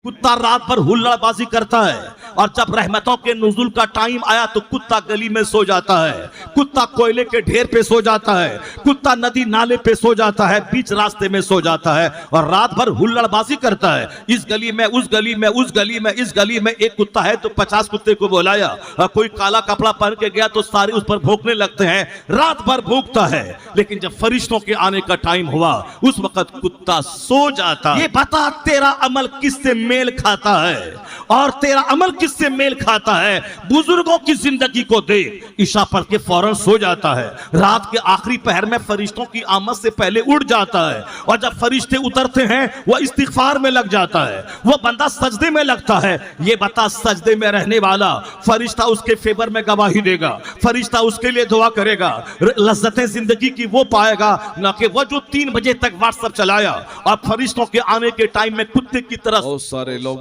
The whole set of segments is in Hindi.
कुत्ता रात भर हुल्लड़बाजी करता है और जब रहमतों के नुज़ुल का टाइम आया तो कुत्ता गली में सो जाता है, कुत्ता कोयले के ढेर पे सो जाता है, कुत्ता नदी नाले पे सो जाता है, बीच रास्ते में सो जाता है और रात भर हुल्लड़बाजी करता है। इस गली में, उस गली में, उस गली में, इस गली में। एक कुत्ता है तो 50 कुत्ते को बुलाया और कोई काला कपड़ा पहन के गया तो सारे उस पर भौंकने लगते हैं, रात भर भौंकता है। लेकिन जब फरिश्तों के आने का टाइम हुआ उस वक्त कुत्ता सो जाता। ये बता तेरा अमल किससे मेल खाता है और तेरा अमल किससे मेल खाता है? बुजुर्गों की जिंदगी को देख, ईशा पढ़ के फौरन सो जाता है, रात के आखिरी पहर में फरिश्तों की आमद से पहले उठ जाता है और जब फरिश्ते उतरते हैं वह इस्तिगफार में लग जाता है, वह बंदा सजदे में लगता है। ये बता सजदे में रहने वाला फरिश्ता उसके फेवर में गवाही देगा, फरिश्ता उसके लिए दुआ करेगा, लज्जतें जिंदगी की वो पाएगा ना कि वह जो 3 बजे तक व्हाट्सएप चलाया और फरिश्तों के आने के टाइम में कुत्ते की तरह। बहुत सारे लोग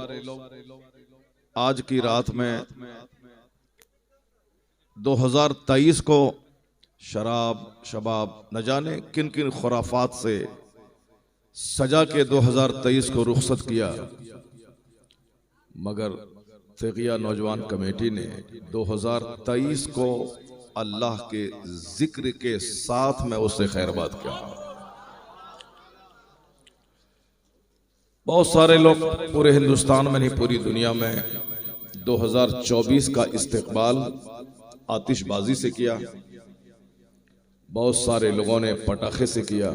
आज की रात में 2023 को शराब शबाब न जाने किन किन खुराफात से सजा के 2023 को रुखसत किया, मगर तेगिया नौजवान कमेटी ने 2023 को अल्लाह के जिक्र के साथ में उससे खैरबाद किया। बहुत सारे लोग पूरे हिंदुस्तान में नहीं पूरी दुनिया में 2024 का इस्तकबाल आतिशबाजी से किया, बहुत सारे लोगों ने पटाखे से किया,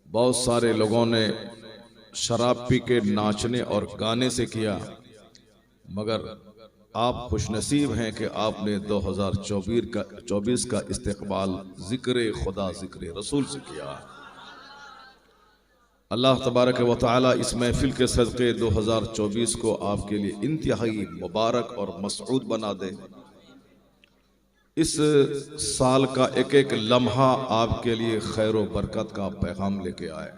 बहुत सारे लोगों ने शराब पी के नाचने और गाने से किया, मगर आप खुशनसीब हैं कि आपने 2024 का इस्तकबाल जिक्र खुदा जिक्र रसूल से किया। अल्लाह तबारक व तआला इस महफिल के सदक़े 2024 को आपके लिए इंतहाई मुबारक और मसऊद बना दे। इस साल का एक एक लम्हा आपके लिए खैर व बरकत का पैगाम लेके आए।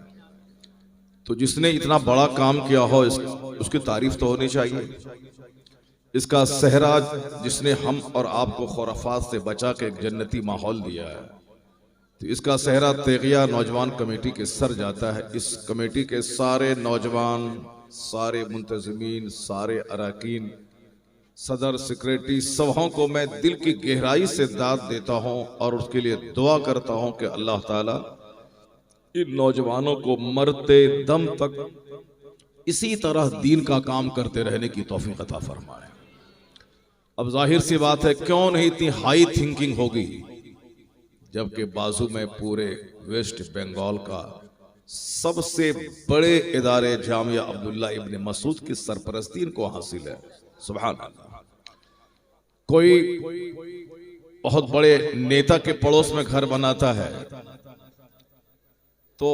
तो जिसने इतना बड़ा काम किया हो उसकी तारीफ तो होनी चाहिए। इसका सहरा जिसने हम और आपको खुराफात से बचा के एक जन्नती माहौल दिया है, तो इसका सहरा तेगिया नौजवान कमेटी के सर जाता है। इस कमेटी के सारे नौजवान, सारे मुंतज़मीन, सारे अरकान, सदर, सेक्रेटरी, सबों को मैं दिल की गहराई से दाद देता हूं और उसके लिए दुआ करता हूं कि अल्लाह ताला इन नौजवानों को मरते दम तक इसी तरह दीन का काम करते रहने की तौफीक अता फरमाए। अब जाहिर सी बात है, क्यों नहीं इतनी हाई थिंकिंग होगी जबकि बाजू में पूरे वेस्ट बंगाल का सबसे बड़े इदारे जामिया अब्दुल्ला इब्न मसूद की सरपरस्ती इनको हासिल है। सुभान अल्लाह। कोई बहुत बड़े नेता के पड़ोस में घर बनाता है तो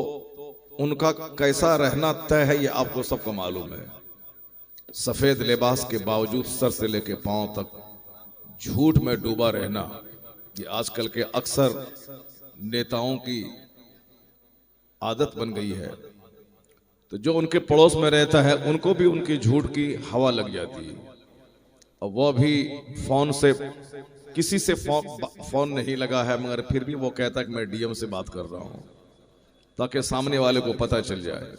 उनका कैसा रहना तय है, ये आपको सबको मालूम है। सफेद लिबास के बावजूद सर से लेके पांव तक झूठ में डूबा रहना, ये आजकल के अक्सर नेताओं की आदत बन गई है। तो जो उनके पड़ोस में रहता है उनको भी उनकी झूठ की हवा लग जाती है और वह भी फोन से, किसी से फोन नहीं लगा है मगर फिर भी वो कहता है कि मैं डीएम से बात कर रहा हूं, ताकि सामने वाले को पता चल जाए।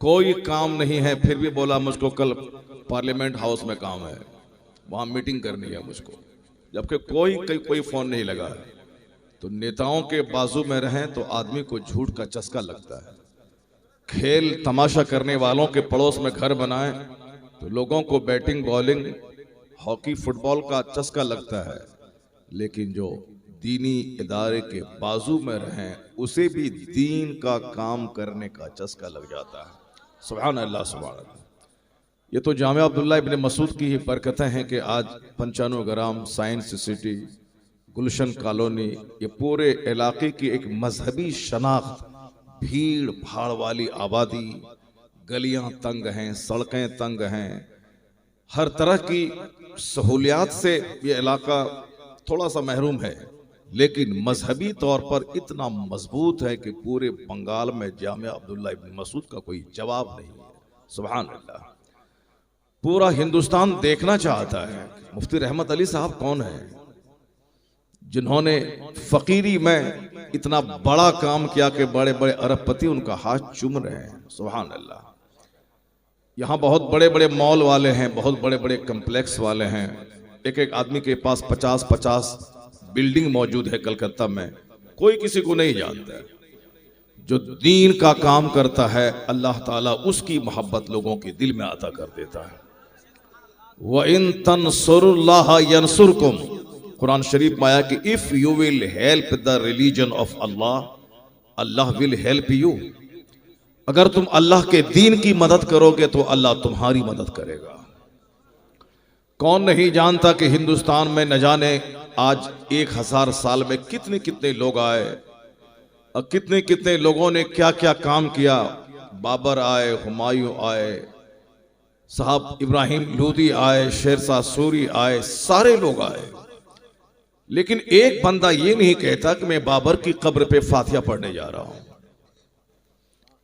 कोई काम नहीं है फिर भी बोला मुझको कल पार्लियामेंट हाउस में काम है, वहां मीटिंग करनी है मुझको, जबकि कोई फोन नहीं लगा है। तो नेताओं के बाजू में रहें तो आदमी को झूठ का चस्का लगता है। खेल तमाशा करने वालों के पड़ोस में घर बनाएं तो लोगों को बैटिंग, बॉलिंग, हॉकी, फुटबॉल का चस्का लगता है, लेकिन जो दीनी इदारे के बाजू में रहें उसे भी दीन का काम करने का चस्का लग जाता है। सुभान अल्लाह, सुभान अल्लाह। ये तो जामिया अब्दुल्ला इब्न मसूद की ही बरकतें हैं कि आज 95 ग्राम, साइंस सिटी, गुलशन कॉलोनी, ये पूरे इलाके की एक मजहबी शनाख्त, भीड़ भाड़ वाली आबादी, गलियां तंग हैं, सड़कें तंग हैं, हर तरह की सहूलियात से ये इलाका थोड़ा सा महरूम है, लेकिन मजहबी तौर पर इतना मजबूत है कि पूरे बंगाल में जामिया अब्दुल्ला इब्न मसूद का कोई जवाब नहीं है। सुभान अल्लाह। पूरा हिंदुस्तान देखना चाहता है मुफ्ती रहमत अली साहब कौन है जिन्होंने फकीरी में इतना बड़ा काम किया कि बड़े बड़े अरबपति उनका हाथ चूम रहे हैं। सुभान अल्लाह। यहाँ बहुत बड़े बड़े मॉल वाले हैं, बहुत बड़े बड़े कम्प्लेक्स वाले हैं। एक एक आदमी के पास 50-50 बिल्डिंग मौजूद है कलकत्ता में, कोई किसी को नहीं जानता है। जो दीन का काम करता है अल्लाह ताला उसकी मोहब्बत लोगों के दिल में अता कर देता है। व इन तंसुरुल्लाह यंसुरकुम, कुरान शरीफ में आया कि if you will help the religion of Allah, Allah will help you. अगर तुम अल्लाह के दीन की मदद करोगे तो अल्लाह तुम्हारी मदद करेगा। कौन नहीं जानता कि हिंदुस्तान में न जाने आज 1000 साल में कितने कितने लोग आए और कितने कितने लोगों ने क्या क्या काम किया। बाबर आए, हुमायूं आए, साहब इब्राहिम लोदी आए, शेरशाह सूरी आए, सारे लोग आए। लेकिन एक बंदा ये नहीं कहता कि मैं बाबर की कब्र पे फातिहा पढ़ने जा रहा हूं।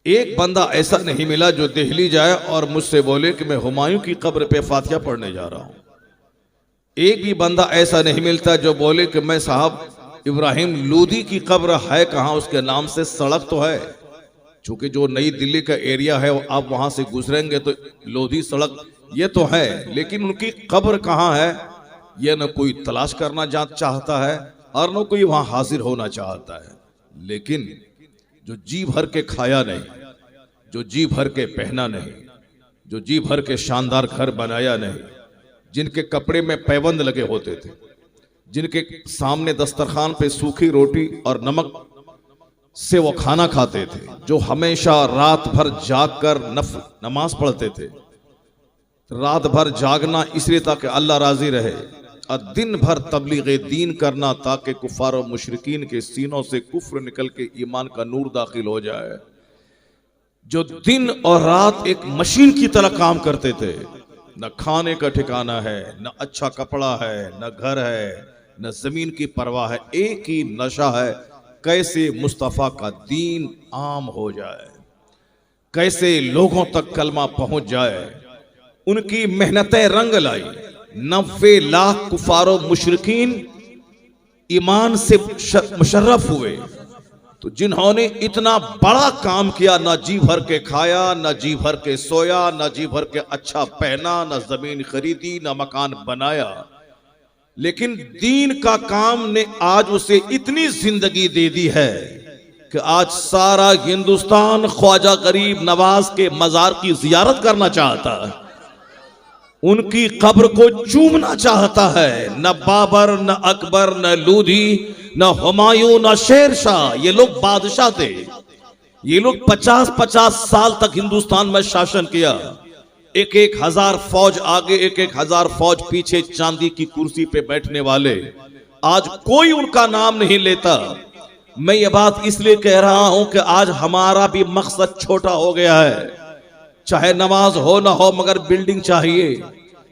एक बंदा ऐसा नहीं मिला जो दिल्ली जाए और मुझसे बोले कि मैं हुमायूं की कब्र पे फातिहा पढ़ने जा रहा हूं। एक भी बंदा ऐसा नहीं मिलता जो बोले कि मैं साहब इब्राहिम लोदी की कब्र है कहां, उसके नाम से सड़क तो है। चूंकि जो नई दिल्ली का एरिया है आप वहां से गुजरेंगे तो लोधी सड़क ये तो है, लेकिन उनकी कब्र कहां है यह न कोई तलाश करना चाहता है और न कोई वहां हाजिर होना चाहता है। लेकिन जो जी भर के खाया नहीं, जो जी भर के पहना नहीं, जो जी भर के शानदार घर बनाया नहीं, जिनके कपड़े में पैबंद लगे होते थे, जिनके सामने दस्तरखान पे सूखी रोटी और नमक से वो खाना खाते थे, जो हमेशा रात भर जागकर नमाज पढ़ते थे। रात भर जागना इसलिए ताकि अल्लाह राजी रहे और दिन भर तबलीग दीन करना ताकि कुफार और मुशरिकीन के सीनों से कुफ्र निकल के ईमान का नूर दाखिल हो जाए। जो दिन और रात एक मशीन की तरह काम करते थे, न खाने का ठिकाना है, न अच्छा कपड़ा है, न घर है, न जमीन की परवाह है, एक ही नशा है कैसे मुस्तफ़ा का दीन आम हो जाए, कैसे लोगों तक कलमा पहुंच जाए। उनकी मेहनतें रंग लाई। 90 लाख कुफारो मुशरिकीन ईमान से मुशर्रफ हुए। तो जिन्होंने इतना बड़ा काम किया, ना जी भर के खाया, ना जी भर के सोया, ना जी भर के अच्छा पहना, ना जमीन खरीदी, ना मकान बनाया, लेकिन दीन का काम ने आज उसे इतनी जिंदगी दे दी है कि आज सारा हिंदुस्तान ख्वाजा गरीब नवाज के मजार की जियारत करना चाहता है, उनकी कब्र को चूमना चाहता है। न बाबर, न अकबर, न लोधी, न हुमायूं, न शेरशाह, ये लोग बादशाह थे। ये लोग 50-50 साल तक हिंदुस्तान में शासन किया। 1-1 हजार फौज आगे, 1-1 हजार फौज पीछे, चांदी की कुर्सी पे बैठने वाले। आज कोई उनका नाम नहीं लेता। मैं ये बात इसलिए कह रहा हूं कि आज हमारा भी मकसद छोटा हो गया है। चाहे नमाज हो ना हो मगर बिल्डिंग चाहिए,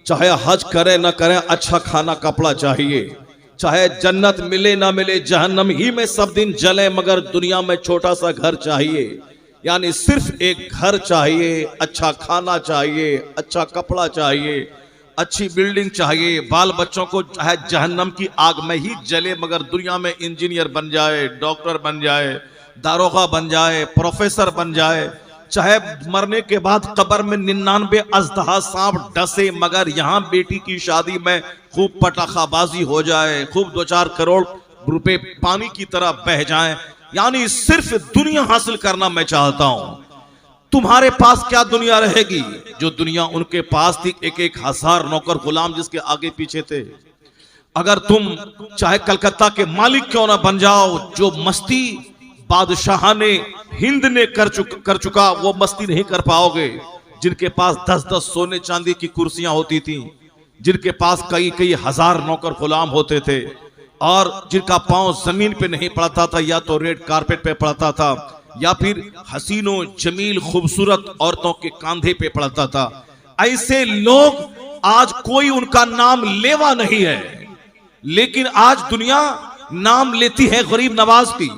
चाहे हज करे ना करे अच्छा खाना कपड़ा चाहिए, चाहे जन्नत मिले ना मिले जहन्नम ही में सब दिन जले मगर दुनिया में छोटा सा घर चाहिए। यानी सिर्फ एक घर चाहिए, अच्छा खाना चाहिए, अच्छा कपड़ा चाहिए, अच्छी बिल्डिंग चाहिए। बाल बच्चों को चाहे जहन्नम की आग में ही जले मगर दुनिया में इंजीनियर बन जाए, डॉक्टर बन जाए, दारोगा बन जाए, प्रोफेसर बन जाए। चाहे मरने के बाद कब्र में 99 अजदहा सांप डसे मगर यहाँ बेटी की शादी में खूब पटाखाबाजी हो जाए, खूब 2-4 करोड़ रुपए पानी की तरह बह जाएं। यानी सिर्फ दुनिया हासिल करना मैं चाहता हूं। तुम्हारे पास क्या दुनिया रहेगी जो दुनिया उनके पास थी? 1-1 हजार नौकर गुलाम जिसके आगे पीछे थे। अगर तुम चाहे कलकत्ता के मालिक क्यों ना बन जाओ, जो मस्ती बादशाह ने हिंद ने कर चुका वो मस्ती नहीं कर पाओगे। जिनके पास 10-10 सोने चांदी की कुर्सियां होती थी, जिनके पास कई हजार नौकर गुलाम होते थे और जिनका पांव जमीन पे नहीं पड़ता था, या तो रेड कारपेट पे पड़ता था या फिर हसीनों जमील खूबसूरत औरतों के कंधे पे पड़ता था, ऐसे लोग आज कोई उनका नाम लेवा नहीं है। लेकिन आज दुनिया नाम लेती है गरीब नवाज की,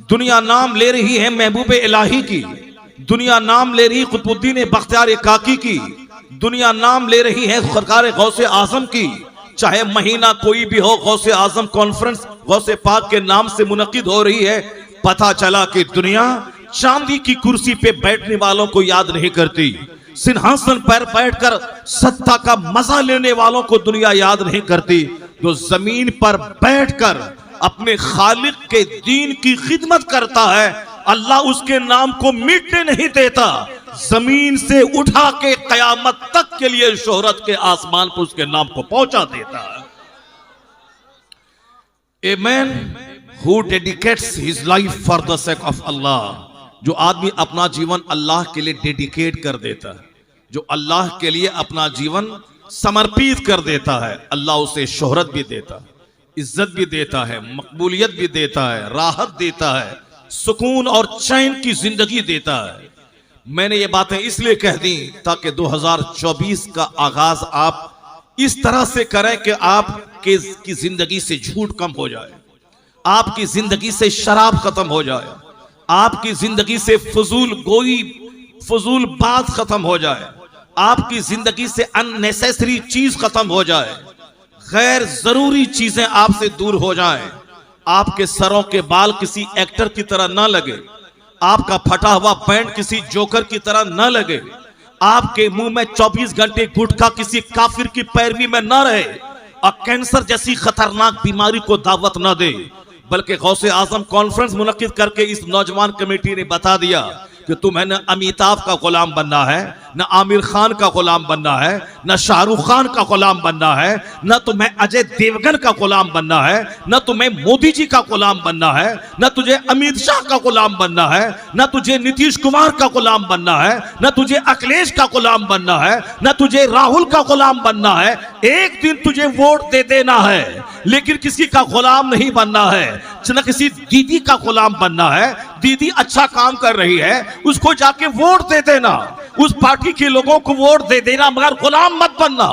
दुनिया नाम ले रही है महबूब इलाही की, दुनिया नाम ले रही कुतुबुद्दीन बख्तियार काकी की, दुनिया नाम ले रही है सरकार गौसे आजम की। चाहे महीना कोई भी हो, गौसे आजम कॉन्फ्रेंस गौसे पाक के नाम से मुनक्किद हो रही है। पता चला कि दुनिया चांदी की कुर्सी पे बैठने वालों को याद नहीं करती, सिंहासन पर बैठकर सत्ता का मजा लेने वालों को दुनिया याद नहीं करती। जो जमीन पर बैठकर अपने खालिक के दीन की खिदमत करता है, अल्लाह उसके नाम को मिटने नहीं देता, जमीन से उठा के कयामत तक के लिए शोहरत के आसमान पर उसके नाम को पहुंचा देता है। A man who dedicates his life for the sake of Allah, जो आदमी अपना जीवन अल्लाह के लिए डेडिकेट कर देता है, जो अल्लाह के लिए अपना जीवन समर्पित कर देता है, अल्लाह उसे शोहरत भी देता है, इज्जत भी देता है, मकबूलियत भी देता है, राहत देता है, सुकून और चैन की जिंदगी देता है। मैंने ये बातें इसलिए कह दी ताकि 2024 का आगाज आप इस तरह से करें कि आपकी जिंदगी से झूठ कम हो जाए, आपकी जिंदगी से शराब खत्म हो जाए, आपकी जिंदगी से फजूल गोई फजूल बात खत्म हो जाए, आपकी जिंदगी से अननेसेसरी चीज खत्म हो जाए, गैर जरूरी चीजें आपसे दूर हो जाएं, आपके सरों के बाल किसी एक्टर की तरह ना लगे, आपका फटा हुआ पैंट किसी जोकर की तरह ना लगे, आपके मुंह में 24 घंटे गुटखा किसी काफिर की पैरवी में ना रहे, और कैंसर जैसी खतरनाक बीमारी को दावत ना दे। बल्कि गौसे आजम कॉन्फ्रेंस मुनक्किद करके इस नौजवान कमेटी ने बता दिया कि तुम्हें न अमिताभ का गुलाम बनना है, न आमिर खान का गुलाम बनना है, न शाहरुख खान का गुलाम बनना है, न तुम्हें अजय देवगन का गुलाम बनना है, न तुम्हें मोदी जी का गुलाम बनना है, न तुझे अमित शाह का गुलाम बनना है, न तुझे नीतीश कुमार का गुलाम बनना है, न तुझे अखिलेश का गुलाम बनना है, न तुझे राहुल का गुलाम बनना है। एक दिन तुझे वोट दे देना है, लेकिन किसी का गुलाम नहीं बनना है, न किसी दीदी का गुलाम बनना है। दीदी अच्छा काम कर रही है, उसको जाके वोट दे देना, उस पार्टी के लोगों को वोट दे देना, मगर गुलाम मत बनना।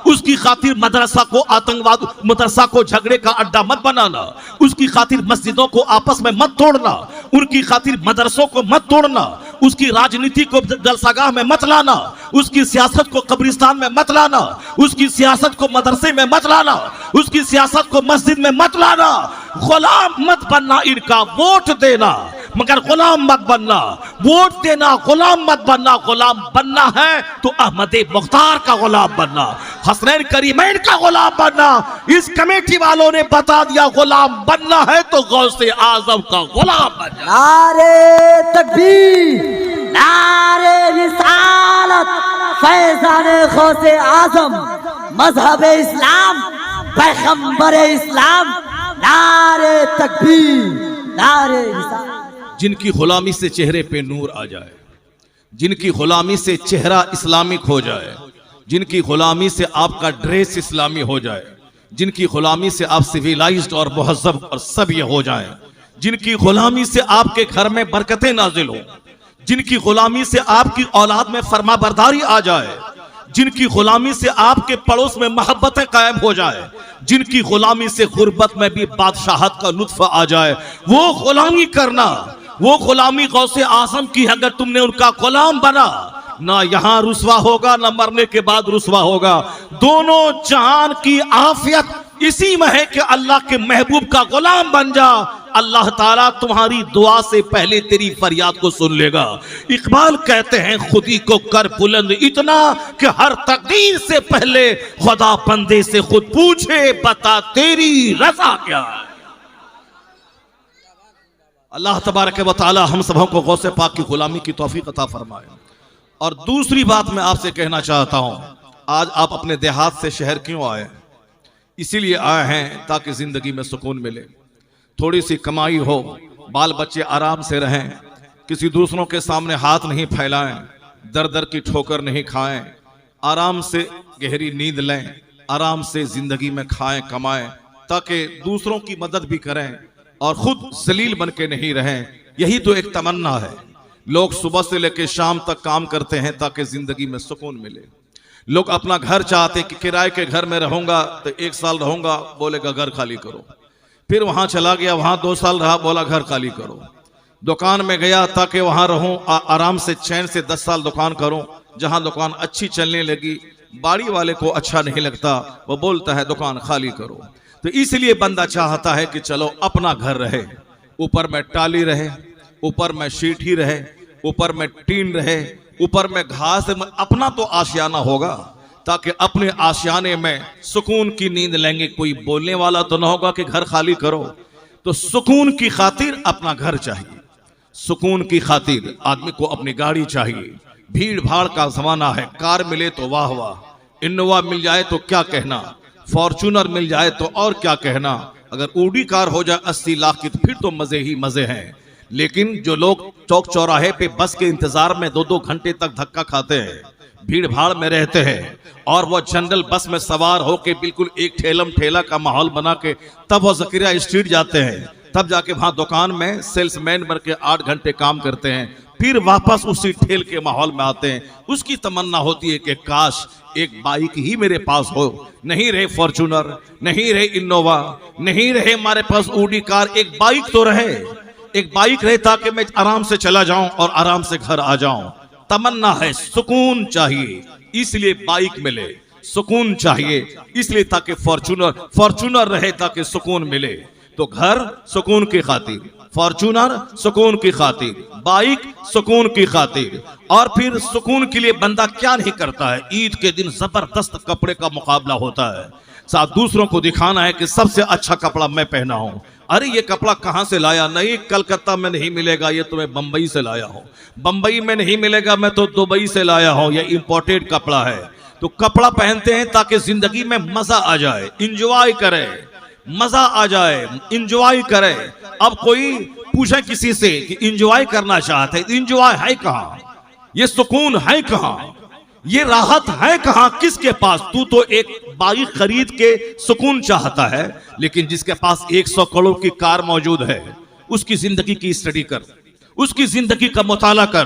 उसकी खातिर मदरसा को आतंकवाद, मदरसा को झगड़े का अड्डा मत बनाना, उसकी खातिर मस्जिदों को आपस में मत तोड़ना, उनकी खातिर मदरसों को मत तोड़ना, उसकी राजनीति को जलसागाह में मत लाना, उसकी सियासत को कब्रिस्तान में मत लाना, उसकी सियासत को मदरसे में मत लाना, उसकी सियासत को मस्जिद में मत लाना। गुलाम मत बनना, इनका वोट देना मगर गुलाम मत बनना, वोट देना गुलाम मत बनना। गुलाम बनना है तो अहमद मुख्तार का गुलाम बनना, हसनैन करीमैन का गुलाम बनना। इस कमेटी वालों ने बता दिया, गुलाम बनना है तो गौसे आजम का गुलाम बनना। नारे तकबीर, नारे रिसालत, फैज़ाने गौसे आजम, मजहब इस्लाम, पैगंबर इस्लाम, नारे तकबीर, नारे रिसालत। जिनकी गुलामी से चेहरे पे नूर आ जाए, जिनकी गुलामी से चेहरा इस्लामिक हो जाए, जिनकी गुलामी से आपका ड्रेस इस्लामी हो जाए, जिनकी गुलामी से आप सिविलाइज्ड और मुहज्जब और सभ्य हो जाएं, जिनकी गुलामी से आपके घर में बरकतें नाजिल हो, जिनकी गुलामी से आपकी औलाद में फरमाबरदारी आ जाए, जिनकी गुलामी से आपके पड़ोस में मोहब्बतें कायम हो जाए, जिनकी गुलामी से गुर्बत में भी बादशाहत का लुत्फ आ जाए, वो गुलामी करना, वो गुलामी गौसे आजम की है। अगर तुमने उनका गुलाम बना, ना यहां रुसवा होगा, ना मरने के बाद रुसवा होगा। दोनों जहान की आफियत इसी में है कि अल्लाह के महबूब का गुलाम बन जा। अल्लाह ताला तुम्हारी दुआ से पहले तेरी फरियाद को सुन लेगा। इकबाल कहते हैं, खुदी को कर बुलंद इतना कि हर तकदीर से पहले खुदा बंदे से खुद पूछे, बता तेरी रजा क्या है। अल्लाह तबारक व तआला हम सबों को गौसे पाक की गुलामी की तौफीक अता फरमाए। और दूसरी बात मैं आपसे कहना चाहता हूं, आज आप अपने देहात से शहर क्यों आए? इसीलिए आए हैं ताकि जिंदगी में सुकून मिले, थोड़ी सी कमाई हो, बाल बच्चे आराम से रहें, किसी दूसरों के सामने हाथ नहीं फैलाएं, दर दर की ठोकर नहीं खाएं, आराम से गहरी नींद लें, आराम से जिंदगी में खाएं कमाएं, ताकि दूसरों की मदद भी करें और खुद जलील बन के नहीं रहें। यही तो एक तमन्ना है। लोग सुबह से लेकर शाम तक काम करते हैं ताकि जिंदगी में सुकून मिले। लोग अपना घर चाहते कि किराए के घर में रहूंगा तो 1 साल रहूंगा, बोलेगा घर खाली करो। फिर वहां चला गया, वहां 2 साल रहा, बोला घर खाली करो। दुकान में गया ताकि वहां रहूं, आराम से चैन से 10 साल दुकान करूं। जहां दुकान अच्छी चलने लगी, बाड़ी वाले को अच्छा नहीं लगता, वो बोलता है दुकान खाली करो। तो इसलिए बंदा चाहता है कि चलो अपना घर रहे, ऊपर में टाली रहे, ऊपर में शीट ही रहे, ऊपर में टीन रहे, ऊपर में घास है, अपना तो आशियाना होगा ताकि अपने आशियाने में सुकून की नींद लेंगे। कोई बोलने वाला तो ना होगा कि घर खाली करो। तो सुकून की खातिर अपना घर चाहिए, सुकून की खातिर आदमी को अपनी गाड़ी चाहिए। भीड़ भाड़ का जमाना है, कार मिले तो वाह वाह, इनोवा मिल जाए तो क्या कहना, फॉर्चूनर मिल जाए तो और क्या कहना, अगर ऊडी कार हो जाए 80 लाख की तो फिर तो मजे ही मजे हैं। लेकिन जो लोग चौक चौराहे पे बस के इंतजार में 2-2 घंटे तक धक्का खाते हैं, भीड़ भाड़ में रहते हैं, और वो जनरल बस में सवार होके बिल्कुल एक ठेलम ठेला का माहौल बना के तब वो जकीरिया स्ट्रीट जाते हैं, तब जाके वहां दुकान में सेल्समैन बन के 8 घंटे काम करते हैं, फिर वापस उसी ठेल के माहौल में आते हैं। उसकी तमन्ना होती है कि काश एक बाइक ही मेरे पास हो, नहीं रहे फॉर्चूनर, नहीं रहे इनोवा, नहीं रहे हमारे पास ऊडी कार, एक बाइक तो रहे, एक बाइक रहे ताकि मैं आराम से चला जाऊं और आराम से घर आ जाऊं। तमन्ना है, सुकून चाहिए इसलिए बाइक मिले, सुकून चाहिए इसलिए ताकि फॉर्चूनर रहे ताकि सुकून मिले। तो घर सुकून की खातिर, फॉर्चूनर सुकून की खातिर, बाइक सुकून की खातिर। और फिर सुकून के लिए बंदा क्या नहीं करता है। ईद के दिन जबरदस्त कपड़े का मुकाबला होता है, साथ दूसरों को दिखाना है कि सबसे अच्छा कपड़ा मैं पहना हूं। अरे ये कपड़ा कहां से लाया, नहीं कलकत्ता में नहीं मिलेगा, ये तुम्हें बंबई से लाया हूं, बंबई में नहीं मिलेगा, मैं तो दुबई से लाया हूं, ये इंपोर्टेड कपड़ा है। तो कपड़ा पहनते हैं ताकि जिंदगी में मजा आ जाए, इंजॉय करे, मजा आ जाए, इंजॉय करे। अब कोई पूछे किसी से कि इंजॉय करना चाहते हैं, इंजॉय है कहां, ये सुकून है कहां, ये राहत है कहां, किसके पास। तू तो एक बाइक खरीद के सुकून चाहता है, लेकिन जिसके पास 100 करोड़ की कार मौजूद है, उसकी जिंदगी की स्टडी कर, उसकी जिंदगी का मुताला कर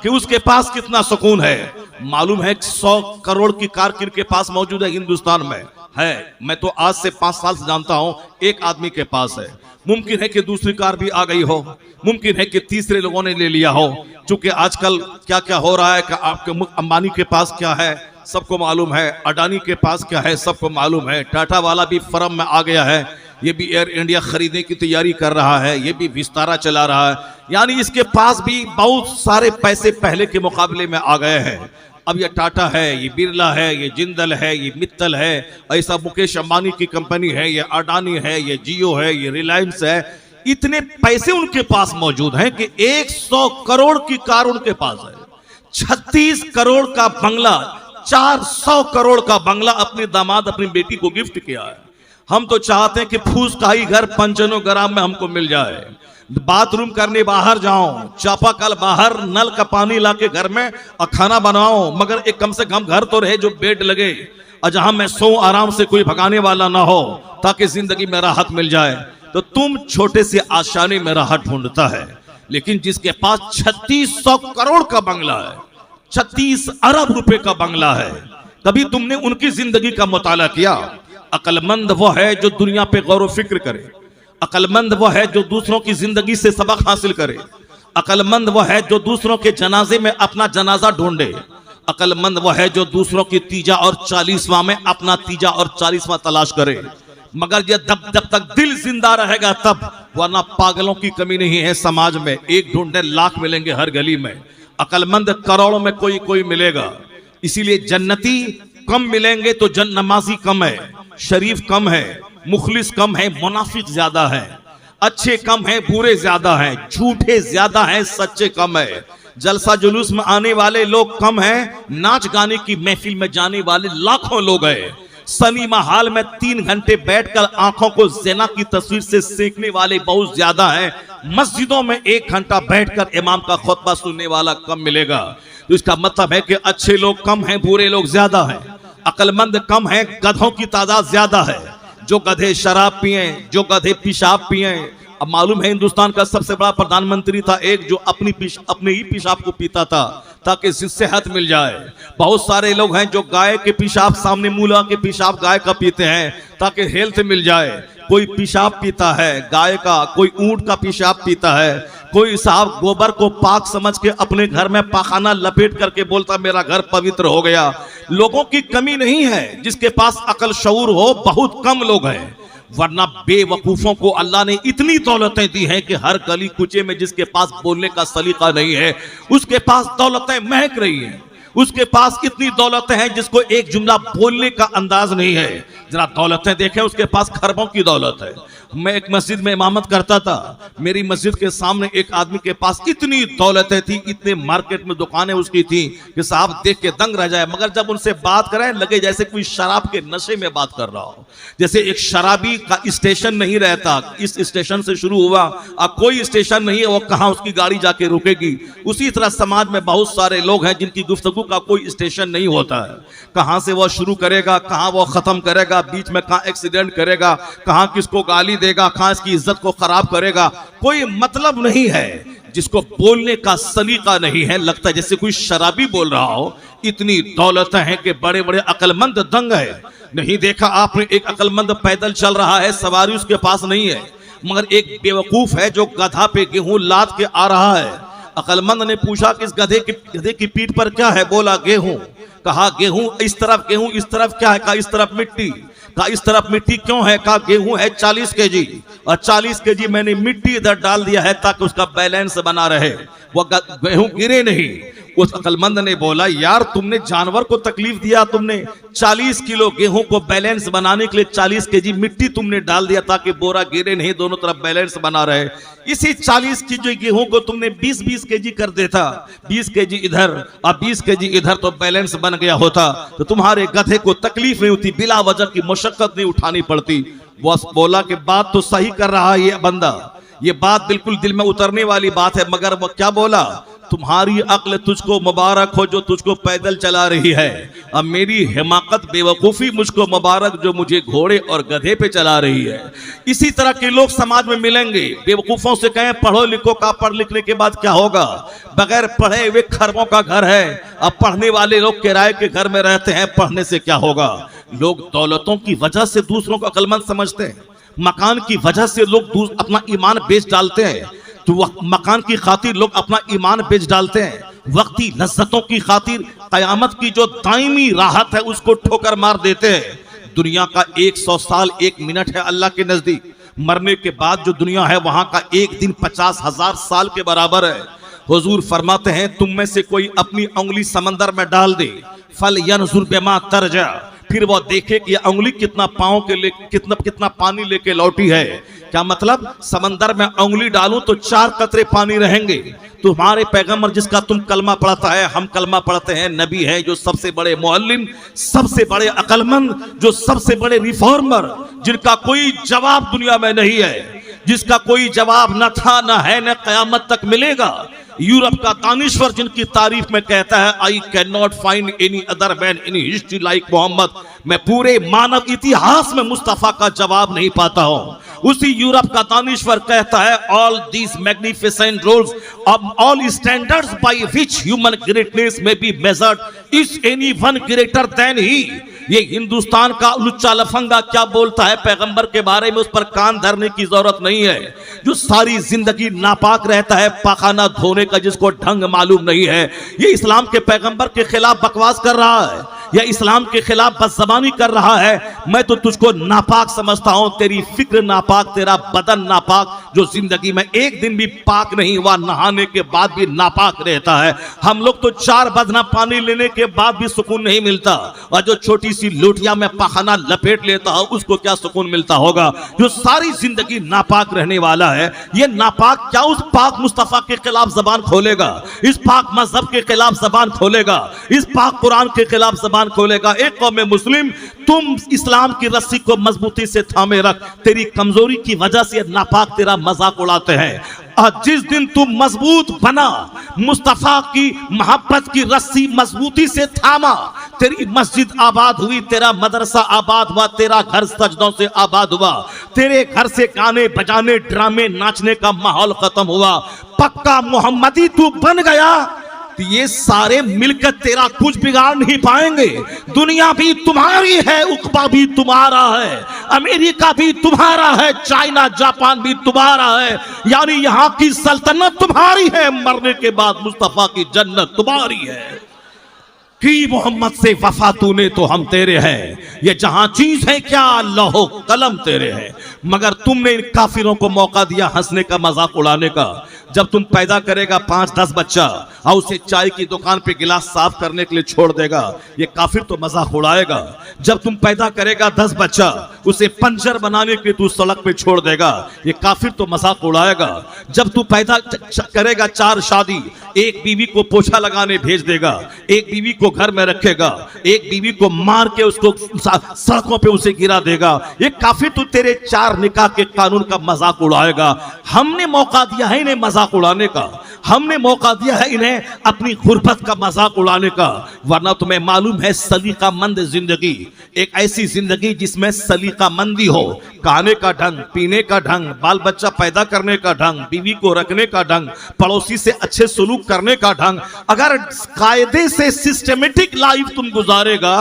कि उसके पास कितना सुकून है। मालूम है 100 करोड़ की कार किनके पास मौजूद है हिंदुस्तान में है। मैं तो आज से 5 साल से जानता हूं एक आदमी के पास है। मुमकिन है कि दूसरी कार भी आ गई हो, मुमकिन है कि तीसरे लोगों ने ले लिया हो। चूंकि आजकल क्या क्या हो रहा है कि आपके अंबानी के पास क्या है सबको मालूम है, अडानी के पास क्या है सबको मालूम है, टाटा वाला भी फर्म में आ गया है, ये भी एयर इंडिया खरीदने की तैयारी कर रहा है, ये भी विस्तारा चला रहा है। यानी इसके पास भी बहुत सारे पैसे पहले के मुकाबले में आ गए हैं। अब ये टाटा है, ये बिरला है, ये जिंदल है, ये मित्तल है, ऐसा मुकेश अंबानी की कंपनी है, ये अडानी है, ये जियो है, ये रिलायंस है। इतने पैसे उनके पास मौजूद हैं कि 100 करोड़ की कार उनके पास है, 36 करोड़ का बंगला, 400 करोड़ का बंगला अपने दामाद अपनी बेटी को गिफ्ट किया है। हम तो चाहते हैं कि फूस का ही घर पंचनो ग्राम में हमको मिल जाए, बाथरूम करने बाहर जाओ, चापाकल बाहर, नल का पानी लाके घर में और खाना बनाओ, मगर एक कम से कम घर तो रहे जो बेड लगे और जहां मैं सो आराम से, कोई भगाने वाला ना हो, ताकि जिंदगी में राहत मिल जाए। तो तुम छोटे से आशानी में राहत ढूंढता है, लेकिन जिसके पास 3600 करोड़ का बंगला है, 36 अरब रुपए का बंगला है, कभी तुमने उनकी जिंदगी का मुताला किया। अक्लमंद वो है जो दुनिया पे गौर फिक्र करे, अक्लमंद वो है जो दूसरों की जिंदगी से सबक हासिल करे, अक्लमंद वो है जो दूसरों के जनाजे में अपना जनाजा ढूंढे, अक्लमंद वो है जो दूसरों की तीजा और 40वां में अपना तीजा और 40वां तलाश करे। मगर ये जब तक दिल जिंदा रहेगा तब, वरना पागलों की कमी नहीं है समाज में, एक ढूंढे लाख मिलेंगे हर गली में, अक्लमंद करोड़ों में कोई कोई मिलेगा। इसीलिए जन्नती कम मिलेंगे तो नमाजी कम है, शरीफ कम है, मुखलिस कम है, मुनाफिक ज्यादा है, अच्छे कम है, बुरे ज्यादा हैं, झूठे ज्यादा हैं, सच्चे कम है, जलसा जुलूस में आने वाले लोग कम हैं, नाच गाने की महफिल में जाने वाले लाखों लोग हैं, सिनेमा हॉल में 3 घंटे बैठकर आंखों को ज़िना की तस्वीर से सेकने वाले बहुत ज्यादा हैं, मस्जिदों में 1 घंटा बैठकर इमाम का खुतबा सुनने वाला कम मिलेगा। तो इसका मतलब है कि अच्छे लोग कम हैं, बुरे लोग ज्यादा हैं, अक्लमंद कम है, गधों की तादाद ज्यादा है, जो गधे शराब पिए, जो गधे पेशाब पिए। अब मालूम है हिंदुस्तान का सबसे बड़ा प्रधानमंत्री था एक, जो अपने ही पेशाब को पीता था ताकि सेहत मिल जाए। बहुत सारे लोग हैं जो गाय के पेशाब, सामने मूला के पेशाब गाय का पीते हैं ताकि हेल्थ मिल जाए। कोई पेशाब पीता है गाय का, कोई ऊंट का पेशाब पीता है, कोई साहब गोबर को पाक समझ के अपने घर में पाखाना लपेट करके बोलता मेरा घर पवित्र हो गया। लोगों की कमी नहीं है, जिसके पास अकल शऊर हो बहुत कम लोग हैं। वरना बेवकूफों को अल्लाह ने इतनी दौलतें दी हैं कि हर गली कुचे में जिसके पास बोलने का सलीका नहीं है उसके पास दौलतें महक रही हैं। उसके पास इतनी दौलतें हैं जिसको एक जुमला बोलने का अंदाज नहीं है। जरा दौलतें देखें, उसके पास खरबों की दौलत है। मैं एक मस्जिद में इमामत करता था, मेरी मस्जिद के सामने एक आदमी के पास इतनी दौलतें थी, इतने मार्केट में दुकानें उसकी थी कि साहब देख के दंग रह जाए, मगर जब उनसे बात करें लगे जैसे कोई शराब के नशे में बात कर रहा हो। जैसे एक शराबी का स्टेशन नहीं रहता, इस स्टेशन से शुरू हुआ अब कोई स्टेशन नहीं है, वो कहां उसकी गाड़ी जाके रुकेगी। उसी तरह समाज में बहुत सारे लोग हैं जिनकी गुफ्तगू का कोई स्टेशन नहीं होता है। कहां से वो शुरू करेगा, कहां वो खत्म करेगा, बीच में कहां एक्सीडेंट करेगा, कहां किसको गाली देगा, कहां इसकी इज्जत को खराब करेगा, कोई मतलब नहीं है। जिसको बोलने का सलीका नहीं है, लगता है जैसे कोई शराबी बोल रहा हो। इतनी दौलतें हैं कि बड़े बड़े अक्लमंद दंग है। नहीं देखा आपने एक अक्लमंद पैदल चल रहा है, सवारी उसके पास नहीं है, मगर एक बेवकूफ है जो गधा पे गेहूं लाद के आ रहा है। अक्लमंद ने पूछा कि इस गधे की पीठ पर क्या है? बोला गेहूं। कहा गेहूं इस तरफ, गेहूं इस तरफ क्या है? कहा इस तरफ मिट्टी। कहा इस तरफ मिट्टी क्यों है? कहा गेहूं है 40 केजी और 40 केजी मैंने मिट्टी इधर डाल दिया है ताकि उसका बैलेंस बना रहे, वो गेहूं गिरे नहीं। उस अक्लमंद ने बोला यार तुमने जानवर को तकलीफ दिया, तुमने 40 किलो गेहूं को बैलेंस बनाने के लिए 40 केजी मिट्टी तुमने डाल दिया ताकि बोरा गिरे नहीं, दोनों तरफ बैलेंस बना रहे। इसी 40 केजी गेहूं को तुमने 20-20 केजी कर देता, 20 केजी इधर और 20 केजी इधर, तो बैलेंस बन गया होता, तो तुम्हारे गधे को तकलीफ नहीं होती, बिला वजह की मशक्कत नहीं उठानी पड़ती। बस बोला कि बात तो सही कर रहा है ये बंदा, ये बात बिल्कुल दिल में उतरने वाली बात है, मगर वो क्या बोला? तुम्हारी अक्ल तुझको मुबारक हो जो तुझको पैदल चला रही है, अब मेरी हिमाकत बेवकूफ़ी मुझको मुबारक जो मुझे घोड़े और गधे पे चला रही है। इसी तरह के लोग समाज में मिलेंगे। बेवकूफ़ों से कहें पढ़ो लिखो, का पढ़ लिखने के बाद क्या होगा? बगैर पढ़े हुए खरबों का घर है, अब पढ़ने वाले लोग किराए के घर में रहते हैं, पढ़ने से क्या होगा? लोग दौलतों की वजह से दूसरों को अक्लमंद समझते हैं, मकान की वजह से लोग अपना ईमान बेच डालते हैं, तो मकान की खातिर लोग अपना ईमान बेच डालते हैं, वक्ती लज्जतों की खातिर कयामत की जो दायमी राहत है उसको ठोकर मार देते हैं। दुनिया का 100 साल 1 मिनट है अल्लाह के नजदीक, मरने के बाद जो दुनिया है वहां का एक दिन 50,000 साल के बराबर है। हुजूर फरमाते हैं तुम में से कोई अपनी उंगली समंदर में डाल दे, फल यनजुर बिमा तरजा, फिर वो देखे कि उंगली कितना पाँव के लिए कितना पानी लेके लौटी है। क्या मतलब? समंदर में उंगली डालूं तो 4 कतरे पानी रहेंगे। तुम्हारे पैगंबर जिसका तुम कलमा पढ़ता है, हम कलमा पढ़ते हैं, नबी है जो सबसे बड़े मुअल्लिम, सबसे बड़े अक्लमंद, जो सबसे बड़े रिफॉर्मर, जिनका कोई जवाब दुनिया में नहीं है, जिसका कोई जवाब न था न है न कयामत तक मिलेगा। यूरोप का दानिश्वर जिनकी तारीफ में कहता है I can not find any other man in history like Muhammad, मैं पूरे मानव इतिहास में मुस्तफा का जवाब नहीं पाता हूँ। उसी यूरोप का दानिश्वर कहता है all these magnificent rules all standards by which human greatness may be measured is anyone greater than he. ये हिंदुस्तान का लुच्चा लफंगा क्या बोलता है पैगंबर के बारे में, उस पर कान धरने की जरूरत नहीं है। जो सारी जिंदगी नापाक रहता है, पाखाना धोने का जिसको ढंग मालूम नहीं है, ये इस्लाम के पैगंबर के खिलाफ बकवास कर रहा है या इस्लाम के खिलाफ बदज़बानी कर रहा है। मैं तो तुझको नापाक समझता हूं, तेरी फिक्र नापाक, तेरा बदन नापाक, जो जिंदगी में एक दिन भी पाक नहीं हुआ, नहाने के बाद भी नापाक रहता है। हम लोग तो 4 बदना पानी लेने के बाद भी सुकून नहीं मिलता, और जो छोटी सी लोटिया में पाखाना लपेट लेता है उसको क्या सुकून मिलता होगा। जो सारी जिंदगी नापाक रहने वाला है, ये नापाक क्या उस पाक मुस्तफा के खिलाफ जबान खोलेगा, इस पाक मजहब के खिलाफ जबान खोलेगा, इस पाक कुरान के खिलाफ जबान खोलेगा। एक कौम मुस्लिम, तुम इस्लाम की रस्सी को मजबूती से थामे रख, तेरी कमजोरी की वजह से नापाक तेरा मजाक उड़ाते हैं। और जिस दिन तुम मजबूत बना, मुस्तफा की मोहब्बत की रस्सी मजबूती से थामा, तेरी मस्जिद आबाद हुई, तेरा मदरसा आबाद हुआ, तेरा घर सजदों से आबाद हुआ, तेरे घर से गाने बजाने ड्रामे नाचने का माहौल खत्म हुआ, पक्का मोहम्मदी तू बन गया, तो ये सारे मिलकर तेरा कुछ बिगाड़ नहीं पाएंगे। दुनिया भी तुम्हारी है, उकबा भी तुम्हारा है, अमेरिका भी तुम्हारा है, चाइना जापान भी तुम्हारा है, यानी यहाँ की सल्तनत तुम्हारी है, मरने के बाद मुस्तफा की जन्नत तुम्हारी है। कि मोहम्मद से वफा तूने तो हम तेरे हैं, ये जहां चीज है क्या लौहो कलम तेरे हैं। मगर तुमने इन काफिरों को मौका दिया हंसने का, मजाक उड़ाने का। जब तुम पैदा करेगा 5-10 बच्चा और उसे चाय की दुकान पे गिलास साफ करने के लिए छोड़ देगा, ये काफिर तो मजाक उड़ाएगा। जब तुम पैदा करेगा 10 बच्चा, उसे पंचर बनाने के लिए तू सड़क पे छोड़ देगा, ये काफिर तो मजाक उड़ाएगा। जब तू पैदा करेगा 4 शादी, एक बीवी को पोछा लगाने भेज देगा, एक बीवी को घर में रखेगा, एक बीवी को मार के उसको सड़कों पे उसे गिरा देगा, ये काफिर तो तेरे 4 निकाह के कानून का मजाक उड़ाएगा। हमने मौका दिया है इन्हें मजाक उड़ाने का, हमने मौका दिया है इन्हें अपनी गुर्बत का मजाक उड़ाने का। वरना तुम्हें मालूम है सलीकामंद जिंदगी, एक ऐसी जिंदगी जिसमें सलीकामंदी हो, खाने का ढंग, पीने का ढंग, बाल बच्चा पैदा करने का ढंग, बीवी को रखने का ढंग, पड़ोसी से अच्छे सलूक करने का ढंग, अगर कायदे से सिस्टमेटिक लाइफ तुम गुजारेगा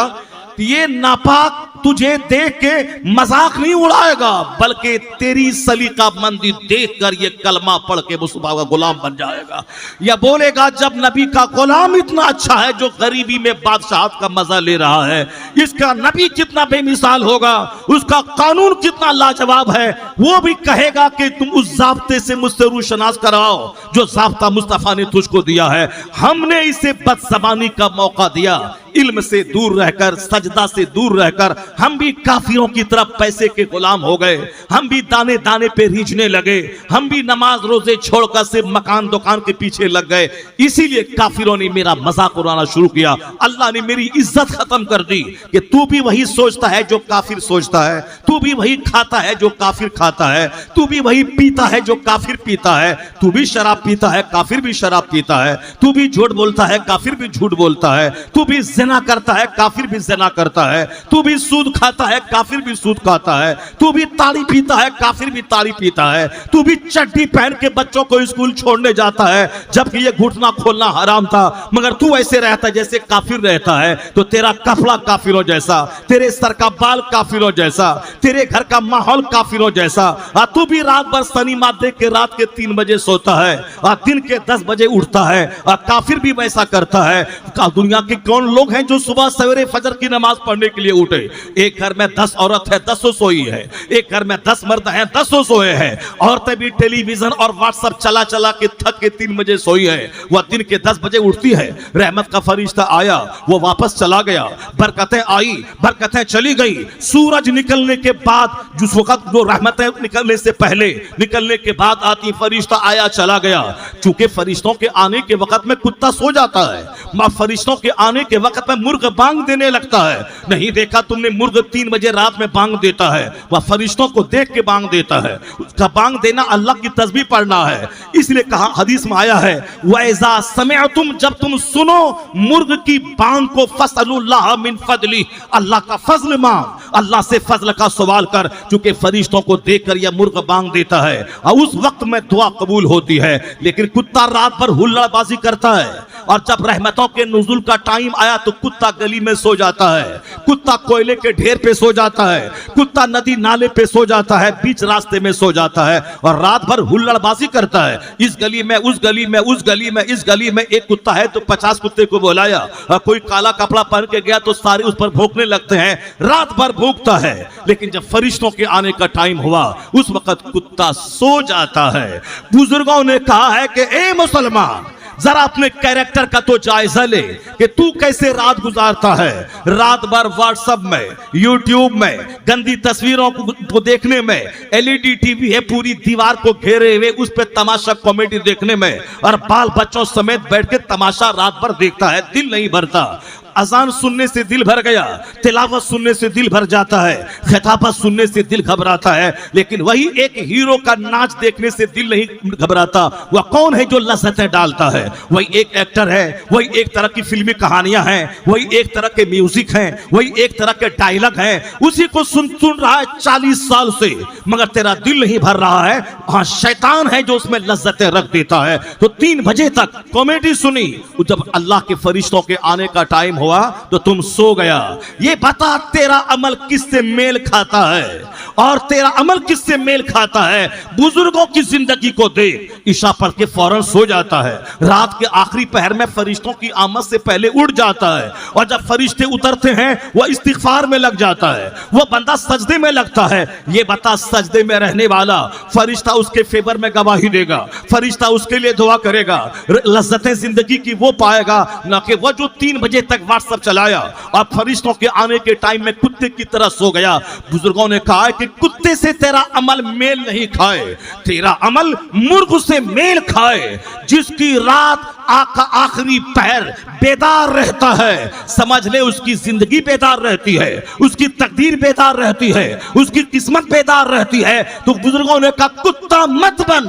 तो ये नापाक तुझे देख के मजाक नहीं उड़ाएगा, बल्कि तेरी सलीकामंदी देखकर ये कलमा पढ़ के मुस्तफा का गुलाम बन जाएगा। या बोलेगा जब नबी का गुलाम इतना अच्छा है जो गरीबी में बादशाहत का मजा ले रहा है, इसका नबी कितना बेमिसाल होगा, उसका कानून कितना लाजवाब है, वो भी कहेगा कि तुम उस ज़ाब्ते से मुझसे रूशनास कराओ जो ज़ाब्ता मुस्तफा ने तुझको दिया है। हमने इसे बदज़बानी का मौका दिया, इल्म से दूर रहकर, सजदा से दूर रहकर हम भी काफिरों की तरफ पैसे के गुलाम हो गए, हम भी दाने दाने पे रीझने लगे, हम भी नमाज रोजे छोड़कर सिर्फ मकान दुकान के पीछे लग गए। इसीलिए काफिरों ने मेरा मजाक उड़ाना शुरू किया। अल्लाह ने मेरी इज्जत खत्म कर दी कि तू भी वही सोचता है जो काफिर सोचता है, तू भी वही खाता है जो काफिर खाता है, तू भी वही पीता है जो काफिर पीता है, तू भी शराब पीता है, काफिर भी शराब पीता है, तू भी झूठ बोलता है, काफिर भी झूठ बोलता है, तू भी ज़िना करता है, काफिर भी ज़िना करता है, तू भी सूद खाता है, काफिर भी सूद खाता है, तू भी ताड़ी पीता है, काफिर भी ताड़ी पीता है, तू भी चड्डी पहन के बच्चों को स्कूल छोड़ने जाता है जबकि ये घुटना खोलना हराम था, मगर तू ऐसे रहता है जैसे काफिर रहता है। तो तेरा कपड़ा काफिरों जैसा, तेरे सर का बाल काफिरों जैसा, तेरे घर का माहौल काफिरों जैसा, तू भी रात भर सनीमा देख के रात के 3 बजे सोता है और दिन के 10 बजे उठता है, और काफिर भी वैसा करता है। दुनिया के कौन लोग हैं जो सुबह सवेरे फजर की नमाज पढ़ने के लिए उठे? एक घर में 10 औरत है, 10 सोई है, एक घर में 10 मर्द हैं, 10 सोए हैं। औरतें भी टेलीविजन और व्हाट्सएप चला चला के थक के 3 बजे सोई है, वह दिन के 10 बजे उठती है। रहमत का फरिश्ता आया, वो वापस चला गया, बरकतें आई, बरकतें चली गई। सूरज निकलने के बाद, जिस वक्त जो रहमतें निकलने से पहले, निकलने के बाद आती, फरिश्ता आया चला गया। चूंकि फरिश्तों के आने के वक्त में कुत्ता सो जाता है, फरिश्तों के आने के वक्त में मुर्ग बांग देने लगता है। नहीं देखा तुमने मुर्ग 3 बजे रात में बांग देता है, वह फरिश्तों को देख के बांग देता है। उसका बांग देना अल्लाह की तस्बीह पढ़ना है। इसलिए कहा, हदीस में आया है, वैज़ा समिअतुम, जब तुम सुनो मुर्ग की बांग को, फसअलुल्लाह मिन फदली, अल्लाह का फजल मांग, अल्लाह से फजल का सवाल कर। चूंकि फरिश्तों को देखकर यह मुर्ग बांग देता है और उस वक्त में दुआ कबूल होती है। लेकिन कुत्ता रात भर हुल्लड़बाजी करता है, और जब रहमतों के नुज़ुल का टाइम आया तो कुत्ता गली में सो जाता है, कुत्ता कोयले के ढेर पे सो जाता है, कुत्ता नदी नाले पे सो जाता है, बीच रास्ते में सो जाता है और रात भर हुल्लड़बाजी करता है। इस गली में, उस गली में, उस गली में, इस गली में। एक कुत्ता है तो 50 कुत्ते को बुलाया, और कोई काला कपड़ा पहन के गया तो सारे उस पर भौंकने लगते हैं, रात भर भौंकता है। लेकिन जब फरिश्तों के आने का टाइम हुआ उस वक्त कुत्ता सो जाता है। बुजुर्गों ने कहा है कि ए मुसलमान, जरा अपने कैरेक्टर का तो जायजा ले कि तू कैसे रात गुजारता है। रात भर व्हाट्सएप में, यूट्यूब में, गंदी तस्वीरों को देखने में, एलईडी टीवी है पूरी दीवार को घेरे हुए, उस पे तमाशा कॉमेडी देखने में, और बाल बच्चों समेत बैठ के तमाशा रात भर देखता है, दिल नहीं भरता। अजान सुनने से दिल भर गया, तिलावत सुनने से दिल भर जाता है, खिताबत सुनने से दिल घबराता है, लेकिन वही एक हीरो का नाच देखने से दिल नहीं घबराता। वह कौन है जो लज़्ज़तें डालता है? वही एक एक्टर है, वही एक तरह की फिल्मी कहानियां हैं, वही एक तरह के म्यूजिक हैं, वही एक तरह के डायलॉग हैं, उसी को सुन रहा है 40 साल से, मगर तेरा दिल नहीं भर रहा है। हाँ, शैतान है जो उसमें लज़्ज़तें रख देता है। तो 3 बजे तक कॉमेडी सुनी, जब अल्लाह के फरिश्तों के आने का टाइम हुआ तो तुम सो गया। ये बता तेरा अमल किससे मेल खाता है और तेरा अमल किससे मेल खाता है। बुजुर्गों की जिंदगी को देख, ईशा पढ़ के फौरन सो जाता है, रात के आखिरी पहर में फरिश्तों की आमद से पहले उठ जाता है, और जब फरिश्ते उतरते हैं वह इस्तिगफार में लग जाता है, वह बंदा सजदे में लगता है। ये बता सजदे में रहने वाला फरिश्ता उसके फेवर में गवाही देगा, फरिश्ता उसके लिए दुआ करेगा, लज्जतें जिंदगी की वो पाएगा, ना कि वो जो 3 बजे तक व्हाट्सएप चलाया और फरिश्तों के आने के टाइम में कुत्ते की तरह सो गया। बुजुर्गों ने कहा है कि कुत्ते से तेरा अमल मेल नहीं खाए, तेरा अमल मुर्ग से मेल खाए, जिसकी रात आखिरी पहर बेदार रहता है, समझ ले उसकी जिंदगी बेदार रहती है, उसकी तकदीर बेदार रहती है, उसकी किस्मत बेदार रहती है। तो बुजुर्गों ने कहा कुत्ता मत बन,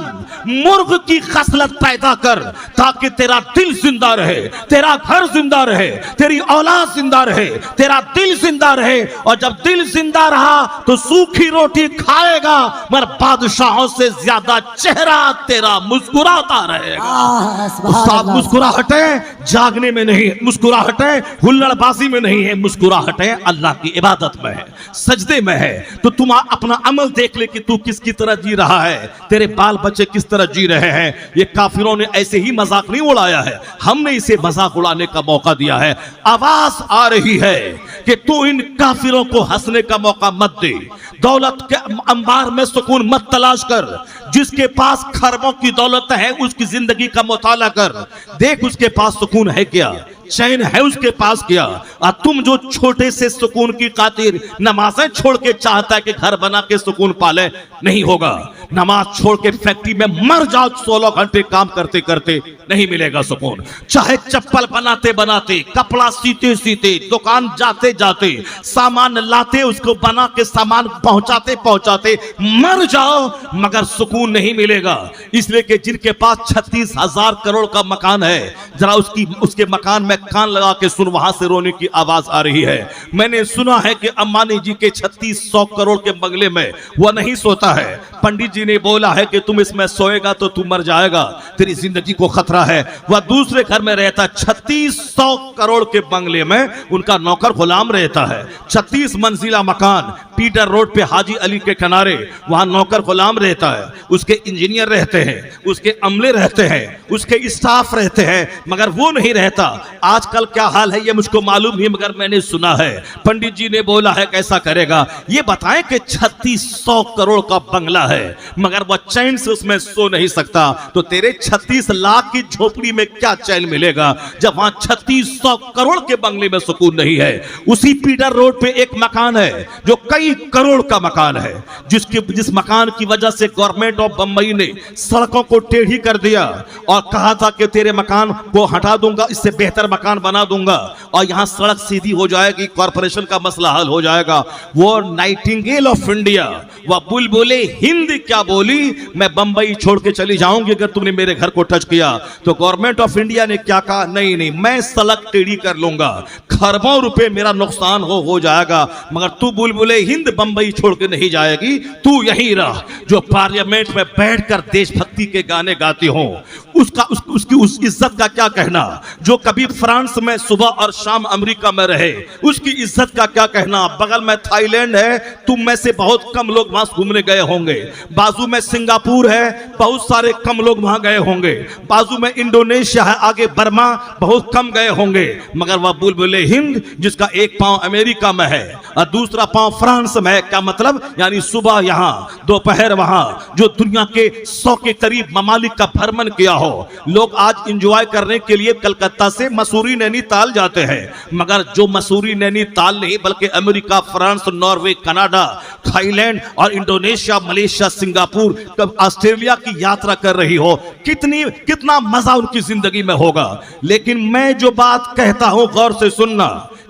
मुर्ग की खसलत पैदा कर, ताकि तेरा दिल जिंदा रहे, तेरा घर जिंदा रहे, तेरी औलाद जिंदा रहे, तेरा दिल जिंदा रहे। और जब दिल जिंदा रहा तो सूखी रोटी खाएगा, मगर बादशाहों से ज्यादा चेहरा तेरा मुस्कुराता रहेगा। मुस्कुराहटे जागने में नहीं, मुस्कुराहटे हुल्लड़बाजी में नहीं है, मुस्कुराहटे अल्लाह की इबादत में है, सजदे में है। तो तुम अपना अमल देख ले कि तू किसकी तरह जी रहा है, तेरे बाल बच्चे किस तरह जी रहे हैं। ये काफिरों ने ऐसे ही मजाक नहीं उड़ाया है, हमने इसे मजाक उड़ाने का मौका दिया है। आवाज आ रही है कि तू इन काफिरों को हंसने का मौका मत दे, दौलत के अंबार में सुकून मत तलाश कर, जिसके पास खरबों की दौलत है उसकी जिंदगी का मुताला कर, देख उसके पास सुकून है क्या, चैन है उसके पास क्या। और तुम जो छोटे से सुकून की खातिर नमाजें छोड़ के चाहता है कि घर बना के सुकून पाले, नहीं होगा। नमाज छोड़ के फैक्ट्री में मर जाओ 16 घंटे काम करते करते, नहीं मिलेगा सुकून। चाहे चप्पल बनाते बनाते, कपड़ा सीते सीते, दुकान जाते जाते, सामान लाते उसको बना के सामान पहुंचाते पहुंचाते मर जाओ, मगर सुकून नहीं मिलेगा। इसलिए कि जिनके पास 36,000 करोड़ का मकान है, जरा उसके मकान में कान लगा के सुन, वहां से रोने की आवाज आ रही है। मैंने सुना है कि अंबानी जी के 3600 करोड़ के बंगले में वह नहीं सोता है। पंडित जी ने बोला है कि तुम इसमें सोएगा तो तू मर जाएगा, तेरी जिंदगी को खतरा है। वह दूसरे घर में रहता, 3600 करोड़ के बंगले में उनका नौकर गुलाम रहता है। 36 मंजिला मकान पीटर रोड पे हाजी अली के किनारे, वहां नौकर गुलाम रहता है, उसके इंजीनियर रहते हैं, उसके अमले रहते हैं, उसके स्टाफ रहते हैं, मगर वो नहीं रहता। आजकल क्या हाल है ये मुझको मालूम नहीं, मगर मैंने सुना है पंडित जी ने बोला है कैसा करेगा। ये बताएं कि 3600 करोड़ का बंगला है, मगर वह चैन से उसमें सो नहीं सकता, तो तेरे 36 लाख की झोपड़ी में क्या चैन मिलेगा जब वहां 3600 करोड़ के बंगले में सुकून नहीं है। उसी पीटर रोड पे एक मकान है जो कई करोड़ का मकान है, जिस मकान की वजह से गवर्नमेंट ऑफ बंबई ने सड़कों को टेढ़ी कर दिया और कहा था कि तेरे मकान को हटा दूंगा, इससे बेहतर मकान बना दूंगा और यहां सड़क सीधी हो जाएगी, कॉर्पोरेशन का मसला हल हो जाएगा। वो नाइटिंगेल ऑफ इंडिया, वह बुलबुले हिंद क्या बोली, मैं बंबई छोड़ के चली जाऊंगी अगर तुमने मेरे घर को टच किया। तो गवर्नमेंट ऑफ इंडिया ने क्या कहा, नहीं नहीं मैं सड़क टेढ़ी कर लूंगा, खरबों रुपए मेरा नुकसान हो जाएगा, मगर तू बुलबुले हिंद बंबई छोड़ के नहीं जाएगी, तू यहीं रह। जो पार्लियामेंट में बैठकर देशभक्ति के गाने गाती हो उसकी उस इज्जत का क्या कहना। जो कभी फ्रांस में सुबह और शाम अमेरिका में रहे उसकी इज्जत का क्या कहना। बगल में थाईलैंड है, तुम में से बहुत कम लोग वहां घूमने गए होंगे। बाजू में सिंगापुर है, बहुत सारे कम लोग वहां गए होंगे। बाजू में इंडोनेशिया है, आगे बर्मा, बहुत कम गए होंगे। मगर वह बुलबुले हिंद जिसका एक पांव अमेरिका में है और दूसरा पांव फ्रांस में है, क्या मतलब, यानी सुबह यहां दोपहर वहां, जो दुनिया के 100 के करीब ममालिक का भ्रमण किया हो। लोग आज एंजॉय करने के लिए कलकत्ता से मसूरी नैनीताल जाते हैं, मगर जो मसूरी नैनीताल नहीं बल्कि America, France, Norway, Canada, Thailand और इंडोनेशिया, मलेशिया, सिंगापुर, ऑस्ट्रेलिया की यात्रा कर रही हो, कितना मजा उनकी जिंदगी में होगा। लेकिन मैं जो बात कहता हूं गौर से सुनना,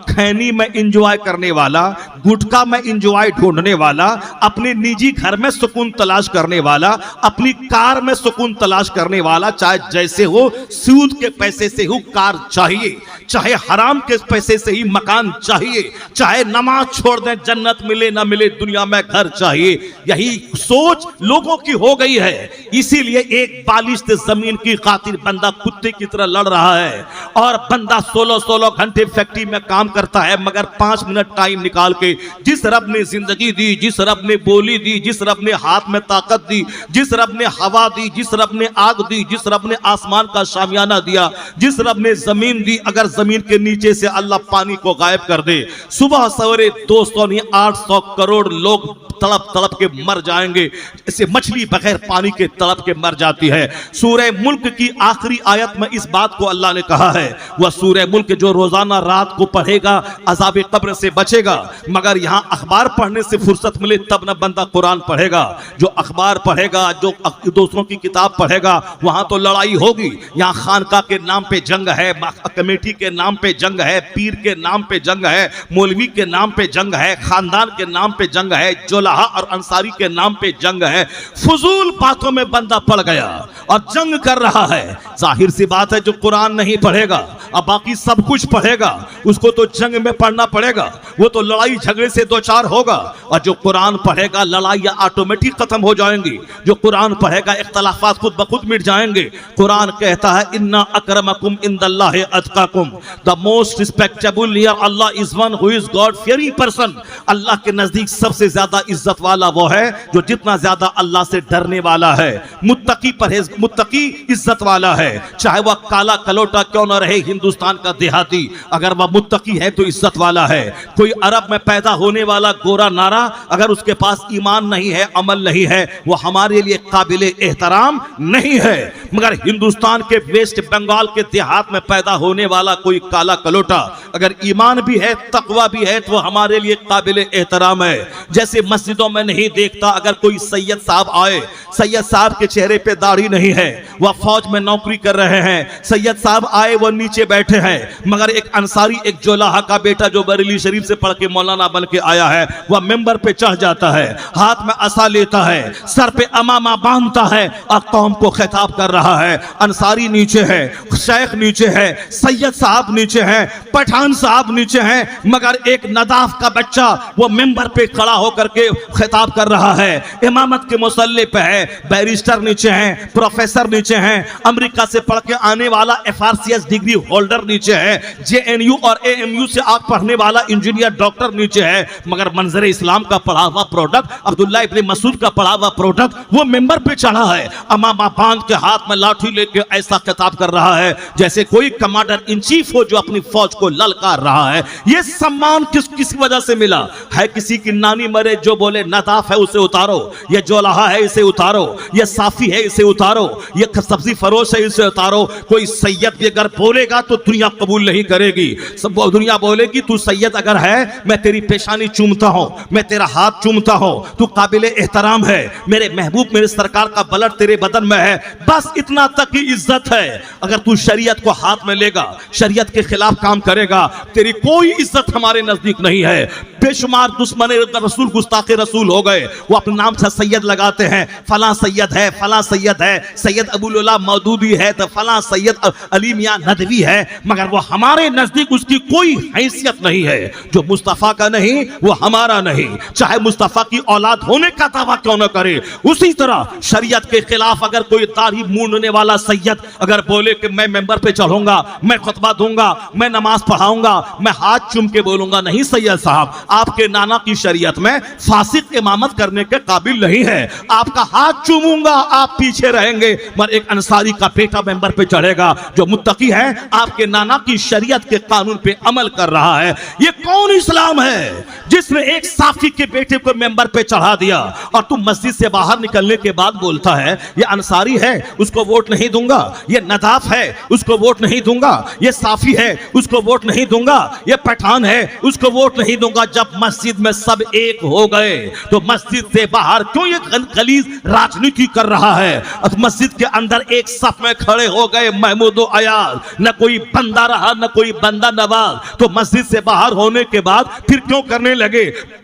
खैनी में एंजॉय करने वाला, गुटखा में इंजॉय ढूंढने वाला, अपने निजी घर में सुकून तलाश करने वाला, अपनी कार में सुकून तलाश करने वाला, चाहे जैसे हो, सूद के पैसे से ही कार चाहिए, चाहे हराम के पैसे से ही मकान चाहिए, चाहे नमाज छोड़ दें जन्नत मिले ना मिले दुनिया में घर चाहिए। यही सोच लोगों की हो गई है। इसीलिए एक बालिश्त जमीन की खातिर बंदा कुत्ते की तरह लड़ रहा है और बंदा 16-16 घंटे फैक्ट्री में काम करता है, मगर 5 मिनट टाइम निकाल के जिस रब ने जिंदगी दी, जिस रब ने बोली दी, जिस रब ने हाथ में ताकत दी, जिस रब ने हवा दी, जिस रब ने आग दी, जिस रब ने आसमान का शामियाना दिया, जिस रब ने जमीन दी, अगर जमीन के नीचे से अल्लाह पानी को गायब कर दे, सुबह सवेरे 200 नहीं 800 करोड़ लोग तड़प तड़प के मर जाएंगे। इसे मछली बगैर पानी के तड़प के मर जाती है। सूरह मुल्क की आखिरी आयत में इस बात को अल्लाह ने कहा है, वह सूरह मुल्क जो रोजाना रात को पढ़ेगा अज़ाब कब्र से बचेगा। मगर यहाँ अखबार पढ़ने से फुर्सत मिले तब न बंदा कुरान पढ़ेगा। जो अखबार पढ़ेगा, जो दूसरों की किताब पढ़ेगा, वहां तो लड़ाई होगी। यहाँ खानका के नाम पे जंग है, कमेटी के नाम पे जंग है, पीर के नाम पे जंग है, मौलवी के नाम पे जंग है, खानदान के नाम पे जंग है, जोलाहा और अंसारी के नाम पे जंग है। फजूल बातों में बंदा पड़ गया और जंग कर रहा है। जाहिर सी बात है जो कुरान नहीं पढ़ेगा अब बाकी सब कुछ पढ़ेगा, उसको तो जंग में पढ़ना पड़ेगा, वो तो लड़ाई झगड़े से दो चार होगा। और जो कुरान पढ़ेगा लड़ाइयाँ ऑटोमेटिक खत्म हो जाएंगी। जो कुरान पढ़ेगा इख्तलाफात खुद ब खुद मिट जाएंगे। कुरान कहता है इन्ना अकरमकुम इंदल्लाहि अतकाकुम, द मोस्ट रिस्पेक्टेबल हियर अल्लाह is one who is god fearing person. अल्लाह के नजदीक सबसे ज्यादा इज्जत वाला वो है जो जितना ज्यादा अल्लाह से डरने वाला है। मुत्तकी परहेज, मुत्तकी इज्जत वाला है, चाहे वह काला कलोटा क्यों न रहे, हिंदुस्तान का देहाती, अगर वह मुत्तकी है तो इज्जत वाला है। कोई अरब में पैदा होने वाला गोरा नारा अगर उसके पास ईमान नहीं है, अमल नहीं है, वो हमारे लिए काबिले एहतराम नहीं है। मगर हिंदुस्तान के वेस्ट बंगाल के देहात में पैदा होने वाला कोई काला कलोटा अगर ईमान भी है, तकवा भी है, तो वो हमारे लिए काबिले एहतराम है। जैसे मस्जिदों में नहीं देखता अगर कोई सैयद साहब आए, सैयद साहब के चेहरे पे दाढ़ी नहीं है, वह फौज में नौकरी कर रहे हैं, सैयद साहब आए वो नीचे बैठे हैं, मगर एक अंसारी, एक जोलाहा का बेटा जो बरेली शरीफ से पढ़ के मौलाना बन के आया है, वह मेंबर पे चढ़ जाता है, हाथ में असा लेता है, सर पे अमामा बांधता है और कौम को खिताब कर रहा है। अंसारी नीचे है, शेख नीचे है, सैयद साहब नीचे है, पठान साहब नीचे है, मगर एक नदाफ का बच्चा वो मेंबर पे खड़ा होकर के खिताब कर रहा है, इमामत के मुसल्ले पे है। बैरिस्टर नीचे है, प्रोफेसर नीचे है, अमेरिका से पढ़ के आने वाला FRCS डिग्री होल्डर नीचे है, JNU और AMU से आप पढ़ने वाला इंजीनियर डॉक्टर नीचे है, मगर मंजर इस्लाम का पढ़ा हुआ प्रोडक्ट, अब्दुल्ला इब्न मसूद का पढ़ा हुआ प्रोडक्ट वो मेंबर पे चढ़ा है, अमामा बांध के हाथ में लाठी लेके ऐसा खिताब कर रहा है जैसे कोई कमांडर इन चीफ हो जो अपनी फौज को ललकार रहा है। ये सम्मान किस वजह से मिला है? किसी की नानी मरे जो बोले नदाफ है उसे उतारो, ये जोलाहा है इसे उतारो, ये साफी है इसे उतारो, ये सब्जी फरोश है इसे उतारो। कोई सैयद भी अगर बोलेगा तो दुनिया कबूल नहीं करेगी। सब दुनिया बोलेगी तू सैयद अगर है, मैं तेरी पेशानी चूमता हूं, मैं तेरा हाथ चूमता हूं, तू काबिले एहतराम है, मेरे महबूब मेरे सरकार का ब्लड तेरे बदन में है, बस इतना तक की इज्जत है। अगर तू शरीयत को हाथ में लेगा, शरीयत के खिलाफ काम करेगा, तेरी कोई इज्जत हमारे नजदीक नहीं है। बेशुमार दुश्मन रसूल गुस्ताखे रसूल हो गए, वो अपने नाम से सैयद लगाते हैं, फला सैयद है, फला सैयद है, सैयद अबुल मौदूदी है तो फला सैयद अली मियां नदवी है, मगर वो हमारे नजदीक उसकी कोई हैसियत नहीं है। जो मुस्तफा का नहीं वो हमारा नहीं, चाहे मुस्तफा की औलाद होने का दावा क्यों न करे। उसी तरह शरीयत के खिलाफ अगर कोई दाढ़ी मूंढने वाला सैयद अगर बोले कि मैं मेंबर पे चढ़ूंगा, मैं खुतबा दूंगा, मैं नमाज पढ़ाऊंगा, मैं हाथ चूम के बोलूंगा, नहीं सैयद साहब, आपके नाना की शरीयत में फासिक इमामत करने के काबिल नहीं है। आपका हाथ चूमूंगा, आप पीछे रहेंगे, मगर एक अंसारी का बेटा मेंबर पे चढ़ेगा जो मुत्तकी है, आपके नाना की शरीयत के कानून पे अमल कर रहा है। ये कौन इस्लाम है जिसने एक साफी के बेटे को मेंबर पे चढ़ा दिया और तुम मस्जिद से बाहर निकलने के बाद बोलता है ये अंसारी है उसको वोट नहीं दूंगा, ये नदाफ है उसको वोट नहीं दूंगा, ये साफी है उसको वोट नहीं दूंगा, ये पठान है उसको वोट नहीं दूंगा। जब मस्जिद में सब एक हो गए तो मस्जिद से बाहर क्यों ये गलीज राजनीति कर रहा है? अब मस्जिद के अंदर एक सफ में खड़े हो गए महमूद अयाज, न कोई बंदा रहा न कोई बंदा नवाज, तो मस्जिद से बाहर होने के बाद फिर क्यों करने लगे,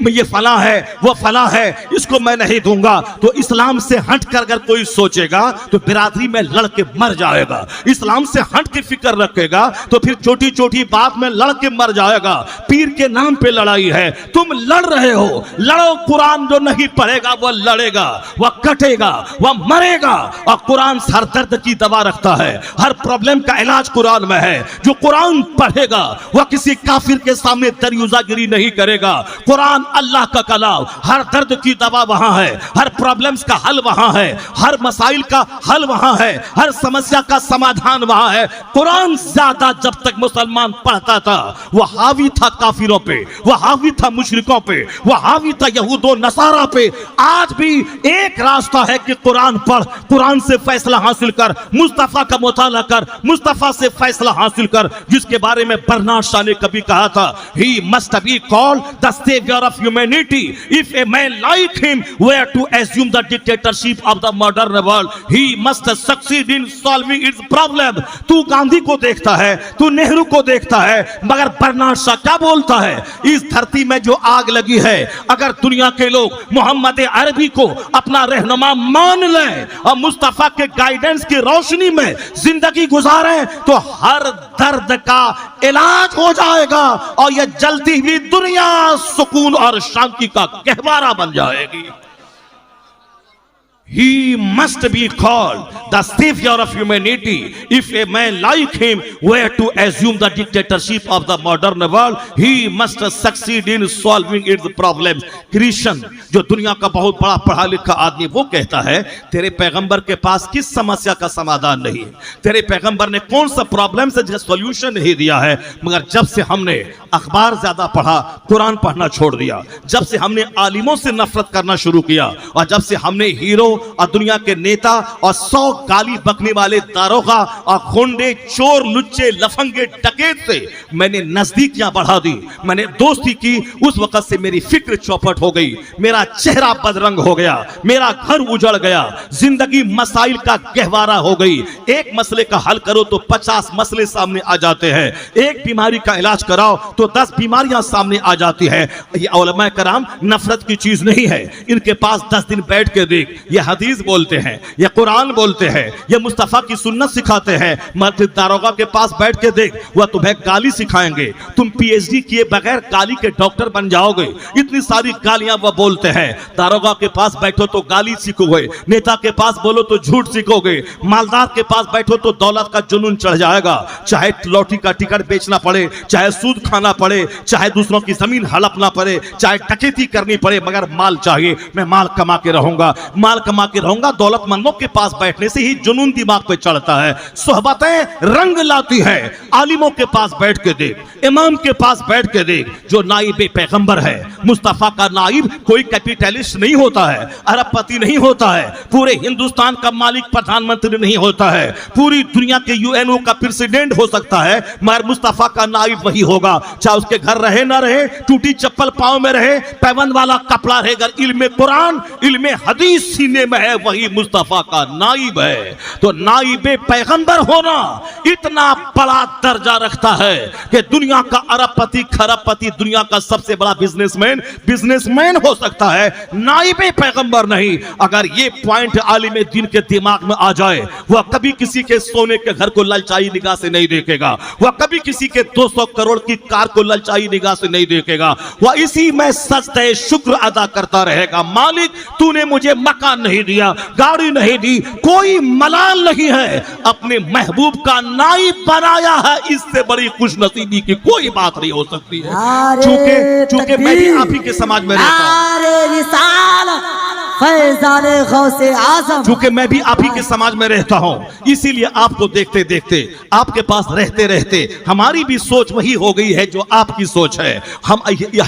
ये फला है वो फला है, इसको मैं नहीं दूंगा। तो इस्लाम से हट कर अगर कोई सोचेगा तो बिरादरी में लड़ के मर जाएगा। इस्लाम से हट के फिक्र रखेगा तो फिर छोटी छोटी बात में लड़ के मर जाएगा। पीर के नाम पे लड़ाई है, तुम लड़ रहे हो, लड़ो। कुरान जो नहीं पढ़ेगा वह लड़ेगा, वह कटेगा, वह मरेगा। और कुरान हर दर्द की दवा रखता है, हर प्रॉब्लम का इलाज कुरान में है। जो कुरान पढ़ेगा वह किसी काफिर के सामने दरियुजागिरी नहीं करेगा। कुरान अल्लाह का कलाम, हर दर्द की दवा वहां है, हर प्रॉब्लम्स का हल वहां है, हर मसाइल का हल वहां है, हर समस्या का समाधान वहां है। कुरान ज्यादा जब तक मुसलमान पढ़ता था वह हावी था काफिरों पे, वह हावी था मुशरिकों पे, वह हावी था यहूदो नसारा पे। आज भी एक रास्ता है कि कुरान पढ़, कुरान से फैसला हासिल कर, मुस्तफा का मुताला कर, मुस्तफा से फैसला हासिल कर। जिसके बारे में बर्नार्ड शॉ ने कभी कहा था, he must be called the savior of humanity. If a man like him were to assume the dictatorship of the modern world, he must succeed in solving its problem. तू गांधी को देखता है, तू नेहरू को देखता है, मगर बर्नार्ड शॉ क्या बोलता है, इस धरती में जो आग लगी है, अगर दुनिया के लोग मोहम्मद अरबी को अपना रहनुमा मान लें और मुस्तफा के गाइडेंस की रोशनी में जिंदगी गुजारें तो हर दर्द का इलाज हो जाएगा और यह जलती हुई दुनिया सुकून और शांति का गहवारा बन जाएगी। He must be called the savior of humanity. If a man like him were to assume the dictatorship of the modern world, he must succeed in solving its problems. Christian, जो दुनिया का बहुत बड़ा पढ़ा लिखा आदमी, वो कहता है तेरे पैगंबर के पास किस समस्या का समाधान नहीं, तेरे पैगंबर ने कौन सा प्रॉब्लम से सोल्यूशन नहीं दिया है। मगर जब से हमने अखबार ज्यादा पढ़ा, कुरान पढ़ना छोड़ दिया, जब से हमने आलिमों से नफरत करना शुरू किया और जब से हमने हीरो और दुनिया के नेता और 100 गाली बकने वाले दारोगा और गुंडे, चोर, लुच्चे, लफंगे, डकैत से मैंने नजदीकियां बढ़ा दी, मैंने दोस्ती की, उस वक्त से मेरी फिक्र चौपट हो गई, मेरा चेहरा बदरंग हो गया, मेरा घर उजड़ गया, जिंदगी मसाइल का गहवारा हो गई। एक मसले का हल करो तो 50 मसले सामने आ जाते हैं, एक बीमारी का इलाज कराओ तो 10 बीमारियां सामने आ जाती है। ये उलमा कराम नफरत की चीज नहीं है, इनके पास 10 दिन बैठ के देख, ये हदीस बोलते हैं, ये कुरान बोलते हैं, ये मुस्तफा की सुन्नत सिखाते हैं। मस्जिद दारोगा के पास बैठ के देख, वह तुम्हें गाली सिखाएंगे, तुम पीएचडी किए बगैर गाली के डॉक्टर बन जाओगे। इतनी सारी गालियां वह बोलते हैं। दारोगा के पास बैठो तो गाली सीखोगे, नेता के पास बोलो तो झूठ सीखोगे, मालदार के पास बैठो तो दौलत का जुनून चढ़ जाएगा। चाहे लॉटरी का टिकट बेचना पड़े, चाहे सूद खाना पड़े, चाहे दूसरों की जमीन हड़पना पड़े, चाहे डकैती करनी पड़े, मगर माल चाहिए, मैं माल कमा के रहूंगा, माल कमा के रहूंगा। दौलतमंदों के पास बैठने से ही जुनून दिमाग पे चढ़ता है, सोहबतें रंग लाती है। आलिमों के पास बैठ के देख, इमाम के पास बैठ के देख, जो नाइब पैगंबर है, मुस्तफा का नाइब कोई कैपिटलिस्ट नहीं होता है, अरबपति नहीं होता है, पूरे हिंदुस्तान का मालिक प्रधानमंत्री नहीं होता है, पूरी दुनिया के यूएनओ का प्रेसिडेंट हो सकता है, मगर मुस्तफा का नाइब वही होगा। चाहे उसके घर रहे ना रहे, टूटी चप्पल पांव में रहे, पैबंद वाला कपड़ा रहे, अगर इल्म कुरान इल्म हदीस सीने में है, वही मुस्तफा का नाइब है। तो नाइब पैगंबर होना इतना बड़ा दर्जा रखता है कि दुनिया का अरबपति, खरबपति, दुनिया का सबसे बड़ा बिजनेसमैन हो सकता है, नाइब पैगंबर नहीं। अगर ये पॉइंट आलिम दीन के दिमाग में आ जाए, वह कभी किसी के सोने के घर को ललचाई निगाह से नहीं देखेगा, वह कभी किसी के 200 करोड़ की कार को ललचाई निगाह से नहीं देखेगा, वह इसी में सजदे शुक्र अदा करता रहेगा। मालिक, तूने मुझे मकान नहीं दिया, गाड़ी नहीं दी, कोई मलाल नहीं है, अपने महबूब का नाइब बनाया है, इससे बड़ी खुशनसीबी की कोई बात नहीं हो सकती है। चूंकि मैं भी आप ही के समाज में रहता हूं, चूंकि मैं भी आप ही के समाज में रहता हूं, इसीलिए आपको देखते देखते, आपके पास रहते रहते हमारी भी सोच वही हो गई है जो आपकी सोच है। हम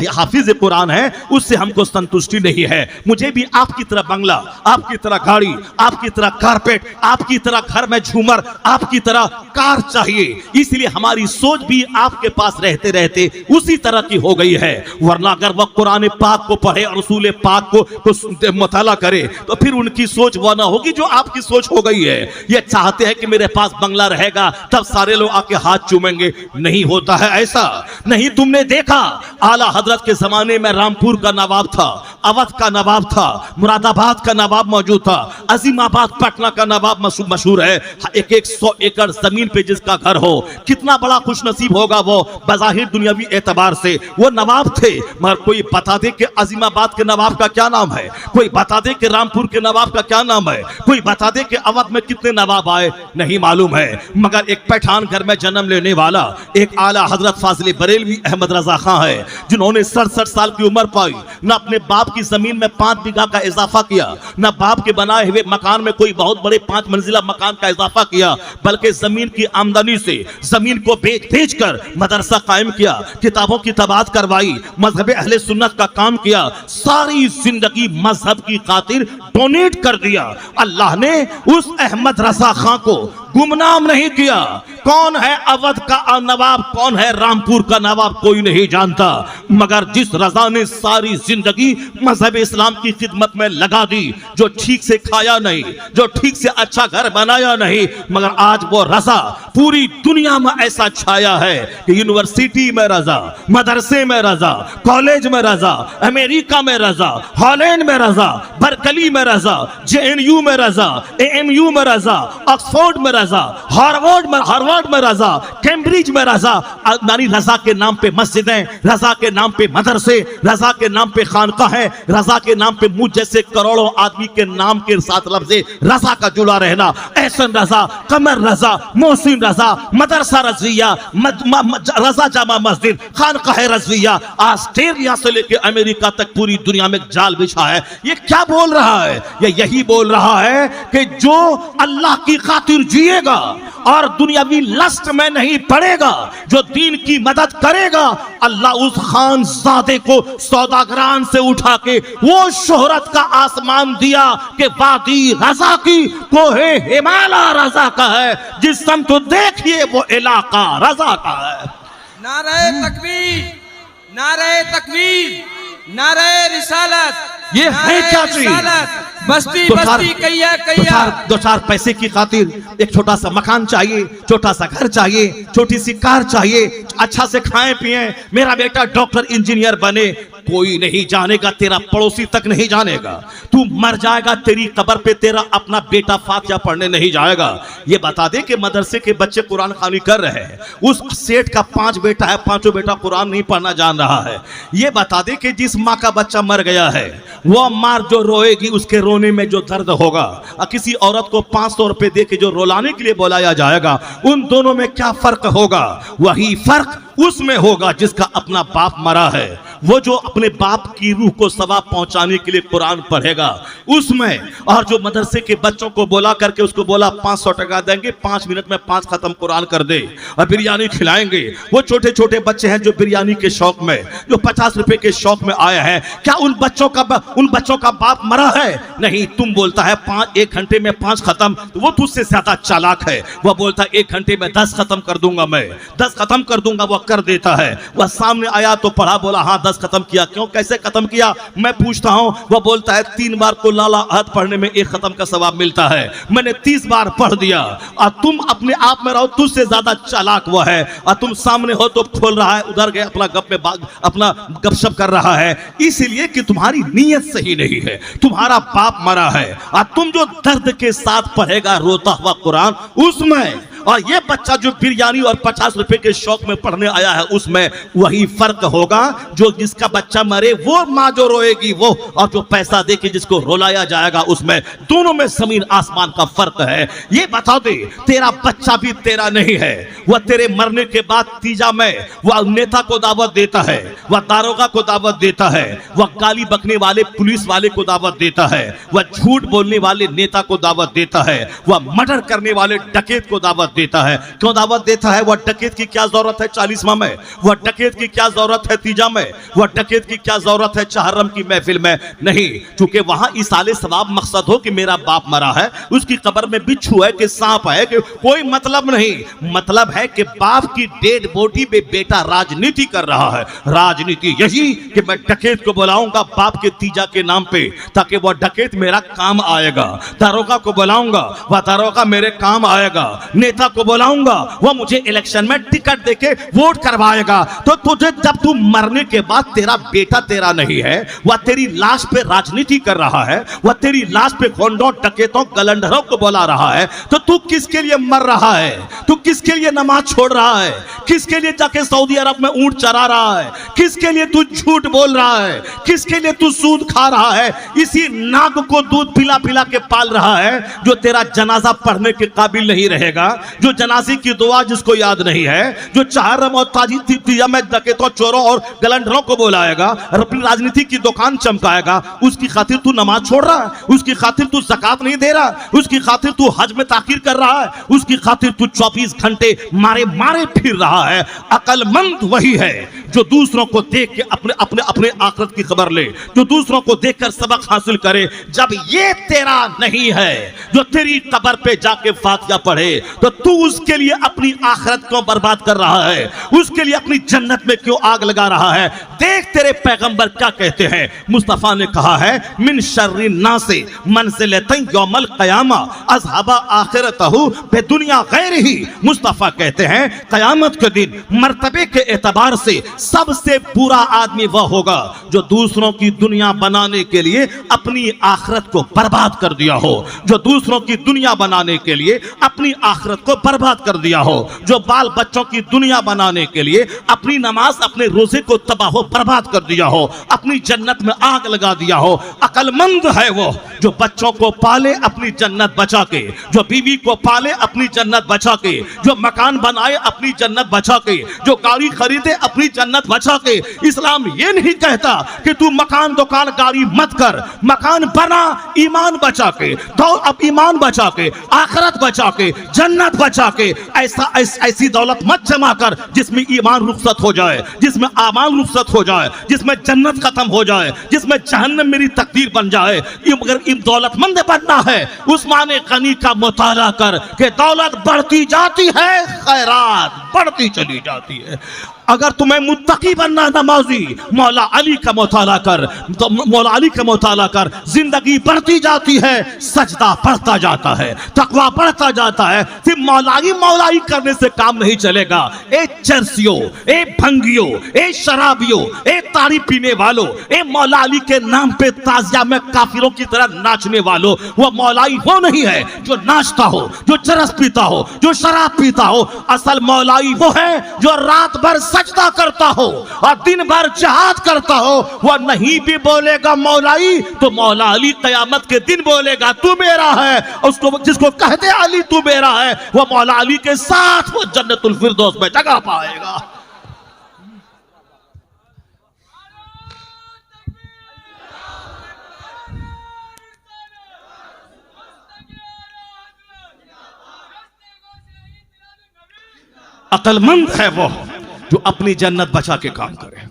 हाफिज कुरान है, उससे हमको संतुष्टि नहीं है। मुझे भी आपकी तरह बंगला, आपकी तरह गाड़ी, आपकी तरह कारपेट, आपकी तरह घर में झूमर, आपकी तरह कार चाहिए। इसलिए हमारी सोच भी आपके पास रहते रहते उसी तरह की हो गई है। वरना अगर वह कुरान पाक को पढ़े और रसूल पाक को मुताला फैसला करे तो फिर उनकी सोच वह ना होगी जो आपकी सोच हो गई है। ये चाहते हैं कि मेरे पास बंगला रहेगा तब सारे लोग आके हाथ चूमेंगे, नहीं होता है ऐसा। नहीं, तुमने देखा आला हजरत के जमाने में रामपुर का नवाब था, अवध का नवाब था, मुरादाबाद का नवाब मौजूद था, अजीमाबाद पटना का नवाब मशहूर है। एक 100 एकड़ जमीन पे जिसका घर हो, कितना बड़ा खुशनसीब होगा वो बज़ाहिर दुनियावी एतबार से। वो नवाब थे, मगर कोई बता दे कि अजीमाबाद के नवाब का क्या नाम है, कोई बता दे कि रामपुर के नवाब का क्या नाम है, कोई बता दे कि अवध में कितने नवाब आए, नहीं मालूम है। मगर एक पठान घर में जन्म लेने वाला एक आला हजरत फाजिल बरेलवी अहमद रजा खां है, जिन्होंने 67 साल की उम्र पाई, न अपने बाप की जमीन में 5 बीघा का इजाफा किया, न बाप के बनाए हुए मकान में कोई बहुत बड़े 5 मंजिला मकान का इजाफा किया, बल्कि जमीन की आमदनी से जमीन को बेच कर मदरसा कायम किया, किताबों की तबाद करवाई, मजहब अहले सुन्नत का काम किया, सारी जिंदगी मजहब की खातिर डोनेट कर दिया। अल्लाह ने उस अहमद रजा खां को गुमनाम नहीं किया। कौन है अवध का नवाब, कौन है रामपुर का नवाब, कोई नहीं जानता। मगर जिस रजा ने सारी जिंदगी मजहब इस्लाम की खिदमत में लगा दी, जो ठीक से खाया नहीं, जो ठीक से अच्छा घर बनाया नहीं, मगर आज वो रजा पूरी दुनिया में ऐसा छाया है कि यूनिवर्सिटी में रजा, मदरसे में रजा, कॉलेज में रजा, अमेरिका में रजा, हॉलैंड में रजा, बर्कली में रजा, JNU में रजा, AMU में रजा, ऑक्सफोर्ड में रजा, हार्वर्ड में रजा, कैम्ब्रिज में रजा। यानी रजा के नाम पे मस्जिदें, रजा के नाम पे मदरसे, रजा के नाम पे खानकाहें, रजा के नाम पे मुझ जैसे करोड़ों आदमी के नाम के साथ लफ्ज़े रजा का जुड़ा रहना। एहसन रजा, कमर रजा, मोहसिन रजा, मदरसा रज़विया, रजा जामा मस्जिद, खानकाह रज़विया, ऑस्ट्रेलिया से लेकर अमेरिका तक पूरी दुनिया में जाल बिछा है। ये क्या बोल रहा है? ये यही बोल रहा है कि जो अल्लाह की खातिर जिएगा और दुनियावी लस्ट में नहीं पड़ेगा, जो दीन की मदद करेगा, अल्लाह उस खानजादे को सौदागरान से उठा के वो शोहरत का आसमान दिया कि वादी रजा की कोहे हिमालय रजा का है, जिस सम तो देखिए वो इलाका रजा का है। नारे तकबीर, नारे तकबीर, नारे रिसालत। ये है क्या चीज? बस्ती बस्ती कैया कैया। दो चार पैसे की खातिर एक छोटा सा मकान चाहिए, छोटा सा घर चाहिए, छोटी सी कार चाहिए, अच्छा से खाएं पिए, मेरा बेटा डॉक्टर इंजीनियर बने, कोई नहीं जानेगा, तेरा पड़ोसी तक नहीं जानेगा। तू मर जाएगा, तेरी कब्र पे तेरा अपना बेटा फातिहा पढ़ने नहीं जाएगा। ये बता दे कि मदरसे के बच्चे कुरान खानी कर रहे हैं, उस सेठ का 5 बेटा है, 5 बेटा कुरान नहीं पढ़ना जान रहा है। ये बता दे कि जिस माँ का बच्चा मर गया है, वो माँ जो रोएगी, उसके रोने में जो दर्द होगा, और किसी औरत को 500 रुपए दे के जो रोलाने के लिए बुलाया जाएगा, उन दोनों में क्या फर्क होगा? वही फर्क उसमें होगा जिसका अपना बाप मरा है। वो जो अपने बाप की रूह को सवाब पहुंचाने के लिए कुरान पढ़ेगा उसमें, और जो मदरसे के बच्चों को बोला करके उसको बोला 500 टका देंगे, 5 मिनट में 5 खत्म कुरान कर दे और बिरयानी खिलाएंगे। वो छोटे छोटे बच्चे हैं जो बिरयानी के शौक में, जो 50 रुपए के शौक में आए हैं, क्या उन बच्चों का बाप मरा है? नहीं। तुम बोलता है 1 घंटे में 5 खत्म, तो वो तुझसे ज्यादा चालाक है। वह बोलता है 1 घंटे में 10 खत्म कर दूंगा, मैं 10 खत्म कर दूंगा, वो कर देता है। वह सामने आया तो पढ़ा, बोला हाँ 10 खत्म किया। क्यों, कैसे खत्म किया? मैं पूछता हूं। वह बोलता है 3 बार को लाला अहद पढ़ने में 1 खत्म का सवाब मिलता है, मैंने 30 बार पढ़ दिया। और तुम अपने आप में रहो, तुझसे ज्यादा चालाक वह है, और तुम सामने हो तो खोल रहा है, उधर गए अपना अपना गपशप कर रहा है, इसलिए कि तुम्हारी नीयत सही नहीं है, तुम्हारा बाप मरा है। और तुम जो दर्द के साथ पढ़ेगा रोता हुआ कुरान उसमें, और ये बच्चा जो बिरयानी और 50 रुपए के शौक में पढ़ने आया है उसमें, वही फर्क होगा। जो जिसका बच्चा मरे वो माँ जो रोएगी वो, और जो पैसा दे के जिसको रुलाया जाएगा उसमें, दोनों में जमीन आसमान का फर्क है। ये बता दे, तेरा बच्चा भी तेरा नहीं है। वह तेरे मरने के बाद तीजा में वह नेता को दावत देता है, वह दारोगा को दावत देता है, वह गाली बकने वाले पुलिस वाले को दावत देता है, वह झूठ बोलने वाले नेता को दावत देता है, वह मर्डर करने वाले डकैत को दावत देता है। क्यों दावत देता है? वह डकैत की क्या जरूरत है 40वां में, वह डकैत की क्या जरूरत है तीजा में, वह डकैत की क्या जरूरत है चहर्रम की महफिल में? नहीं, क्योंकि वहां इसाले सवाब मकसद हो कि मेरा बाप मरा है, उसकी कब्र में बिच्छू है कि सांप है, कि कोई मतलब नहीं। मतलब है कि बाप की डेड बॉडी पे बेटा राजनीति कर रहा है। राजनीति यही कि मैं डकैत को बुलाऊंगा बाप के तीजा के नाम पे, ताकि वह डकैत मेरा काम आएगा। दारोगा को बुलाऊंगा, वह दारोगा मेरे काम आएगा। नेता को बुलाऊंगा, वह मुझे इलेक्शन में टिकट देके वोट करवाएगा। तो तुझे जब तू मरने के बाद तेरा बेटा तेरा नहीं है, वह तेरी लाश पे राजनीति कर रहा है, वह तेरी लाश पे गोंडों डकैतों गलंडरों को बुला रहा है, तो तू किसके लिए मर रहा है? तू किसके लिए नमाज छोड़ रहा है? किसके लिए जाके सऊदी अरब में ऊंट चरा रहा है? किसके लिए तू झूठ बोल रहा है? किसके लिए तू सूद खा रहा है? इसी नाग को दूध पिला पिला के पाल रहा है, जो तेरा जनाजा पढ़ने के काबिल नहीं रहेगा, जो जनाजे की दुआ जिसको याद नहीं है, जो चहर्रम और ताजिया में डकैतों चोरों और गलंडरों को बुलाएगा, अपनी राजनीति की दुकान चमकाएगा, उसकी खातिर तू नमाज छोड़ रहा है, उसकी खातिर तू ज़कात नहीं दे रहा, उसकी खातिर तू हज में ताखीर कर रहा है, उसकी खातिर तू 24 घंटे मारे मारे फिर रहा है। अकलमंद वही है जो दूसरों को देख के अपने अपने अपने आखिरत की खबर ले, जो दूसरों को देखकर सबक हासिल करे। जब ये तेरा नहीं है, जो तेरी कब्र पे जाके फातिहा पढ़े, तो तू उसके लिए अपनी आखिरत क्यों बर्बाद कर रहा है? उसके लिए अपनी जन्नत में क्यों आग लगा रहा है? देख तेरे पैगंबर क्या कहते हैं। मुस्तफा ने कहा है, मिन शर्रि नासे मंज़िलतन यौमल क़यामा अज़हबा आखिरतहु बेदुनिया गैरिही। मुस्तफा कहते हैं क़यामत के दिन मर्तबे के एतबार से सबसे बुरा आदमी वह होगा जो दूसरों की दुनिया बनाने के लिए अपनी आखिरत को बर्बाद कर दिया हो, जो दूसरों की दुनिया बनाने के लिए अपनी आखिरत को बर्बाद कर दिया हो, जो बाल बच्चों की दुनिया बनाने के लिए अपनी नमाज अपने रोजे को तबाह बर्बाद कर दिया हो, अपनी जन्नत में आग लगा दिया हो। अकलमंद है वो जो बच्चों को पाले अपनी जन्नत बचा के, जो बीवी को पाले अपनी जन्नत बचा के, जो मकान बनाए अपनी जन्नत बचा के, जो गाड़ी खरीदे अपनी जन्नत बचा के। इस्लाम ये नहीं कहता कि तू मकान दुकान गाड़ी मत कर, मकान बना ईमान बचा के, तो अब ईमान बचा के, आखिरत बचा के, जन्नत बचा के। ऐसी दौलत मत जमा कर जिसमें ईमान रुखसत हो जाए, जिसमें आमाल रुखसत हो जाए, जिसमें जन्नत खत्म हो जाए, जिसमें जहन्नम मेरी तकदीर बन जाए। अगर इन दौलतमंद बनना है, उस्मान गनी का मुताला कर के दौलत बढ़ती जाती है, खैरात बढ़ती चली जाती है। अगर तुम्हें मुत्तकी बनना, नमाजी मौला अली का मुताला कर, तो मौला अली का मुताला कर, जिंदगी बढ़ती जाती है, सजदा बढ़ता जाता है, तकवा बढ़ता जाता है। फिर मौलाई करने से काम नहीं चलेगा। ए चर्सियों, ए भंगियों, ए शराबियों, ए ताड़ी पीने वालों, ए मौला अली के नाम पे ताजिया में काफिरों की तरह नाचने वालों, वो मौलाई वो नहीं है जो नाचता हो, जो चरस पीता हो, जो शराब पीता हो। असल मौलाई वो है जो रात भर सजदा करता हो और दिन भर जिहाद करता हो। वह नहीं भी बोलेगा मौलाई, तो मौला अली कयामत के दिन बोलेगा तू मेरा है। उसको जिसको कहते अली तू मेरा है, वह मौला अली के साथ वो जन्नतुल फिरदौस में जगह पाएगा। अक्लमंद है वो जो अपनी जन्नत बचा के काम करे,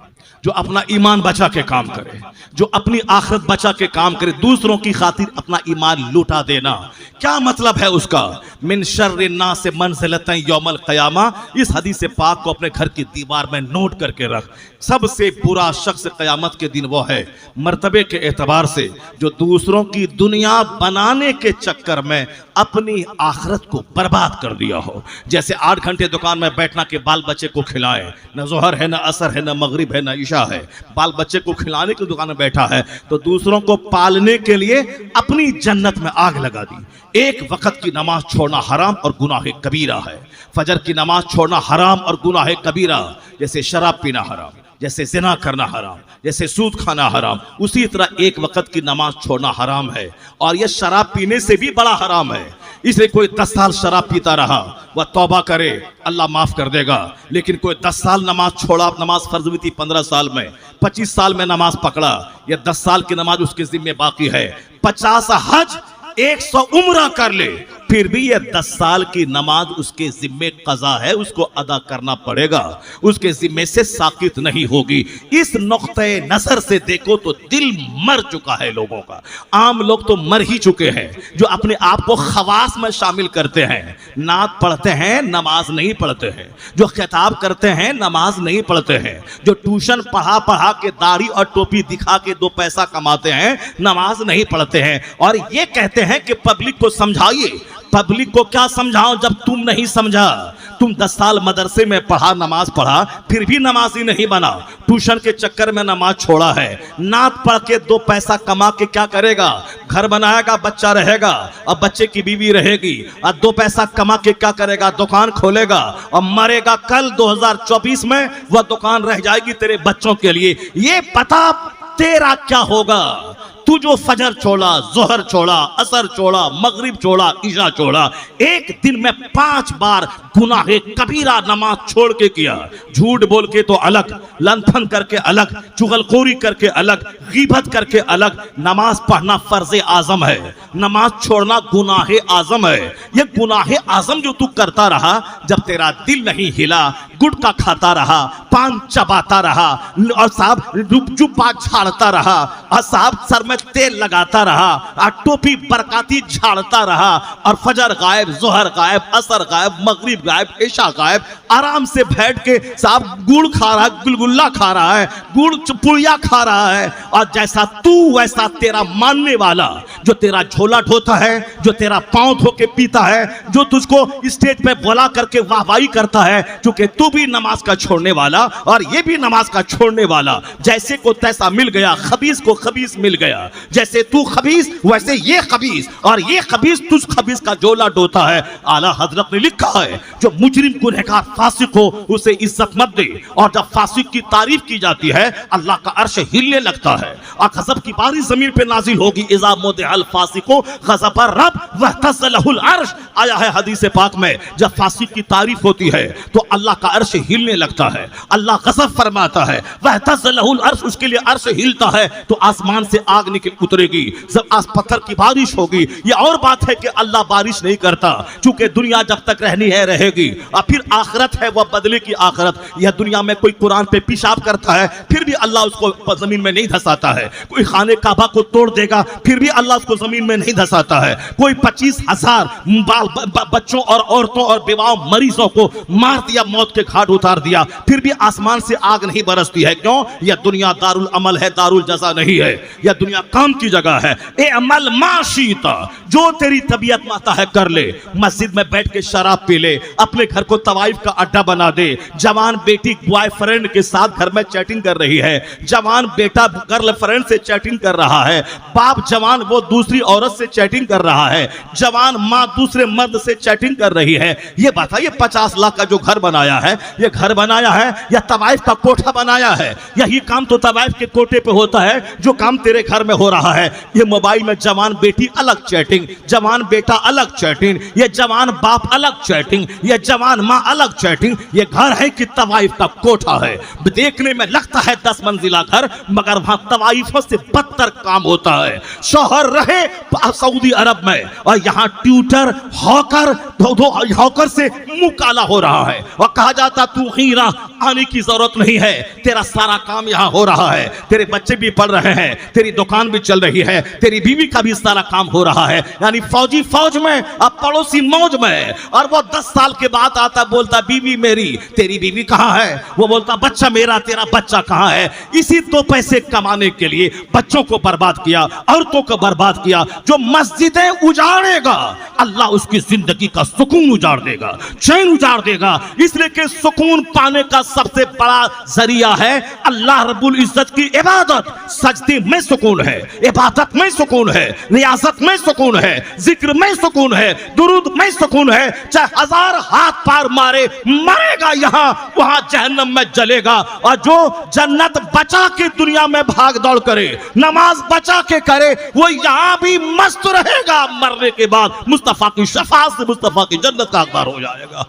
जो अपना ईमान बचा के काम करे, जो अपनी आखिरत बचा के काम करे। दूसरों की खातिर अपना ईमान लुटा देना, क्या मतलब है उसका? मिन शर्रि नास मंज़िलतन यौमल क़यामा। इस हदीस पाक को अपने घर की दीवार में नोट करके रख। सबसे बुरा शख्स क़यामत के दिन वो है, मर्तबे के एतबार से, जो दूसरों की दुनिया बनाने के चक्कर में अपनी आखिरत को बर्बाद कर दिया हो। जैसे 8 घंटे दुकान में बैठना के बाल बच्चे को खिलाए, न ज़ोहर है, न असर है, न मगरिब है, न इशा है, बाल बच्चे को खिलाने की दुकान में बैठा है, तो दूसरों को पालने के लिए अपनी जन्नत में आग लगा दी। एक वक्त की नमाज छोड़ना हराम और गुनाह कबीरा है। फजर की नमाज छोड़ना हराम और गुनाह कबीरा। जैसे शराब पीना हराम, जैसे जिना करना हराम, जैसे सूद खाना हराम, उसी तरह एक वक्त की नमाज छोड़ना हराम है। और यह शराब पीने से भी बड़ा हराम है। इसलिए कोई 10 साल शराब पीता रहा, वह तौबा करे, अल्लाह माफ कर देगा। लेकिन कोई 10 साल नमाज छोड़ा, नमाज फर्ज हुई थी 15 साल में, 25 साल में नमाज पकड़ा, यह 10 साल की नमाज उसके जिम्मे बाकी है। 50 हज, 100 उम्रा कर ले, फिर भी ये 10 साल की नमाज उसके जिम्मे कज़ा है, उसको अदा करना पड़ेगा, उसके जिम्मे से साकित नहीं होगी। इस नुक्ते नजर से देखो तो दिल मर चुका है लोगों का। आम लोग तो मर ही चुके हैं जो अपने आप को खवास में शामिल करते हैं, नात पढ़ते हैं, नमाज नहीं पढ़ते हैं, जो खिताब करते हैं, नमाज नहीं पढ़ते हैं, जो ट्यूशन पढ़ा पढ़ा के दाढ़ी और टोपी दिखा के 2 पैसा कमाते हैं, नमाज नहीं पढ़ते हैं, और ये कहते हैं कि पब्लिक को समझाइए। पब्लिक को क्या समझाओ जब तुम नहीं समझा? तुम 10 साल मदरसे में पढ़ा, नमाज पढ़ा, फिर भी नमाजी नहीं बना, ट्यूशन के चक्कर में नमाज छोड़ा है। नात पढ़ के 2 पैसा कमा के क्या करेगा? घर बनाएगा, बच्चा रहेगा और बच्चे की बीवी रहेगी, और 2 पैसा कमा के क्या करेगा? दुकान खोलेगा और मरेगा। कल 2024 में वह दुकान रह जाएगी तेरे बच्चों के लिए। ये पता तेरा क्या होगा? तू जो फजर छोड़ा, जोहर छोड़ा, असर छोड़ा, मगरिब छोड़ा, ईशा छोड़ा, एक दिन में 5 बार गुनाहे कबीरा नमाज छोड़ के किया। झूठ बोल के तो अलग, लंथन करके अलग, चुगलखोरी करके अलग, गीबत करके अलग। नमाज पढ़ना फर्ज आजम है, नमाज छोड़ना गुनाहे आजम है। ये गुनाहे आजम जो तू करता रहा, जब तेरा दिल नहीं हिला, गुटखा खाता रहा, पान चबाता रहा, और साहब जुब्बा झाड़ता रहा, और साहब सर में तेल लगाता रहा, और टोपी बरकाती झाड़ता रहा, और फजर गायब, जोहर गायब, असर गायब, मगरिब गायब, ईशा गायब, आराम से बैठ के साहब गुड़ खा रहा है, गुलगुल्ला खा रहा है, गुड़ पुड़िया खा रहा है। और जैसा तू वैसा तेरा मानने वाला, जो तेरा झोला ढोता है, जो तेरा पांव धो के पीता है, जो तुझको स्टेज पे बुला करके वाहवाही करता है, चूंकि तू भी नमाज का छोड़ने वाला और ये भी नमाज का छोड़ने वाला, जैसे को तैसा मिल गया, खबीस को खबीस मिल गया। जैसे तू खबीस वैसे ये खबीस, और ये खबीस तुझ खबीस का झोला ढोता है। आला हजरत ने लिखा है, जो मुजरिम गुनहगार फासिक हो उसे इज्जत मत दे, और जब फासिक की तारीफ की जाती है अल्लाह का अर्श हिलने लगता है, और गजब की बारिश जमीन पे नाजिल होगी। इज़ा मुदिअल फासिको गज़ब रब वहतज़लहुल अर्श, आया है हदीस पाक में, जब फासिक की तारीफ होती है तो अल्लाह का अर्श हिलने लगता है, अल्लाह गज़ब फरमाता है। वहतज़लहुल अर्श, उसके लिए अर्श हिलता है तो आसमान से आग निकल उतरेगी, जब आज पत्थर की बारिश होगी। ये और बात है कि अल्लाह बारिश नहीं करता, चूंकि दुनिया जब तक रहनी है रहेगी, और फिर आखिरत है वह बदले की आखिरत। यह दुनिया में कोई कुरान पे पेशाब करता है फिर भी अल्लाह उसको जमीन में नहीं धसाता है, कोई खाने काबा को तोड़ देगा फिर भी अल्लाह उसको जमीन में नहीं धसाता है, कोई 25,000 बच्चों और औरतों और बेवाओं मरीजों को मार दिया, मौत के घाट उतार दिया, फिर भी आसमान से आग नहीं बरसती है। क्यों? यह दुनिया दारुल अमल है, दारुल जजा नहीं है। यह दुनिया काम की जगह है। ए अमल माशीता, जो तेरी तबीयत माता है कर ले। मस्जिद में बैठ के शराब पी ले, अपने घर को तवाइफ का अड्डा बना दे। जवान बेटी बॉयफ्रेंड के साथ घर में चैटिंग कर रही है, जवान बेटा गर्लफ्रेंड से चैटिंग कर रहा है, बाप जवान वो दूसरी औरत से चैटिंग कर रहा है, जवान माँ दूसरे मर्द से चैटिंग कर रही है। ये बताइए 50 लाख का जो घर बनाया है, ये घर बनाया है या तवाइफ का कोठा बनाया है? यही काम तो तवाइफ के कोठे पे होता है जो काम तेरे घर में हो रहा है। ये मोबाइल में जवान बेटी अलग चैटिंग, जवान बेटा अलग चैटिंग, ये जवान बाप अलग चैटिंग, ये जवान माँ अलग चैटिंग। ये घर है कि तवाइफ का कोठा है? देखने में लगता है 10 मंजिला घर, मगर वहां तवाइफों से बदतर काम होता है। शोहर रहे सऊदी अरब में और यहाँ ट्यूटर हॉकर से मुंह काला हो रहा है, और कहा जाता तू ही रह, आने की जरूरत नहीं है, तेरा सारा काम यहाँ हो रहा है, तेरे बच्चे भी पढ़ रहे हैं, तेरी दुकान भी चल रही है, तेरी बीवी का भी सारा काम हो रहा है। यानी फौजी फौज में अब पड़ोसी मौज में, और वो 10 साल के बाद आता बोलता बीवी मेरी, तेरी बीवी कहाँ है? वो बोलता बच्चा मेरा, तेरा बच्चा कहाँ है? इसी 2 पैसे कमाने के लिए बच्चों को बर्बाद किया, औरतों को बर्बाद किया। जो मस्जिदें उजाड़ेगा अल्लाह उसकी जिंदगी का सुकून उजाड़ देगा, चैन उजाड़ देगा। इसलिए कि सुकून पाने का सबसे बड़ा जरिया है अल्लाह रब्बुल इज्जत की इबादत। सजदे में सुकून है, इबादत में सुकून है, रियाजत में सुकून है, जिक्र में सुकून है, दुरूद में सुकून है। चाहे 1000 हाथ पार मारे, मरेगा यहाँ, वहां जहन्नम में जलेगा। और जो जन्नत बचा के दुनिया में भाग दौड़ करे, नमाज बचा के करे, वो यहाँ भी मस्त रहेगा, मरने के बाद मुस्तफा की शफाअत से मुस्तफा की जन्नत का हकदार हो जाएगा।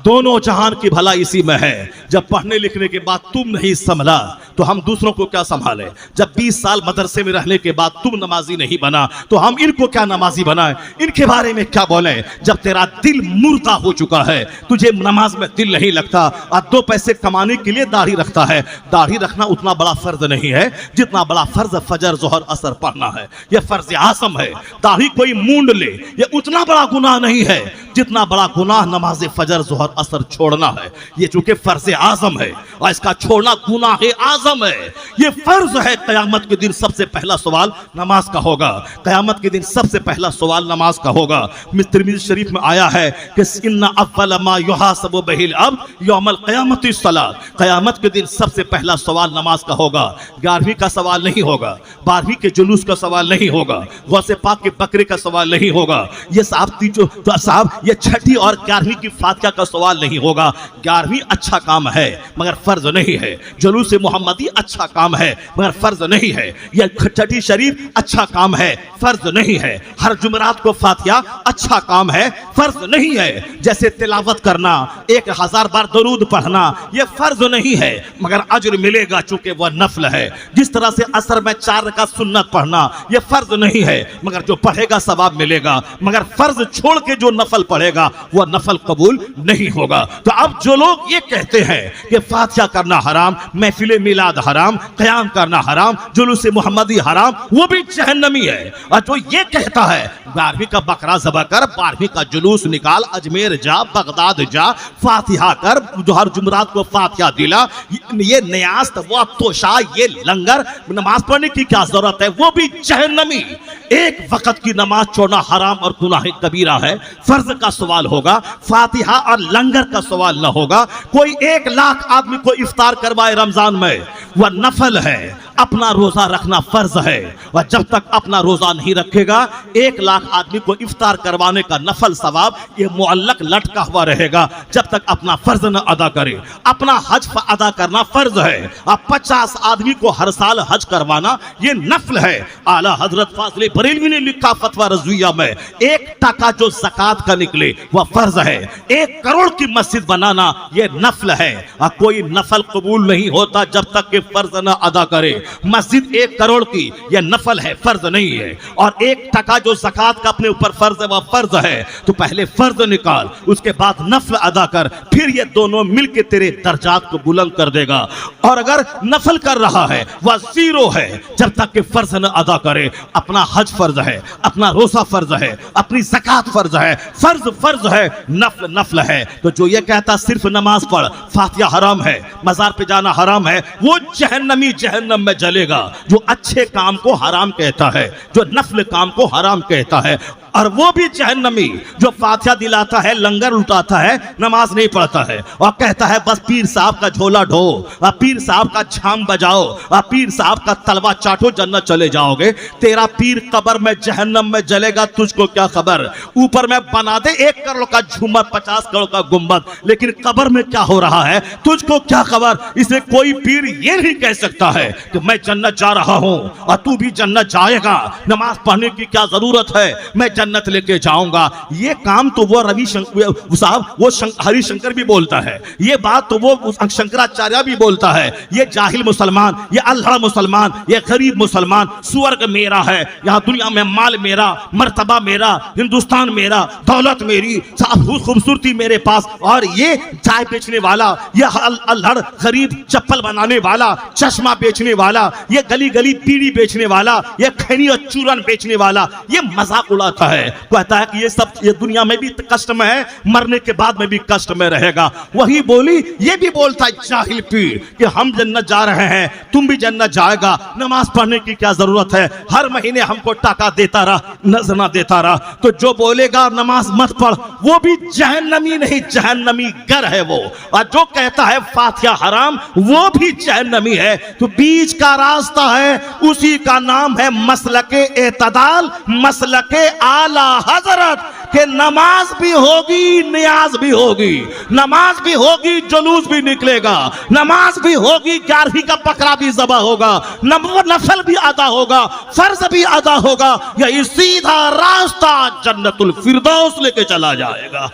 दोनों जहान की भला इसी में है। जब पढ़ने लिखने के बाद तुम नहीं संभला तो हम दूसरों को क्या संभाले। जब 20 साल मदरसे में रहने के बाद तुम नमाजी नहीं बना तो हम इनको क्या नमाजी बनाए, इनके बारे में क्या बोले। जब तेरा दिल मुर्दा हो चुका है, तुझे नमाज में दिल नहीं लगता और 2 पैसे कमाने के लिए दाढ़ी रखता है। दाढ़ी रखना उतना बड़ा फर्ज नहीं है जितना बड़ा फर्ज फजर जोहर असर पढ़ना है। यह फर्ज आसम है। दाढ़ी कोई मूंड ले, यह उतना बड़ा गुनाह नहीं है जितना बड़ा गुनाह नमाज फजर जोहर असर छोड़ना है। ये चूंकि फर्ज आजम है और इसका छोड़ना गुनाह आजम है। ये फर्ज है। कयामत के दिन सबसे पहला सवाल नमाज का होगा। कयामत के दिन सबसे पहला सवाल नमाज का होगा। तिरमिज़ी शरीफ में आया है कि इन्ना अव्वल मा युहासबु बिहिल अब्द यौमल क़यामति सलात। कयामत के दिन सबसे पहला सवाल नमाज का होगा। 11वीं का सवाल नहीं होगा, 12वीं के जुलूस का सवाल नहीं होगा, गौसे पाक के बकरे का सवाल नहीं होगा, ये साहब ये 6ठी और 11वीं की फातिहा का सवाल नहीं होगा। 11वीं अच्छा काम है मगर फर्ज नहीं है। जुलूस मोहम्मदी अच्छा काम है मगर फर्ज नहीं है। यह 6ठी शरीफ अच्छा काम है, फर्ज नहीं है। हर जुमरात को फातिहा अच्छा काम है, फर्ज नहीं है। जैसे तिलावत करना, 1000 बार दरूद पढ़ना, यह फर्ज नहीं है मगर अज्र मिलेगा चूंकि वह नफल है। जिस तरह से असर में 4 रकात सुन्नत पढ़ना, यह फर्ज नहीं है मगर जो पढ़ेगा सवाब मिलेगा। मगर फर्ज छोड़ के जो नफल पढ़ेगा वह नफल कबूल नहीं होगा। तो अब जो लोग ये कहते हैं कि फातिहा करना हराम, महफिल मिलाद हराम, क़याम करना हराम, जुलूस मोहम्मदी हराम, वो भी जहन्नमी है। और जो ये कहता है 12वीं का बकरा ज़बह कर, 12वीं का जुलूस निकाल, अजमेर जा, बगदाद जा, फातिहा कर, जो हर जुमरात को फातिहा दिला, ये न्यास वो तोशा, ये लंगर, नमाज पढ़ने की क्या जरूरत है, वो भी जहन्नमी। एक वक्त की नमाज छोड़ना हराम और गुनाह कबीरा है। फर्ज का सवाल होगा, फातिहा और लंगर का सवाल न होगा। कोई 1 लाख आदमी को इफ्तार करवाए रमजान में, वह नफल है। अपना रोजा रखना फर्ज है और जब तक अपना रोजा नहीं रखेगा 1 लाख आदमी को इफ्तार करवाने का नफल सवाब ये मुअल्लक लटका हुआ रहेगा जब तक अपना फर्ज न अदा करे। अपना हज अदा करना फर्ज है। अब 50 आदमी को हर साल हज करवाना ये नफल है। आला हजरत फाज़िल बरेलवी ने लिखा फतवा रज़विया में, 1 टका जो ज़कात का निकले वह फर्ज है। 1 करोड़ की मस्जिद बनाना ये नफल है और कोई नफल कबूल नहीं होता जब तक कि फर्ज न अदा करे। मस्जिद 1 करोड़ की यह नफल है, फर्ज नहीं है। और 1 टका जो ज़कात का अपने ऊपर फर्ज है वह फर्ज है। तो पहले फर्ज निकाल, उसके बाद नफल अदा कर, फिर ये दोनों मिलके तेरे दर्जात को बुलंद कर देगा। और अगर नफल कर रहा है वह 0 है जब तक कि फर्ज न अदा करे। अपना हज फर्ज है, अपना रोजा फर्ज है, अपनी ज़कात फर्ज है, फर्ज है, नफल नफल है। तो जो ये कहता सिर्फ नमाज पढ़, फातिहा हराम है, मजार पे जाना हराम है, वो जहन्नमी, जहन्नम में जलेगा। जो अच्छे काम को हराम कहता है, जो नफल काम को हराम कहता है, और वो भी जहन्नमी जो फातिहा दिलाता है, लंगर लुटाता है, नमाज नहीं पढ़ता है और कहता है बस पीर साहब का झोला ढो और पीर साहब का झाम बजाओ और पीर साहब का तलवा चाटो, जन्नत चले जाओगे। तेरा पीर कब्र में जहन्नम में जलेगा, तुझको क्या खबर। ऊपर में बना दे 1 करोड़ का झूमर, 50 करोड़ का गुंबद, लेकिन कब्र में क्या हो रहा है तुझको क्या खबर। इसलिए कोई पीर ये नहीं कह सकता है कि मैं जन्नत जा रहा हूं और तू भी जन्नत जाएगा, नमाज पढ़ने की क्या जरूरत है, मैं जन्नत लेके जाऊंगा। ये काम तो वो रविशंकर साहब, वो हरिशंकर भी बोलता है, ये बात तो वो शंकराचार्य भी बोलता है। ये जाहिल मुसलमान, ये अल्लाह मुसलमान, ये गरीब मुसलमान, स्वर्ग मेरा है, यहाँ दुनिया में माल मेरा, मर्तबा मेरा, हिंदुस्तान मेरा, दौलत मेरी, खूबसूरती मेरे पास, और ये चाय बेचने वाला, ये अल्हड़ गरीब चप्पल बनाने वाला, चश्मा बेचने वाला, ये गली गली पीढ़ी बेचने वाला, ये खैनी और चूरन बेचने वाला, ये मजाक उड़ाता है। कहता है कि ये सब ये दुनिया में भी कष्ट में है, मरने के बाद में भी कष्ट में रहेगा। वही बोली ये भी बोलता है जाहिल पीर कि हम जन्नत जा रहे हैं, तुम भी जन्नत जाएगा, नमाज पढ़ने की क्या जरूरत है, हर महीने हमको टाका देता रहा, नजर देता रहा। तो जो बोलेगा नमाज मत पढ़, वो भी जहन्नमी नहीं, जहन्नमी गर है वो। और जो कहता है फातिहा हराम, वो भी जहन्नमी है। तो बीच का रास्ता है, उसी का नाम है मसलके एतदाल, मसलके आला हजरत के। नमाज भी होगी, नियाज भी होगी, नमाज भी होगी, जुलूस भी निकलेगा, नमाज भी होगी, 11वीं का बकरा भी ज़बह होगा, नफल भी अदा होगा, फर्ज भी अदा होगा। यही सीधा रास्ता जन्नतुल फिरदौस लेके चला जाएगा।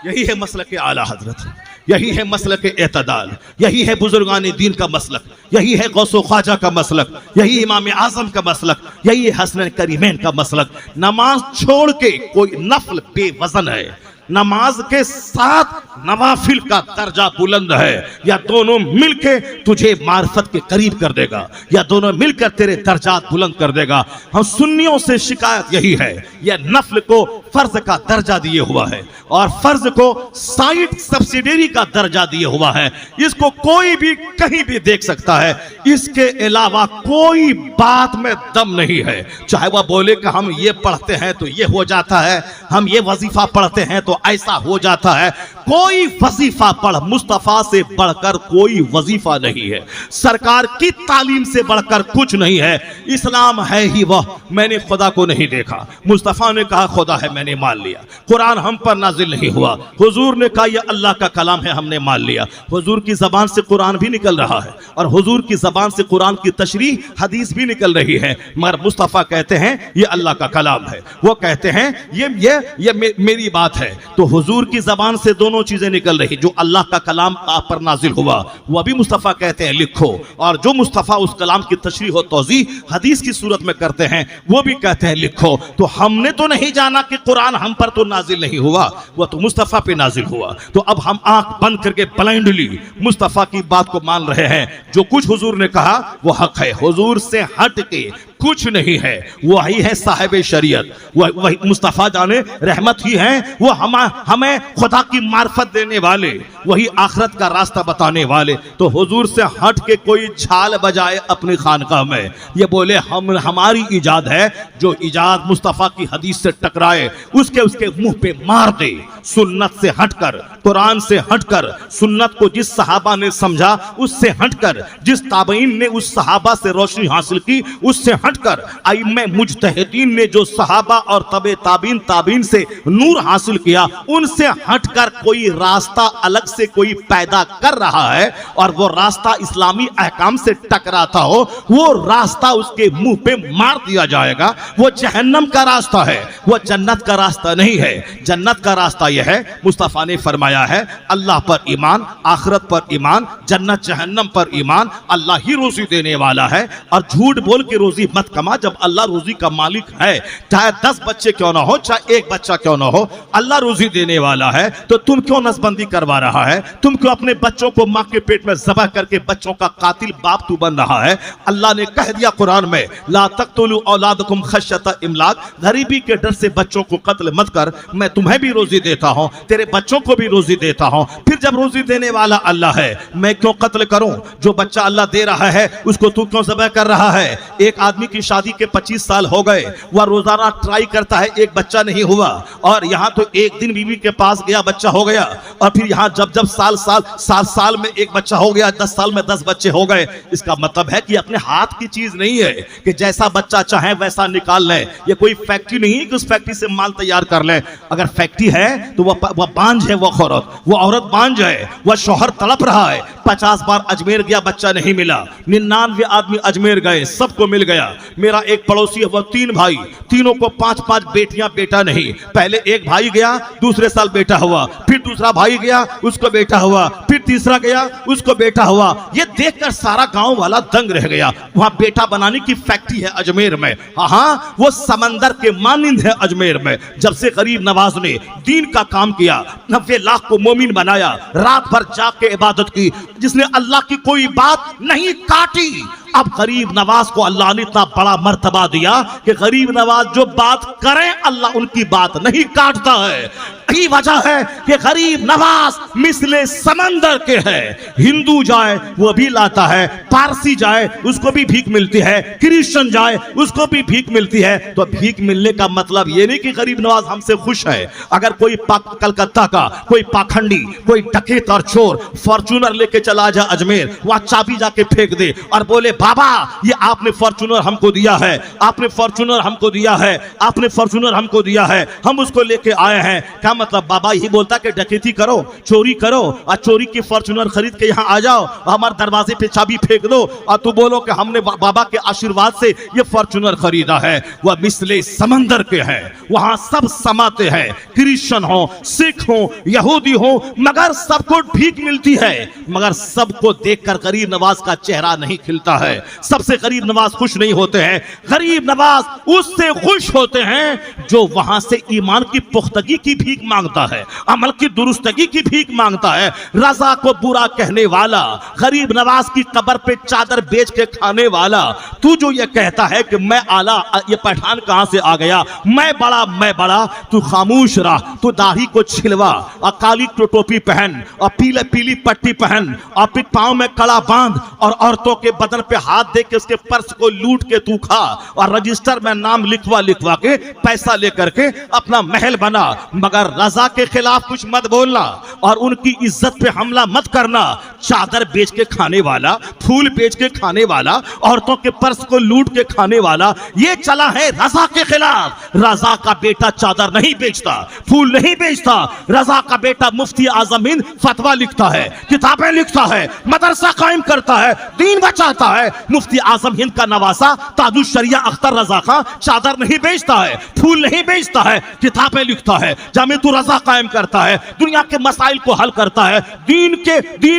यही है मसलक के आला हजरत, यही है मसलक के एतदाल, यही है बुजुर्गान दीन का मसलक, यही है गौसो ख्वाजा का मसलक, यही इमाम आजम का मसलक, यही है हसन करीमैन का मसलक। नमाज छोड़ के कोई नफल बेवजन है, नमाज के साथ नवाफिल का दर्जा बुलंद है। या दोनों मिलके तुझे मार्फत के करीब कर देगा, या दोनों मिलकर तेरे दर्जात बुलंद कर देगा। हम सुन्नियों से शिकायत यही है, यह नफल को फर्ज का दर्जा दिए हुआ है और फर्ज को साइड सब्सिडरी का दर्जा दिए हुआ है। इसको कोई भी कहीं भी देख सकता है, इसके अलावा कोई बात में दम नहीं है। चाहे वह बोले कि हम ये पढ़ते हैं तो ये हो जाता है, हम ये वजीफा पढ़ते हैं तो ऐसा हो जाता है। कोई वजीफा पढ़, मुस्तफा से बढ़कर कोई वजीफा नहीं है, सरकार की तालीम से बढ़कर कुछ नहीं है। इस्लाम है ही वह, मैंने खुदा को नहीं देखा, मुस्तफा ने कहा खुदा है, मैंने मान लिया। कुरान हम पर नाजिल नहीं हुआ, हुजूर ने कहा यह अल्लाह का कलाम है, हमने मान लिया। हुजूर की जबान से कुरान भी निकल रहा है और हुजूर की जबान से कुरान की तशरीह हदीस भी निकल रही है, मगर मुस्तफा कहते हैं यह अल्लाह का कलाम है। वो कहते हैं ये मेरी बात है। तो हुजूर की जबान से दोनों चीजें निकल रही, जो अल्लाह का कलाम आप पर नाजिल हुआ वह भी मुस्तफा कहते हैं लिखो, और जो मुस्तफा उस कलाम की तशरीह और तौज़ीह हदीस की सूरत में करते हैं वो भी कहते हैं लिखो। तो हमने तो नहीं जाना कि कुरान हम पर तो नाजिल नहीं हुआ, वह तो मुस्तफा पे नाजिल हुआ। तो अब हम आंख बंद करके ब्लाइंडली मुस्तफा की बात को मान रहे हैं। जो कुछ हुजूर ने कहा वो हक है, हुजूर से हट के कुछ नहीं है। वही है साहिब शरीयत, वही मुस्तफा जाने रहमत ही है, वो हमें खुदा की मार्फत देने वाले, वही आखिरत का रास्ता बताने वाले। तो हुजूर से हट के कोई झाल बजाए अपनी खानकाह में, ये बोले हमारी इजाद है, जो इजाद मुस्तफा की हदीस से टकराए उसके मुंह पे मार दे। सुन्नत से हटकर, कुरान से हटकर, सुन्नत को जिस सहाबा ने समझा उससे हटकर, जिस ताबईन ने उस सहाबा से रोशनी हासिल की उससे हटकर, आइम्मे मुजतहिदीन ने जो सहाबा और तबे ताबीन से नूर हासिल किया उनसे हटकर कोई रास्ता अलग से कोई पैदा कर रहा है और वो रास्ता इस्लामी अहकाम से टकराता हो, वो रास्ता उसके मुंह पे मार दिया जाएगा। वो जहन्नम का रास्ता है, वो जन्नत का रास्ता नहीं है। जन्नत का रास्ता यह है, मुस्तफा ने फरमाया है अल्लाह पर ईमान, आखिरत पर ईमान, जन्नत जहन्नम पर ईमान। अल्लाह ही रोजी देने वाला है और झूठ बोल के रोजी मत कमा जब अल्लाह रोजी का मालिक है। चाहे 10 बच्चे क्यों ना हो, चाहे 1 बच्चा क्यों ना हो, अल्लाह रोजी देने वाला है। तो तुम क्यों नसबंदी करवा रहा है? तुम क्यों अपने बच्चों को मां के पेट में ज़बह करके बच्चों का कातिल बाप तू बन रहा है? अल्लाह ने कह दिया कुरान में, ला तक़तुलू औलादकुम खश्यत इमलाक, गरीबी के डर से बच्चों को कत्ल मत कर, मैं तुम्हें भी रोजी देता हूं, तेरे बच्चों को भी रोजी देता हूं। फिर जब रोजी देने वाला अल्लाह है, मैं क्यों कत्ल करूं? जो बच्चा अल्लाह दे रहा है उसको तू क्यों ज़बह कर रहा है? एक आदमी की शादी के 25 साल हो गए, वह रोजाना ट्राई करता है, एक बच्चा नहीं हुआ, और यहाँ तो एक दिन बीवी के पास गया बच्चा हो गया, और फिर यहाँ जब साल में एक बच्चा हो गया, 10 साल में 10 बच्चे हो गए। इसका मतलब है कि अपने हाथ की चीज नहीं है कि जैसा बच्चा चाहे वैसा निकाल ले। ये कोई फैक्ट्री नहीं है कि उस फैक्ट्री से माल तैयार कर ले। अगर फैक्ट्री है तो वह बांझ है, वो औरत बांझ है, वह शौहर तड़प रहा है। 50 बार अजमेर गया, बच्चा नहीं मिला। 99 आदमी अजमेर गए, सबको मिल गया। मेरा एक पड़ोसी है, वह 3 भाई, तीनों को 5-5 बेटियां, बेटा नहीं। पहले एक भाई गया, दूसरे साल बेटा हुआ, फिर दूसरा भाई गया, उसको बेटा हुआ, फिर तीसरा गया, उसको बेटा हुआ। ये देखकर सारा गांव वाला दंग रह गया। वहां बेटा बनाने की फैक्ट्री है अजमेर में। हाँ, वो समंदर के मानिंद है अजमेर में। जब से गरीब नवाज ने दीन का काम किया, 90 लाख को मोमिन बनाया, रात भर जाग के इबादत की, जिसने अल्लाह की कोई बात नहीं काटी। अब गरीब नवाज को अल्लाह ने इतना बड़ा मर्तबा दिया कि गरीब नवाज जो बात करें अल्लाह उनकी बात नहीं काटता है। यही वजह है कि गरीब नवाज मिसले समंदर के है। हिंदू जाए वो भी लाता है, पारसी जाए उसको भी भीख मिलती है, क्रिश्चियन जाए उसको भी भीख मिलती है। तो भीख मिलने का मतलब ये नहीं कि गरीब नवाज हमसे खुश है। अगर कोई कलकत्ता का कोई पाखंडी, कोई डकैत और चोर फॉर्चूनर लेके चला जाए अजमेर, वहां चाबी जाके फेंक दे और बोले बाबा ये आपने फॉर्च्यूनर हमको दिया है, आपने फॉर्च्यूनर हमको दिया है, आपने फॉर्च्यूनर हमको दिया है, हम उसको लेके आए हैं। क्या मतलब? बाबा यही बोलता कि डकैती करो, चोरी करो और चोरी की फॉर्च्यूनर खरीद के यहाँ आ जाओ, हमारे दरवाजे पे चाबी फेंक दो और तू बोलो कि हमने बाबा के आशीर्वाद से ये फॉर्च्यूनर खरीदा है। वह मिसले समंदर के है, वहां सब समाते हैं, क्रिश्चियन हो, सिख हो, यहूदी हो, मगर सबको भीख मिलती है, मगर सबको देखकर गरीब नवाज का चेहरा नहीं खिलता है। सबसे गरीब नवाज खुश नहीं होते हैं। गरीब नवाज उससे खुश होते हैं जो वहां से ईमान की पुख्तगी की भीख मांगता है, अमल की दुरुस्तगी की भीख मांगता है। रजा को बुरा कहने वाला, गरीब नवाज की कब्र पे चादर बेच के खाने वाला, तू जो ये कहता है कि मैं आला, ये पठान कहां से आ गया, मैं बड़ा, तू खामोश रह। तू दाढ़ी को छिलवा और काली टोपी पहन और पीली पट्टी पहन और फिर पांव में कड़ा बांध और औरतों के बदन पे हाथ दे के उसके पर्स को लूट के तू खा और रजिस्टर में नाम लिखवा के पैसा लेकर के अपना महल बना, मगर रजा के खिलाफ कुछ मत बोलना और उनकी इज्जत पे हमला मत करना। चादर बेच के खाने वाला, फूल बेच के खाने वाला, औरतों के पर्स को लूट के खाने वाला, ये चला है रजा के खिलाफ। रजा का बेटा चादर नहीं बेचता, फूल नहीं बेचता। रजा का बेटा मुफ्ती आजम हिंद फतवा लिखता है, किताबें लिखता है, मदरसा कायम करता है, दीन बचाता है। मुफ्ती आजम हिंद का नवासा ताजुश शरिया अख्तर रजा खां चादर नहीं बेचता है, फूल नहीं बेचता है, किताबें लिखता है, जामिअतुर रजा कायम करता है, दुनिया के मसाइल को हल करता है, दीन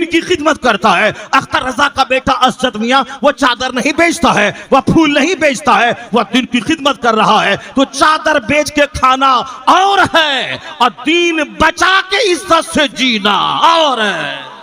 की खिदमत करता है। अख्तर रजा का बेटा असद मियां वो चादर नहीं बेचता है, वह फूल नहीं बेचता है, वह दीन की खिदमत कर रहा है। तो चादर बेच के खाना और है और दीन बचा के इज्जत से जीना और है।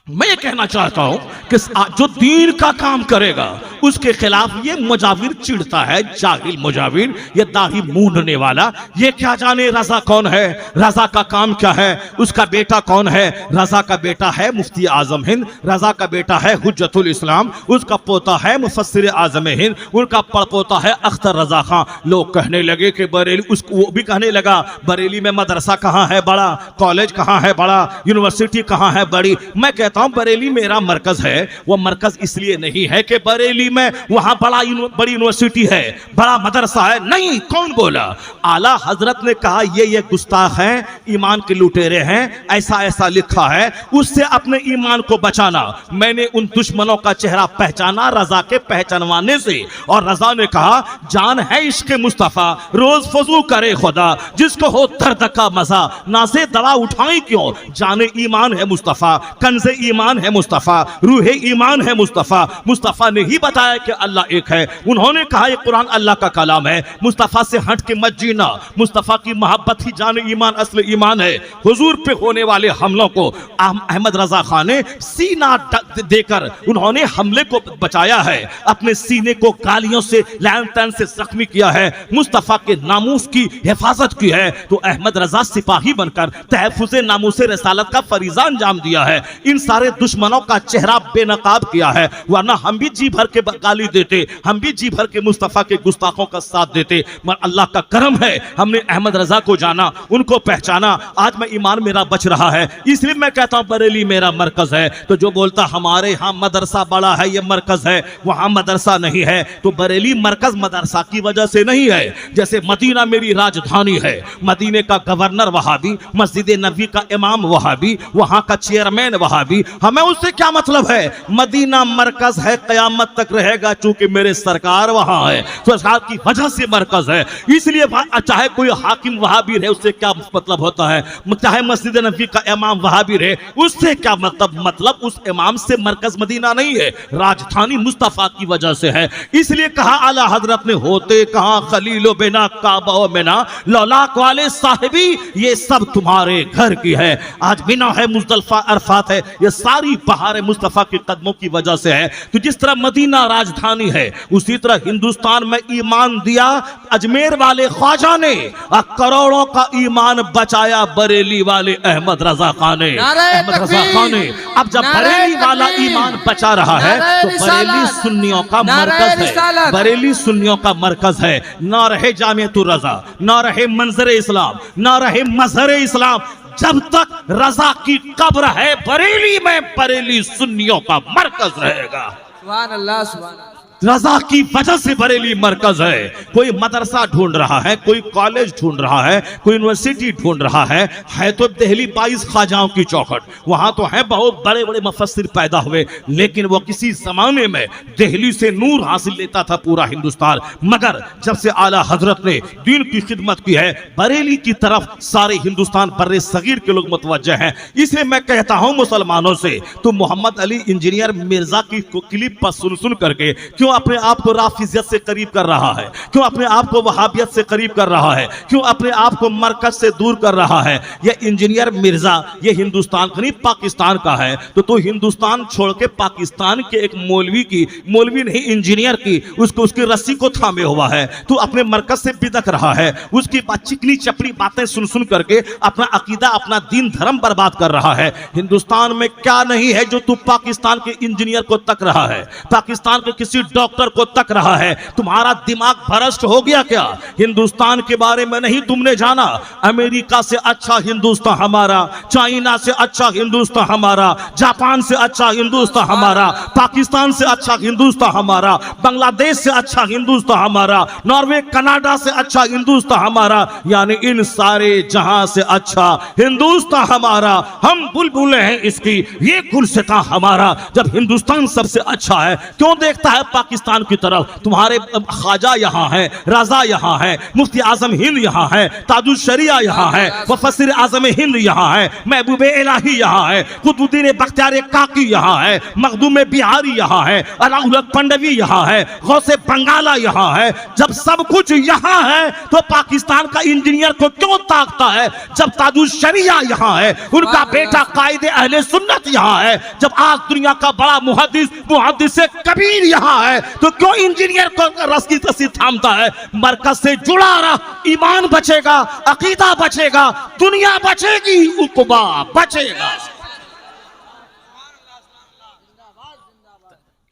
मैं ये कहना चाहता हूं कि जो दीन का काम करेगा उसके खिलाफ ये मुजाविर चिढ़ता है, जाहिल मुजाविर, ये दाढ़ी मूंढने वाला, ये क्या जाने रजा कौन है, रजा का काम क्या है, उसका बेटा कौन है। रजा का बेटा है मुफ्ती आजम हिंद, रजा का बेटा है हुज्जतुल इस्लाम, उसका पोता है मुफस्सिर आजम हिंद, उनका पड़पोता है अख्तर रजा खां। लोग कहने लगे कि बरेली, उसको वो भी कहने लगा बरेली में मदरसा कहाँ है बड़ा, कॉलेज कहाँ है बड़ा, यूनिवर्सिटी कहाँ है बड़ी। मैं कहता हूं बरेली मेरा मरकज है। वो मरकज इसलिए नहीं है कि बरेली में वहां बड़ी यूनिवर्सिटी है, बड़ा मदरसा है, नहीं। कौन बोला? आला हजरत ने कहा ये गुस्ताख हैं, ईमान के लुटेरे हैं, ऐसा लिखा है, उससे अपने ईमान को बचाना। मैंने उन दुश्मनों का चेहरा पहचाना रजा के पहचानवाने से, और रजा ने कहा जान है इश्क मुस्तफा, रोज फजू करे खुदा, जिसको हो दर्द का मजा, ना से दवा उठाई क्यों, जाने ईमान है मुस्तफा, कंज़े ईमान है मुस्तफा, रूहे ईमान है मुस्तफा। मुस्तफा ने ही बताया कि अल्लाह एक है। उन्होंने कहा ये कुरान अल्लाह का कलाम है, मुस्तफा से हट के मत जीना, मुस्तफा की मोहब्बत ही जाने ईमान असल ईमान है। हुजूर पे होने वाले हमलों को अहमद रजा खान ने सीना देकर उन्होंने हमले को बचाया है, अपने सीने को गालियों से लैन तैन से जख्मी किया है, मुस्तफा के नामूस की हिफाजत की है। तो अहमद रजा सिपाही बनकर तहफ़्फ़ुज़े नामूस रिसालत का फरीज़ा अंजाम दिया है, इन सारे दुश्मनों का चेहरा बेनकाब किया है। वरना हम भी जी भर के गाली देते, हम भी जी भर के मुस्तफा के गुस्ताखों का साथ देते, मगर अल्लाह का करम है हमने अहमद रजा को जाना, उनको पहचाना, आज मैं ईमान मेरा बच रहा है। इसलिए मैं कहता हूं बरेली मेरा मरकज है। तो जो बोलता हमारे यहाँ मदरसा बड़ा है, ये मरकज है, वहां मदरसा नहीं है, तो बरेली मरकज मदरसा की वजह से नहीं है। जैसे मदीना मेरी राजधानी है, मदीने का गवर्नर वहाबी, मस्जिद नबी का इमाम वहाबी, वहां का चेयरमैन वहाबी, हमें उससे क्या मतलब है। मदीना मरकज है, कयामत तक रहेगा, चूंकि मेरे सरकार वहां है, तो सरकार की वजह से मरकज है। इसलिए चाहे कोई हाकिम वहाबी रहे उससे क्या मतलब होता है, चाहे मस्जिद नबी का इमाम वहाबी रहे उससे क्या मतलब उस इमाम से मरकज मदीना नहीं है, राजधानी मुस्तफा की वजह से है। इसलिए कहा आला हजरत ने होते कहां खलीलो बिना काबा बिना लौलाक वाले साहिबी, ये सब तुम्हारे घर की है। आज बिना है, मुज़दलिफा अरफात है, ये सारी बहार मुस्तफा के कदमों की वजह से है। तो जिस तरह मदीना राजधानी है, उसी तरह हिंदुस्तान में ईमान दिया अजमेर वाले ख्वाजा ने, और करोड़ों का ईमान बचाया बरेली वाले अहमद रजा खान ने। अहमद रजा खान ने अब जब बरेली वाला ईमान बचा रहा है तो बरेली सुन्नियों का मरकज है, बरेली सुन्नियों का मरकज है। ना रहे जामिअतुर रजा, ना रहे मंजर इस्लाम, ना रहे मजहर इस्लाम, जब तक रजा की कब्र है बरेली में, बरेली सुन्नियों का मरकज रहेगा। सुभान अल्लाह, सुभान अल्लाह। रजा की वजह से बरेली मरकज है। कोई मदरसा ढूंढ रहा है, कोई कॉलेज ढूंढ रहा है, कोई यूनिवर्सिटी ढूंढ रहा है तो दिल्ली 22 ख्वाजाओं की चौखट, वहां तो है बहुत बड़े बड़े मुफस्सिर पैदा हुए, लेकिन वो किसी जमाने में दिल्ली से नूर हासिल लेता था पूरा हिंदुस्तान। मगर जब से आला हजरत ने दीन की खिदमत की है, बरेली की तरफ सारे हिंदुस्तान बर्रे सगीर के लोग मुतवज्जह हैं। इसे मैं कहता हूं मुसलमानों से, तुम मोहम्मद अली इंजीनियर मिर्जा की क्लिप पर सुन सुन करके क्यों अपने आप को राफिजियत से करीब कर रहा है, क्यों अपने आप को वहाबियत से करीब कर रहा है, क्यों अपने आप को मरकज से दूर कर रहा है। ये इंजीनियर मिर्जा ये हिंदुस्तान का नहीं पाकिस्तान का है, तो तू हिंदुस्तान छोड़ के पाकिस्तान के एक मौलवी नहीं इंजीनियर की उसको उसकी रस्सी को थामे हुआ है। तू अपने मरकज से बिदक रहा है, उसकी चिकनी चपड़ी बातें सुन सुन करके अपना अकीदा अपना दीन धर्म बर्बाद कर रहा है। हिंदुस्तान में क्या नहीं है जो तू पाकिस्तान के इंजीनियर को तक रहा है, पाकिस्तान के किसी डॉक्टर को तक रहा है। तुम्हारा दिमाग भ्रष्ट हो गया क्या? हिंदुस्तान के बारे में नहीं तुमने जाना? अमेरिका से अच्छा हिंदुस्तान हमारा, चाइना से अच्छा हिंदुस्तान हमारा, जापान से अच्छा हिंदुस्तान हमारा, पाकिस्तान से अच्छा हिंदुस्तान हमारा, बांग्लादेश से अच्छा हिंदुस्तान हमारा, नॉर्वे कनाडा से अच्छा हिंदुस्तान हमारा, यानी इन सारे जहां से अच्छा हिंदुस्तान हमारा। हम बुलबुलें हैं इसकी, ये गुलसिता हमारा। जब हिंदुस्तान सबसे अच्छा है क्यों देखता है पाकिस्तान की तरफ? तुम्हारे ख्वाजा यहाँ है, रजा यहाँ है, मुफ्ती आजम हिंद यहाँ है, ताजुल शरिया यहाँ है, मुफस्सिर आजम हिंद यहाँ है, महबूब इलाही यहाँ है, कुतुबुद्दीन बख्तियार काकी यहाँ है, मखदूम बिहारी यहाँ है, अलाउल पंडवी यहाँ है, गौसे बंगाला यहाँ है। जब सब कुछ यहाँ है तो पाकिस्तान का इंजीनियर को क्यों ताकता है? जब ताजुल शरिया यहाँ है, उनका बेटा कायदे अहले सुन्नत यहाँ है, जब आज दुनिया का बड़ा मुहद्दिस कबीर यहाँ है, तो क्यों इंजीनियर को रस की रस्सी थामता है? मरकज से जुड़ा रहा, ईमान बचेगा, अकीदा बचेगा, दुनिया बचेगी, उक़बा बचेगा।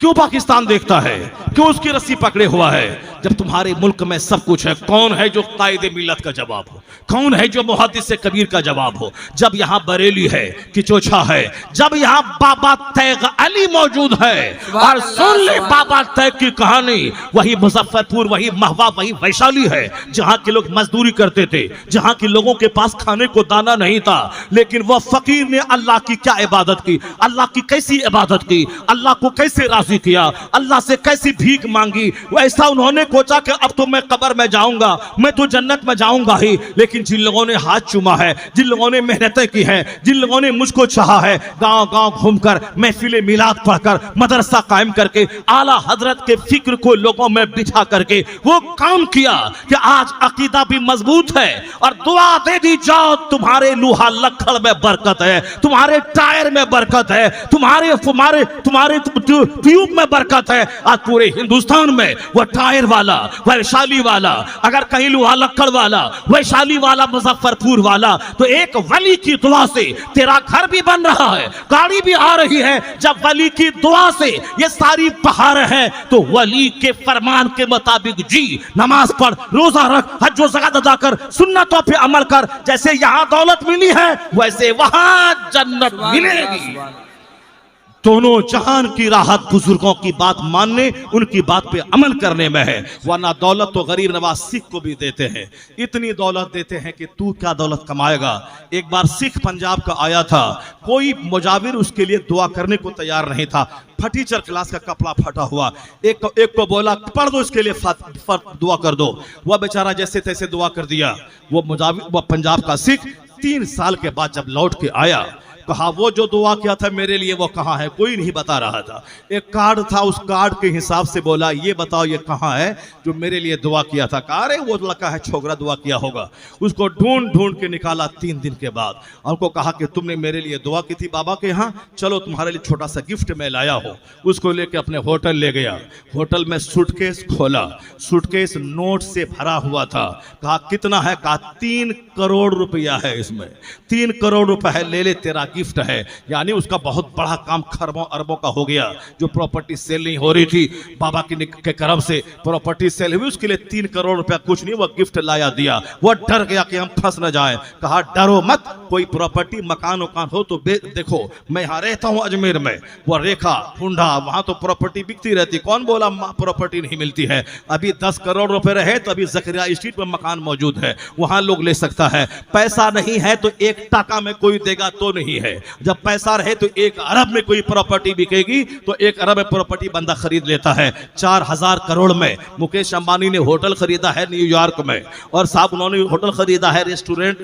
क्यों पाकिस्तान देखता है, क्यों उसकी रस्सी पकड़े हुआ है? जब तुम्हारे मुल्क में सब कुछ है, कौन है जो कायदे मिल्लत का जवाब हो? कौन है जो मुहद्दिस कबीर का जवाब हो? जब यहाँ बरेली है, किचोछा है, जब यहाँ बाबा तैग अली मौजूद है, और सुन ले बाबा तैग की कहानी, वही मुजफ्फरपुर, वही महवा, वही वैशाली है जहाँ के लोग मजदूरी करते थे, जहाँ के लोगों के पास खाने को दाना नहीं था, लेकिन वह फकीर ने अल्लाह की क्या इबादत की, अल्लाह की कैसी इबादत की, अल्लाह को कैसे राजी किया, अल्लाह से कैसी भीख मांगी। वैसा उन्होंने सोचा कि अब तो मैं कब्र में जाऊंगा, मैं तो जन्नत में जाऊंगा ही, लेकिन जिन लोगों ने हाथ चूमा है, जिन लोगों ने मेहनतें की हैं, जिन लोगों ने मुझको चाहा है, गांव गांव घूमकर महफिले मिलाद पढ़कर मदरसा कायम करके आला हजरत के फिक्र को लोगों में बिठा करके वो काम किया कि आज अकीदा भी मजबूत है और दुआ दे दी जाओ, तुम्हारे लूहा लक्कड़ में बरकत है, तुम्हारे टायर में बरकत है, तुम्हारे तुम्हारे तुम्हारे ट्यूब में बरकत है। आज पूरे हिंदुस्तान में वह टायर वाला, वैशाली वाला, अगर कहीं लूहा लक्कड़ वाला, वैशाली वाला, मुजफ्फरपुर वाला, तो एक वली की दुआ से तेरा घर भी बन रहा है, गाड़ी भी आ रही है। जब वली की दुआ से ये सारी बहार है तो वली के फरमान के मुताबिक जी, नमाज पढ़, रोजा रख, हज व ज़कात अदा कर, सुन्नतों पे अमल कर। जैसे यहां दौलत मिली है वैसे वहां जन्नत मिलेगी। दोनों जहान की राहत बुजुर्गों की बात मानने, उनकी बात पे अमल करने में है, वरना दौलत तो गरीब नवाज सिख को भी देते हैं, इतनी दौलत देते हैं कि तू क्या दौलत कमाएगा। एक बार सिख पंजाब का आया था, कोई मुजाविर उसके लिए दुआ करने को तैयार नहीं था, फटीचर क्लास का कपड़ा फटा हुआ, एक को बोला पढ़ दो इसके लिए दुआ कर दो, वह बेचारा जैसे तैसे दुआ कर दिया। वो मुजाविर, वो पंजाब का सिख 3 साल के बाद जब लौट के आया, कहा वो जो दुआ किया था मेरे लिए वो कहाँ है, कोई नहीं बता रहा था। एक कार्ड था, उस कार्ड के हिसाब से बोला ये बताओ ये कहाँ है जो मेरे लिए दुआ किया था। कहा अरे वो लड़का है छोकरा दुआ किया होगा। उसको ढूंढ ढूंढ के निकाला 3 दिन के बाद, और उनको कहा कि तुमने मेरे लिए दुआ की थी बाबा के यहाँ, चलो तुम्हारे लिए छोटा सा गिफ्ट मैं लाया हूँ। उसको लेके अपने होटल ले गया, होटल में सूटकेस खोला, सूटकेस नोट से भरा हुआ था। कहा कितना है? कहा 3 करोड़ रुपया है इसमें, 3 करोड़ रुपया है, ले ले तेरा गिफ्ट है, यानी उसका बहुत बड़ा काम खरबों अरबों का हो गया। जो प्रॉपर्टी सेल नहीं हो रही थी, बाबा के करम से प्रॉपर्टी सेल हुई, उसके लिए 3 करोड़ रुपया कुछ नहीं, वह गिफ्ट लाया दिया। वह डर गया कि हम फंस न जाए, कहा डरो मत, कोई प्रॉपर्टी मकान उकान हो तो देखो, मैं यहाँ रहता हूँ अजमेर में, वो रेखा ढूंढा, वहां तो प्रॉपर्टी बिकती रहती, कौन बोला प्रॉपर्टी नहीं मिलती है। अभी 10 करोड़ रुपए रहे तो अभी जकरिया स्ट्रीट में मकान मौजूद है, वहां लोग ले सकता है। पैसा नहीं है तो 1 टका में कोई देगा तो नहीं है, जब पैसा रहे तो 1 अरब में कोई प्रॉपर्टी बिकेगी तो 1 अरब में प्रॉपर्टी बंदा खरीद लेता है। 4000 करोड़ में मुकेश अंबानी ने होटल खरीदा है न्यूयॉर्क में, और साहब उन्होंने होटल खरीदा है रेस्टोरेंट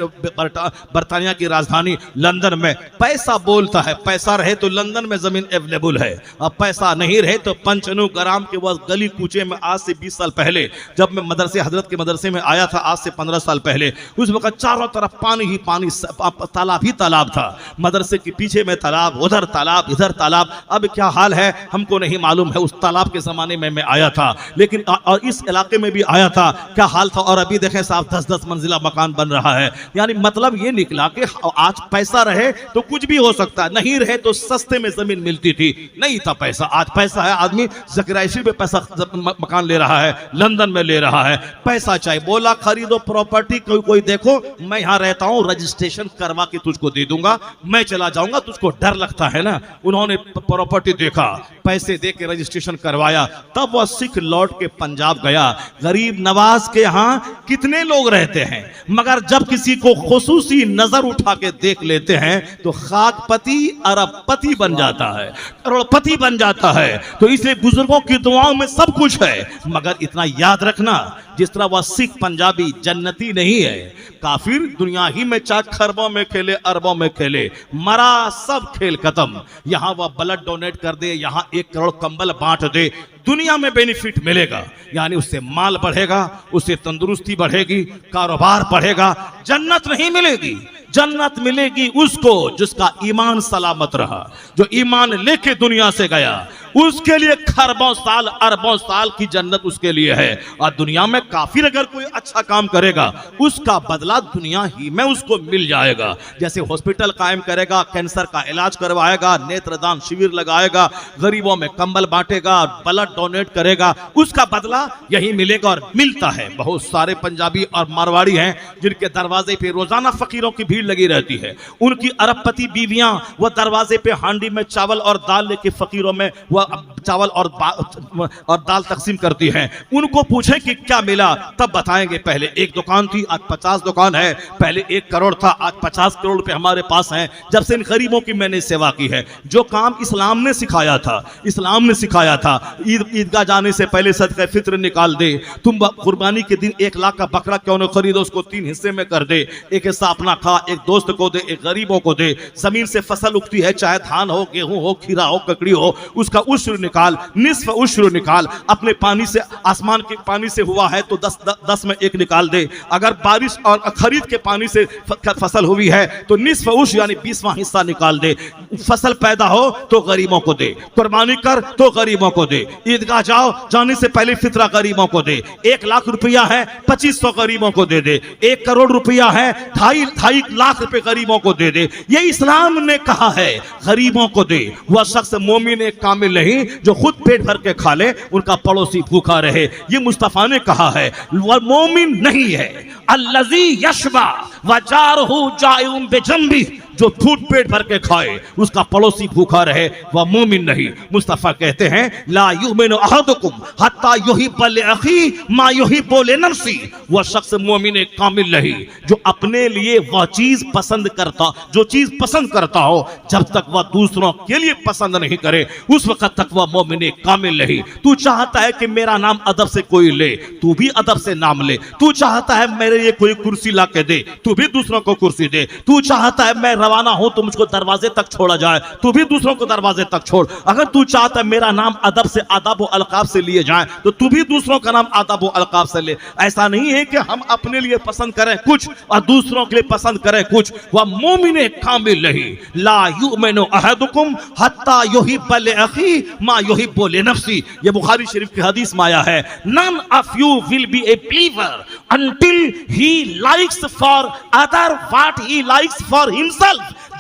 बर्तानिया की राजधानी लंदन में। पैसा बोलता है, पैसा रहे तो लंदन में जमीन अवेलेबल है, अब पैसा नहीं रहे तो पंचनू ग्राम के वह गली कूचे में आज से 20 साल पहले जब मैं मदरसे हजरत के मदरसे में आया था, आज से 15 साल पहले, उस वक्त चारों तरफ पानी ही पानी, तालाब ही तालाब था। मदरसे के पीछे में तालाब, उधर तालाब, इधर तालाब। अब क्या हाल है हमको नहीं मालूम है, उस तालाब के जमाने में मैं आया था, लेकिन और इस इलाके में भी आया था, क्या हाल था। और अभी देखें साहब 10-10 मंजिला मकान बन रहा है। यानी मतलब ये निकला कि आज पैसा रहे तो कुछ भी हो सकता है, नहीं रहे तो सस्ते में जमीन मिलती थी, नहीं था पैसा। आज पैसा है, आदमी जकराइशी में पैसा मकान ले रहा है, लंदन में ले रहा है, पैसा चाहिए। बोला खरीदो प्रॉपर्टी, कोई देखो मैं यहाँ रहता हूँ, रजिस्ट्रेशन करवा के तुझको दे दूंगा, मैं चला जाऊंगा। तुझको डर लगता है ना। उन्होंने प्रॉपर्टी देखा, पैसे दे के रजिस्ट्रेशन करवाया, तब वह सिख लौट के पंजाब गया। गरीब नवाज के यहाँ कितने लोग रहते हैं, मगर जब किसी को खुसूसी नजर उठा के देख लेते हैं तो खाकपति अरबपति बन जाता है, करोड़पति बन जाता है। तो इसलिए बुजुर्गों की दुआओं में सब कुछ है, मगर इतना याद रखना, जिस तरह वह सिख पंजाबी जन्नती नहीं है, काफिर दुनिया ही में चाहे खरबों में खेले अरबों में खेले, मरा सब खेल खत्म। यहाँ वह ब्लड डोनेट कर दे, यहाँ 1 करोड़ कंबल बांट दे, दुनिया में बेनिफिट मिलेगा, यानी उससे माल बढ़ेगा, उससे तंदुरुस्ती बढ़ेगी, कारोबार बढ़ेगा। जन्नत नहीं मिलेगी, जन्नत मिलेगी उसको जिसका ईमान सलामत रहा, जो ईमान लेके दुनिया से गया, उसके लिए खरबों साल अरबों साल की जन्नत उसके लिए है। और दुनिया में काफिर अगर कोई अच्छा काम करेगा, उसका बदला दुनिया ही में उसको मिल जाएगा। जैसे हॉस्पिटल कायम करेगा, कैंसर का इलाज करवाएगा, नेत्रदान शिविर लगाएगा, गरीबों में कंबल बांटेगा, ब्लड डोनेट करेगा, उसका बदला यही मिलेगा। और मिलता है। बहुत सारे पंजाबी और मारवाड़ी हैं जिनके दरवाजे पे रोजाना फकीरों की भीड़ लगी रहती है। उनकी अरबपति बीवियां वह दरवाजे पे हांडी में चावल और दाल लेके फकीरों में वह चावल और दाल तकसीम करती हैं। उनको पूछे कि क्या मिला, तब बताएंगे पहले 1 दुकान थी, आज 50 दुकान है, पहले 1 करोड़ था, आज 50 करोड़ रुपए हमारे पास हैं, जब से इन गरीबों की मैंने सेवा की है। जो काम इस्लाम ने सिखाया था, इस्लाम ने सिखाया था, ईदगाह जाने से पहले सदका फित्र निकाल दे, तुम कुर्बानी के दिन 1 लाख का बकरा क्यों न खरीदो, उसको 3 हिस्से में कर दे, 1 हिस्सा अपना खा, 1 दोस्त को दे, 1 गरीबों को दे। जमीन से फसल उगती है, चाहे धान हो, गेहूं हो, खीरा हो, ककड़ी हो, उसका उश्र निकाल, निस्फ उश्र निकाल। अपने पानी से, आसमान के पानी से हुआ है तो 10 में 1 निकाल दे। अगर बारिश और खरीद के पानी से फसल हुई है तो निस्फ उश्र यानी 20वां हिस्सा निकाल दे। फसल पैदा हो तो गरीबों को दे, कुर्बानी कर तो गरीबों को दे, ईदगाह जाओ, जाने से पहले फितरा गरीबों को दे। 1 लाख रुपया है, 2500 गरीबों को दे दे। 1 करोड़ रुपया है, 2.5 लाख रुपए गरीबों को दे दे। ये इस्लाम ने कहा है, गरीबों को दे। वह शख्स मोमिन कामिल नहीं जो खुद पेट भर के खा ले, उनका पड़ोसी भूखा रहे। ये मुस्तफा ने कहा है। वह मोमिन नहीं है अल्लज़ी यशबा वजारहु जाइउम बेजंबी, जो फूट पेट भर के खाए उसका पड़ोसी भूखा रहे, वह मोमिन नहीं। मुस्तफा कहते हैं ला युमिनु अहदुकुम हत्ता युहिब्बा लिअखी मा युहिब्बु लिनफ्सी। वह शख्स मोमिन कामिल नहीं जो अपने लिए वह चीज पसंद करता, जो चीज पसंद करता हो, जब तक वह दूसरों के लिए पसंद नहीं करे उस वक्त तक वह मोमिन कामिल नहीं। तू चाहता है कि मेरा नाम अदब से कोई ले, तू भी अदब से नाम ले। तू चाहता है मेरे लिए कोई कुर्सी ला के दे, तू भी दूसरों को कुर्सी दे। तू चाहता है मैं रवाना हूं तो मुझको दरवाजे तक छोड़ा जाए, तू भी दूसरों को दरवाजे तक छोड़। अगर तू चाहता है मेरा नाम अदब से, आदाब व अलकाब से लिए जाए, तो तू भी दूसरों का नाम आदाब व अलकाब से ले। ऐसा नहीं है कि हम अपने लिए पसंद करें कुछ और दूसरों के लिए पसंद करें कुछ। वह मोमिन कामिल नहीं। ला युमिनु अहदुकुम हत्ता युहिब्बा लिअखी मा युहिब्बु लिनफ्सी। ये बुखारी शरीफ की हदीस में आया है। None of you will be a believer until he likes for other what he likes for himself.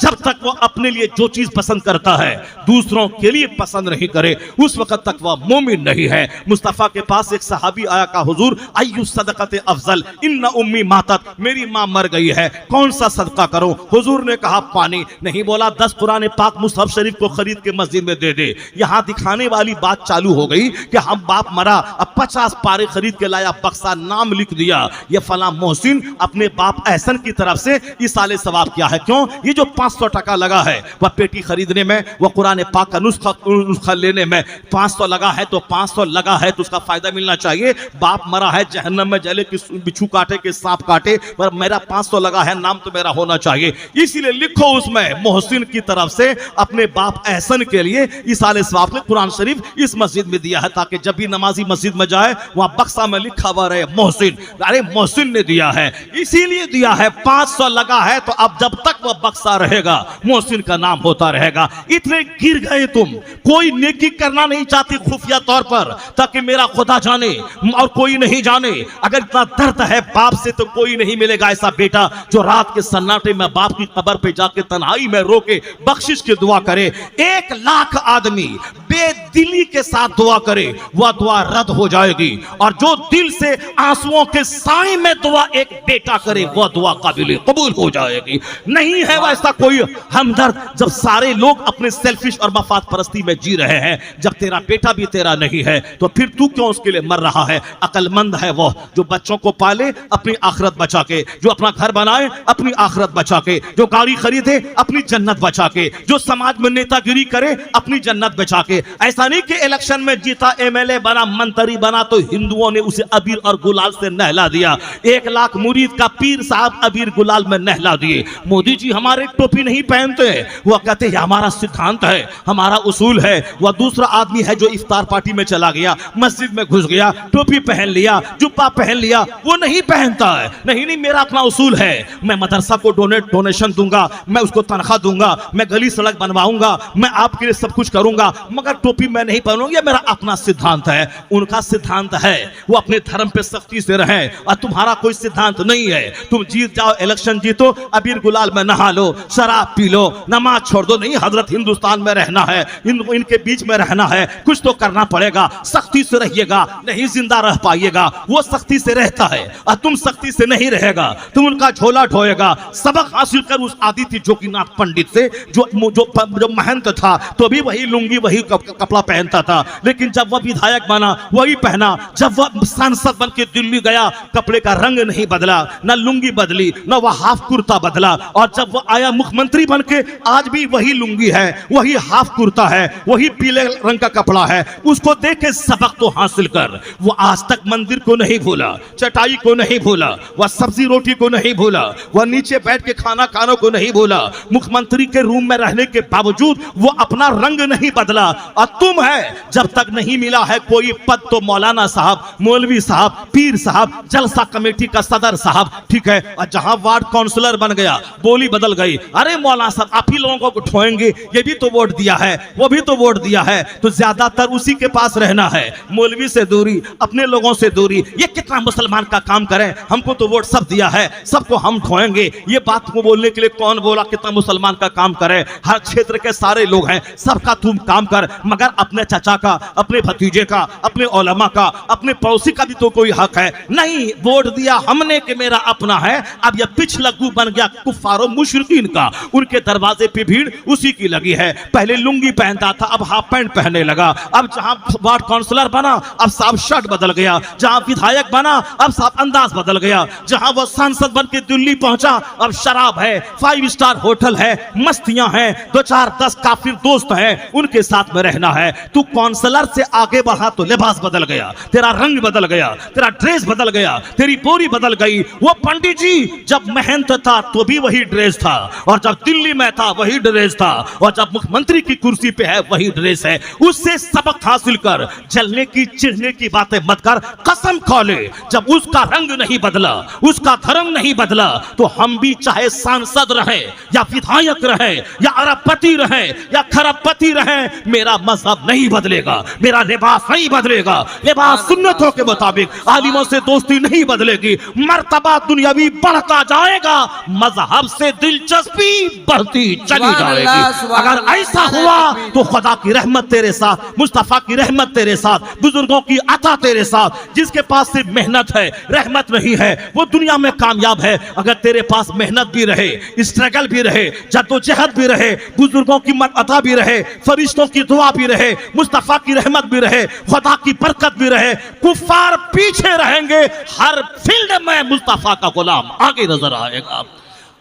जब तक वो अपने लिए जो चीज पसंद करता है दूसरों के लिए पसंद नहीं करे, उस वक्त तक वह मोमिन नहीं है। मुस्तफा के पास एक सहाबी आया, का हुजूर अय्यु सदक़त अफजल, इन्ना उम्मी मातत, मेरी मां मर गई है, कौन सा सदका करूं? हुजूर ने कहा पानी। नहीं बोला 10 कुरान पाक मुसहफ शरीफ को खरीद के मस्जिद में दे दे। यहां दिखाने वाली बात चालू हो गई कि हम बाप मरा, अब 50 पारे खरीद के लाया, बक्सा नाम लिख दिया, ये फला मोहसिन अपने बाप एहसन की तरफ से इसाले सवाब किया है। क्यों? ये जो 500 टका लगा है वह पेटी खरीदने में, वह कुरान पाक का नुस्खा लेने में 500 लगा है, तो 500 लगा है तो उसका फायदा मिलना चाहिए। बाप मरा है, जहन्नम में जले कि बिच्छू काटे कि सांप काटे, पर मेरा 500 लगा है, नाम तो मेरा होना चाहिए। इसीलिए लिखो उसमें मोहसिन की तरफ से अपने बाप एहसन के लिए इसाले सवाब ने कुरान शरीफ इस मस्जिद में दिया है, ताकि जब भी नमाजी मस्जिद में जाए वहां बक्सा में लिखा हुआ रहे मोहसिन। अरे मोहसिन ने दिया है, इसीलिए दिया है। 500 लगा है तो अब जब तक वह बक्सा रहेगा मोहसिन का नाम होता रहेगा। इतने गिर गए तुम, कोई नेकी करना नहीं चाहती खुफिया तौर पर, ताकि मेरा खुदा जाने और कोई नहीं जाने। अगर इतना दर्द है बाप से तो कोई नहीं मिलेगा ऐसा बेटा जो रात के सन्नाटे में बाप की कब्र पे जाके तन्हाई में रो के बख्शिश की दुआ करे। 1 लाख आदमी बेदिली के साथ दुआ करे, वह दुआ रद्द हो जाएगी। और जो दिल से आंसुओं के साए में दुआ एक बेटा करे, वह दुआ काबिल कबूल हो जाएगी। नहीं है वैसा कोई हमदर्द, जब सारे लोग अपने सेल्फिश और मफाद परस्ती में जी रहे हैं। जब तेरा बेटा भी तेरा नहीं है तो फिर तू क्यों उसके लिए मर रहा है? अकलमंद है वो जो बच्चों को पाले अपनी आखिरत बचा के, जो अपना घर बनाए अपनी आखिरत बचा के, जो गाड़ी खरीदे अपनी जन्नत बचा के, जो समाज में नेतागिरी करे अपनी जन्नत बचा के। ऐसा नहीं कि इलेक्शन में जीता, एमएलए बना, मंत्री बना तो हिंदुओं ने उसे अबीर और गुलाल से नहला दिया। 1 लाख मुरीद का पीर साहब अबीर गुलाल में नहला दिए। मोदी जी हमारे टोपी नहीं पहनते, वह कहते हैं हमारा सिद्धांत है, हमारा उसूल है। वह दूसरा आदमी है जो इफ्तार पार्टी में चला गया, मस्जिद में घुस गया, टोपी पहन लिया, जुब्बा पहन लिया, वो नहीं पहनता है। नहीं नहीं, मेरा अपना उसूल है, मैं मदरसा को डोनेशन दूंगा, मैं उसको तनख्वाह दूंगा, मैं गली सड़क बनवाऊंगा, मैं आपके लिए सब कुछ करूंगा, मगर टोपी मैं नहीं पहनूंगा, मेरा अपना सिद्धांत है। उनका सिद्धांत है वो अपने धर्म पे सख्ती से रहे, और तुम्हारा कोई सिद्धांत नहीं है। तुम जीत जाओ, इलेक्शन जीतो, अबीर गुलाल में नहा लो, शराब पी लो, नमाज छोड़ दो। नहीं, हजरत हिंदुस्तान में रहना है, इनके बीच में रहना है, कुछ तो करना पड़ेगा, सख्ती से रहिएगा, नहीं जिंदा रह पाइएगा। वो सख्ती से रहता है और तुम सख्ती से नहीं रहेगा, तुम उनका झोला ढोएगा। सबक हासिल कर उस आदित्य जोगीनाथ पंडित से, जो महंत था तो भी वही लुंगी वही कपड़ा पहनता था, लेकिन जब वह विधायक बना वही पहना। जब वह सांसद बन के दिल्ली गया, कपड़े का रंग नहीं बदला, न लुंगी बदली, न वह हाफ कुर्ता बदला। और जब वह आया मुख्यमंत्री बन के, आज भी वही लुंगी है, वही हाफ कुर्ता है, वही पीले रंग का कपड़ा है। उसको देख के सबक तो हासिल कर। वो आज तक मंदिर को नहीं भूला, चटाई को नहीं भूला, वह सब्जी रोटी को नहीं भूला, वह नीचे बैठ के खाना खाने को नहीं भूला। मुख्यमंत्री के रूम में रहने के बावजूद वो अपना रंग नहीं बदला। और तुम है, जब तक नहीं मिला है कोई पद तो मौलाना साहब, मौलवी साहब, पीर साहब, जलसा कमेटी का सदर साहब, ठीक है। और जहां वार्ड काउंसलर बन गया, बोली बदल गई, अरे मौलाना साहब आप ही लोगों को उठवाएंगे, ये भी तो वोट दिया है, वो भी तो वोट दिया है, तो ज्यादातर उसी के पास रहना है। मौलवी से दूरी, अपने लोगों से दूरी। ये कितना मुसलमान का काम करें, हमको तो वोट सब दिया है, सबको हम ढोएंगे। ये बात को बोलने के लिए कौन बोला कितना मुसलमान का काम करे? हर क्षेत्र के सारे लोग हैं, सबका तुम काम कर, मगर अपने चाचा का, अपने भतीजे का, अपने ओलमा का, अपने पड़ोसी का भी तो कोई हक है। नहीं, वोट दिया हमने कि मेरा अपना है। अब यह पिछलग्गू बन गया कुफारो मुशरिकीन का, उनके दरवाजे पे भीड़ उसी की लगी है। पहले लुंगी पहनता था, अब हाफ पैंट पहनने लगा। अब जहां वार्ड काउंसलर बना, अब साहब शर्ट बदल गया। जहां विधायक बना, अब साहब अंदाज बदल गया। जहां वो सांसद बन के दिल्ली पहुंचा, अब शराब है, 5 स्टार होटल है, मस्तियां हैं, 2-4-10 काफिर दोस्त हैं, उनके साथ में रहना है। तू काउंसलर से आगे बढ़ा तो लिबास बदल गया, तेरा रंग बदल गया, तेरा ड्रेस बदल गया, तेरी बोरी बदल गई। वो पंडित जी जब महंत था तो भी वही ड्रेस था, और जब दिल्ली में था वही ड्रेस था, और जब मुख्यमंत्री की कुर्सी पे है वही ड्रेस है। उससे सबक हासिल कर, जलने की चिढ़ने की बातें मत कर। कसम खा ले, जब उसका रंग नहीं बदला, उसका धर्म नहीं बदला, तो हम भी चाहे सांसद रहे या विधायक रहे या अरबपति रहे या खरबपति रहे, मेरा मजहब नहीं बदलेगा, मेरा लिबास नहीं बदलेगा। लिबास सुन्नतों के मुताबिक, आलिमों से दोस्ती नहीं बदलेगी। मर्तबा दुनियावी बढ़ता जाएगा, मजहब से दिलचस्पी भी बढ़ती चली सुभान जाएगी। अल्लाह, सुभान अगर अल्लाह, ऐसा नारे हुआ तकबीर। तो खुदा की रहमत तेरे साथ, मुस्तफा की रहमत तेरे साथ, बुजुर्गों की अता तेरे साथ। जिसके पास सिर्फ मेहनत है, रहमत नहीं है, वो दुनिया में कामयाब है। अगर तेरे पास मेहनत भी रहे, स्ट्रगल भी रहे, जद्दोजहद भी रहे, बुजुर्गों की अता भी रहे, फरिश्तों की दुआ भी रहे, मुस्तफा की रहमत भी रहे, खुदा की बरकत भी रहे, कुफ्फार पीछे रहेंगे। हर फील्ड में मुस्तफा का गुलाम आगे नजर आएगा।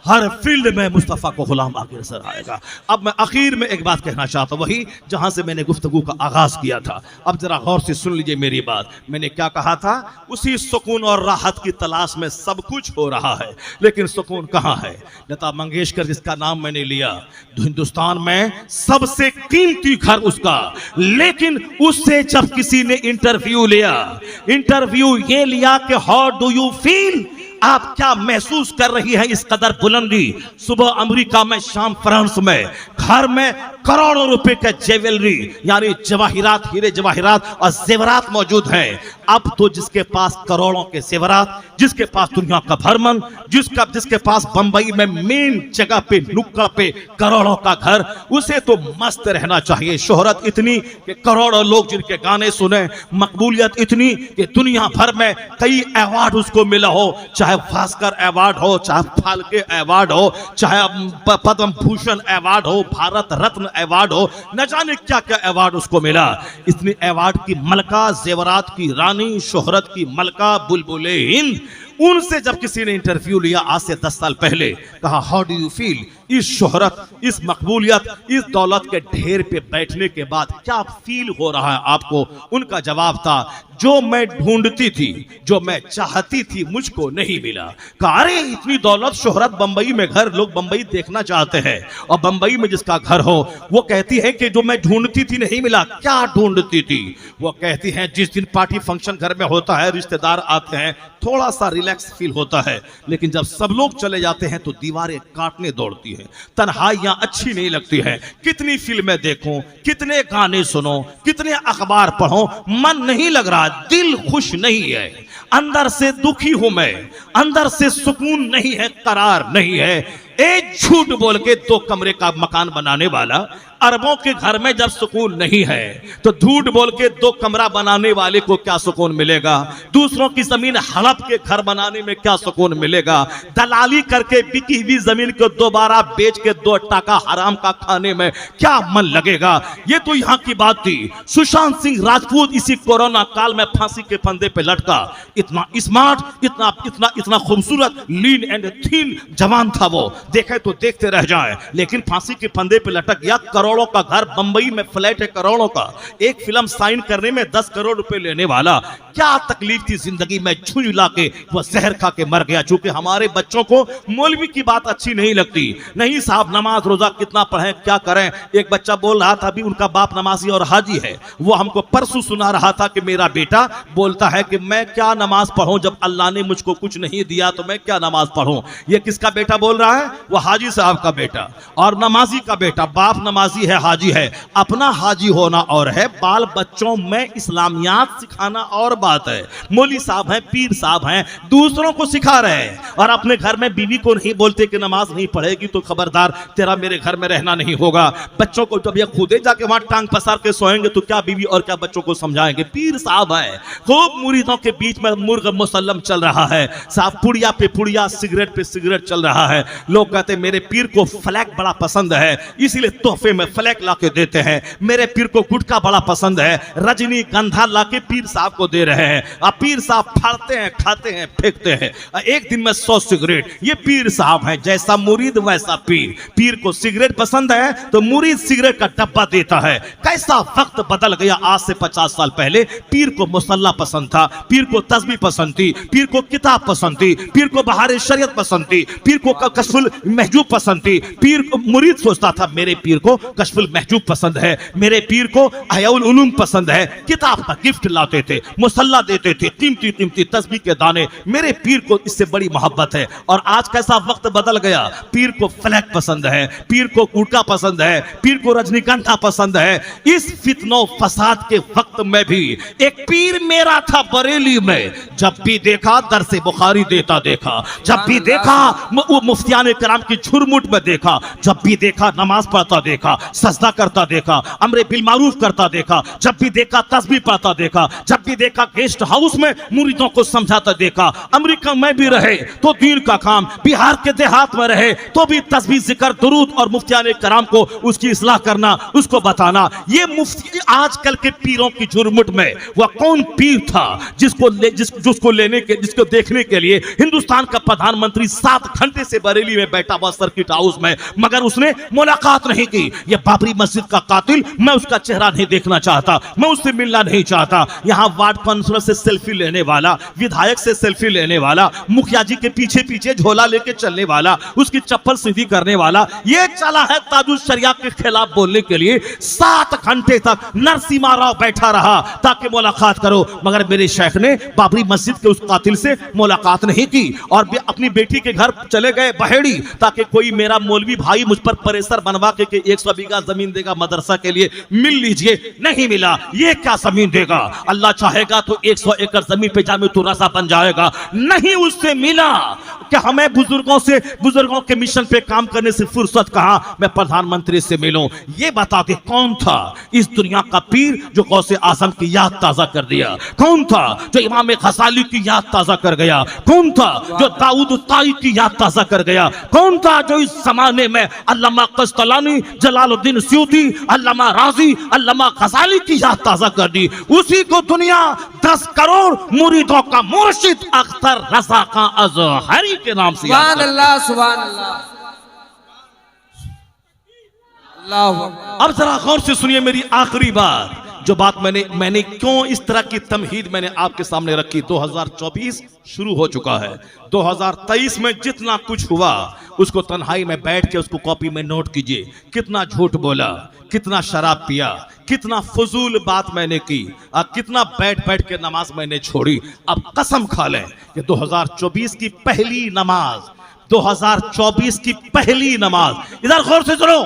हर फील्ड में मुस्तफ़ा को गुलाम आगे नजर आएगा। अब मैं आखिर में एक बात कहना चाहता हूँ, वही जहाँ से मैंने गुफ्तगू का आगाज़ किया था। अब जरा गौर से सुन लीजिए मेरी बात। मैंने क्या कहा था? उसी सुकून और राहत की तलाश में सब कुछ हो रहा है, लेकिन सुकून कहाँ है? लता मंगेशकर जिसका नाम मैंने लिया, हिंदुस्तान में सबसे कीमती घर उसका, लेकिन उससे जब किसी ने इंटरव्यू लिया, इंटरव्यू ये लिया कि हाउ डू यू फील, आप क्या महसूस कर रही हैं इस कदर बुलंदी? सुबह अमेरिका में, शाम फ्रांस में, घर में करोड़ों रुपए के ज्वेलरी यानी जवाहिरात, हीरे जवाहिरात और जेवरात मौजूद हैं। अब तो जिसके पास करोड़ों के जेवरात, जिसके पास दुनिया का भरमन, जिसके पास बंबई में मेन जगह पे, नुक्कड़ पे करोड़ों का घर, उसे तो मस्त रहना चाहिए। शोहरत इतनी कि करोड़ों लोग जिनके गाने सुने, मकबूलियत इतनी कि दुनिया भर में कई अवार्ड उसको मिला हो, चाहे भास्कर अवार्ड हो, चाहे फाल्के अवार्ड हो, चाहे पद्म भूषण अवार्ड हो, भारत रत्न अवार्ड हो, न जाने क्या क्या अवार्ड उसको मिला। इतनी अवार्ड की मलका, जेवरात की रानी, शोहरत की मलका, बुलबुले हिंद, उनसे जब किसी ने इंटरव्यू लिया आज से 10 साल पहले, कहा हाउ डू यू फील, इस शोहरत, इस मकबूलियत, इस दौलत के ढेर पे बैठने के बाद क्या फील हो रहा है आपको? उनका जवाब था, जो मैं ढूंढती थी, जो मैं चाहती थी, मुझको नहीं मिला। कहा अरे इतनी दौलत, शोहरत, बंबई में घर, लोग बंबई देखना चाहते हैं, और बंबई में जिसका घर हो वो कहती है कि जो मैं ढूंढती थी नहीं मिला। क्या ढूंढती थी? वो कहती हैं जिस दिन पार्टी फंक्शन घर में होता है, रिश्तेदार आते हैं, थोड़ा सा रिलैक्स फील होता है, लेकिन जब सब लोग चले जाते हैं तो दीवारें काटने दौड़ती है, तन्हाइयां अच्छी नहीं लगती है। कितनी फिल्में देखूं, कितने गाने सुनो, कितने अखबार पढ़ो, मन नहीं लग रहा, दिल खुश नहीं है, अंदर से दुखी हूं मैं, अंदर से सुकून नहीं है, करार नहीं है। एक झूठ बोल के 2 कमरे का मकान बनाने वाला, अरबों के घर में जब सुकून नहीं है तो झूठ बोल के 2 कमरा बनाने वाले को क्या सुकून मिलेगा? दूसरों की जमीन हड़प के घर बनाने में क्या सुकून मिलेगा? दलाली करके बिकी हुई जमीन को दोबारा बेच के 2 टका हराम का खाने में क्या मन लगेगा? ये तो यहाँ की बात थी। सुशांत सिंह राजपूत इसी कोरोना काल में फांसी के फंदे पे लटका। इतना स्मार्ट, इतना खूबसूरत, लीन एंड थीन जवान था वो, देखे तो देखते रह जाए, लेकिन फांसी के फंदे पे लटक गया। करोड़ों का घर, बंबई में फ्लैट है करोड़ों का, एक फिल्म साइन करने में 10 करोड़ रुपए लेने वाला। क्या तकलीफ थी जिंदगी में, झुंझला के वो जहर खा के मर गया। चूंकि हमारे बच्चों को मौलवी की बात अच्छी नहीं लगती, नहीं साहब नमाज रोजा कितना पढ़ें, क्या करें। एक बच्चा बोल रहा था अभी, उनका बाप नमाजी और हाजी है, वो हमको परसों सुना रहा था कि मेरा बेटा बोलता है कि मैं क्या नमाज पढ़ूं, जब अल्लाह ने मुझको कुछ नहीं दिया तो मैं क्या नमाज पढ़ूं। ये किसका बेटा बोल रहा है? वो हाजी साहब का बेटा और नमाजी का बेटा। बाप नमाजी है, हाजी है, अपना हाजी होना और है, बाल बच्चों में इस्लामियात सिखाना और बात है। मौली साहब हैं, पीर साहब हैं, दूसरों को सिखा रहे हैं और अपने घर में बीवी को नहीं बोलते कि नमाज नहीं पढ़ेगी तो खबरदार तेरा मेरे घर में रहना नहीं होगा। बच्चों को जब ये खुदे जाके वहां टांग पसार के सोएंगे तो क्या बीवी और क्या बच्चों को समझाएंगे? पीर साहब है, खूब मुरीदों के बीच में मुर्ग मुसल्लम चल रहा है साहब, पुड़िया पे पुड़िया, सिगरेट पे सिगरेट चल रहा है। लोग कहते मेरे पीर को फ्लैग बड़ा पसंद है, इसलिए तोहफे में फ्लैग लाके देते हैं। मेरे पीर को गुटखा बड़ा पसंद है, रजनी गंधा लाके पीर साहब को दे रहे हैं। अब पीर साहब फाड़ते हैं, खाते हैं, फेंकते हैं, एक दिन में 100 सिगरेट। ये पीर साहब हैं, जैसा मुरीद वैसा पीर। पीर को सिगरेट पसंद है तो मुरीद सिगरेट का डब्बा देता है। कैसा वक्त बदल गया। आज से 50 साल पहले पीर को मुसल्ला पसंद था, पीर को तस्बीह पसंद थी, पीर को किताब पसंद थी, पीर को बहार शरीयत पसंद थी, पीर को कशफुल महजूब पसंद थी। पीर को मुरीद सोचता था मेरे पीर को कशफुल महजूब पसंद है, मेरे पीर को अहयाउल उलूम पसंद है। किताब का गिफ्ट लाते थे, मुसल्ला देते थे, कीमती कीमती तस्बीह के दाने। मेरे पीर को इससे बड़ी मोहब्बत है। और आज कैसा वक्त बदल गया। पीर को फ्लैग पसंद है, पीर को गुटखा पसंद है, पीर को रजनीगंधा पसंद है। इस फितनो फसाद के वक्त में भी एक पीर मेरा था बरेली में, जब भी देखा दर से बुखारी देता देखा, जब भी देखा वो मुफ्तियाने कराम की झुरमुट में देखा, जब भी देखा नमाज पढ़ता देखा, सजदा करता देखा, अमरे बिल मारूफ करता देखा, जब भी देखा तस्बीह पढ़ता देखा, जब भी देखा गेस्ट हाउस में मुरीदों को समझाता देखा। अमेरिका में भी रहे तो दीन का काम, बिहार के देहात में रहे तो भी तस्बीह, जिक्र, दुरूद और मुफ्तियाने कराम को उसकी इस्लाह करना, उसको बताना। ये मुफ्ती आजकल के पीरों की झुरमुट में वह कौन पीर था जिसको देखने के लिए हिंदुस्तान का प्रधानमंत्री 7 घंटे से बरेली में बैठा हुआ सर्किट हाउस में, मगर उसने मुलाकात नहीं की। यह बाबरी मस्जिद का कातिल, मैं उसका चेहरा नहीं देखना चाहता, मैं उससे मिलना नहीं चाहता। यहां वार्ड काउंसिलर से सेल्फी लेने वाला, विधायक से सेल्फी लेने वाला, मुखिया जी के पीछे पीछे झोला लेके चलने वाला, उसकी चप्पल सीधी करने वाला, ये चला है ताजुल शरिया के खिलाफ बोलने के लिए। 7 घंटे तक नरसिम्हा राव बैठा रहा ताकि मुलाकात करो, मगर मेरे शेख ने बाबरी मस्जिद के उस कातिल से मुलाकात नहीं की और अपनी बेटी के घर चले गए बहेड़ी, ताकि कोई मेरा मौलवी भाई मुझ पर प्रेशर बनवा के 100 बीघा जमीन देगा मदरसा के लिए, मिल लीजिए। नहीं मिला। ये क्या जमीन देगा? अल्लाह चाहेगा तो 100 एकड़ जमीन पे जामे तो रसा बन जाएगा। नहीं उससे मिला। कि हमें बुजुर्गों के मिशन पे काम करने से फुर्सत कहां, मैं प्रधानमंत्री से मिलूं। ये बता दे कौन था इस दुनिया का पीर जो गौसे आजम की याद ताजा कर दिया? कौन था जो इमाम गजाली की याद ताजा कर गया? कौन था जो दाऊद ताई की याद ताजा कर गया? कौन था जो इस जमाने में अल्लामा कस्तलानी, जलालुद्दीन स्यूती, अल्लामा राजी, अल्लामा गजाली की याद ताजा कर दी? उसी को दुनिया 10 करोड़ मुरीदों का मुर्शिद अख्तर रजा खां अजहरी के नाम से याद करती। अल्लाह सुभान अल्लाह। अब जरा गौर से सुनिए मेरी आखिरी बात, जो बात मैंने क्यों इस तरह की तमहीद मैंने आपके सामने रखी। 2024 शुरू हो चुका है। 2023 में जितना कुछ हुआ उसको तन्हाई में बैठ के उसको कॉपी में नोट कीजिए। कितना झूठ बोला, कितना शराब पिया, कितना फजूल बात मैंने की, कितना बैठ बैठ के नमाज मैंने छोड़ी। अब कसम खा लें कि 2024 की पहली नमाज, 2024 की पहली नमाज, इधर गौर से सुनो,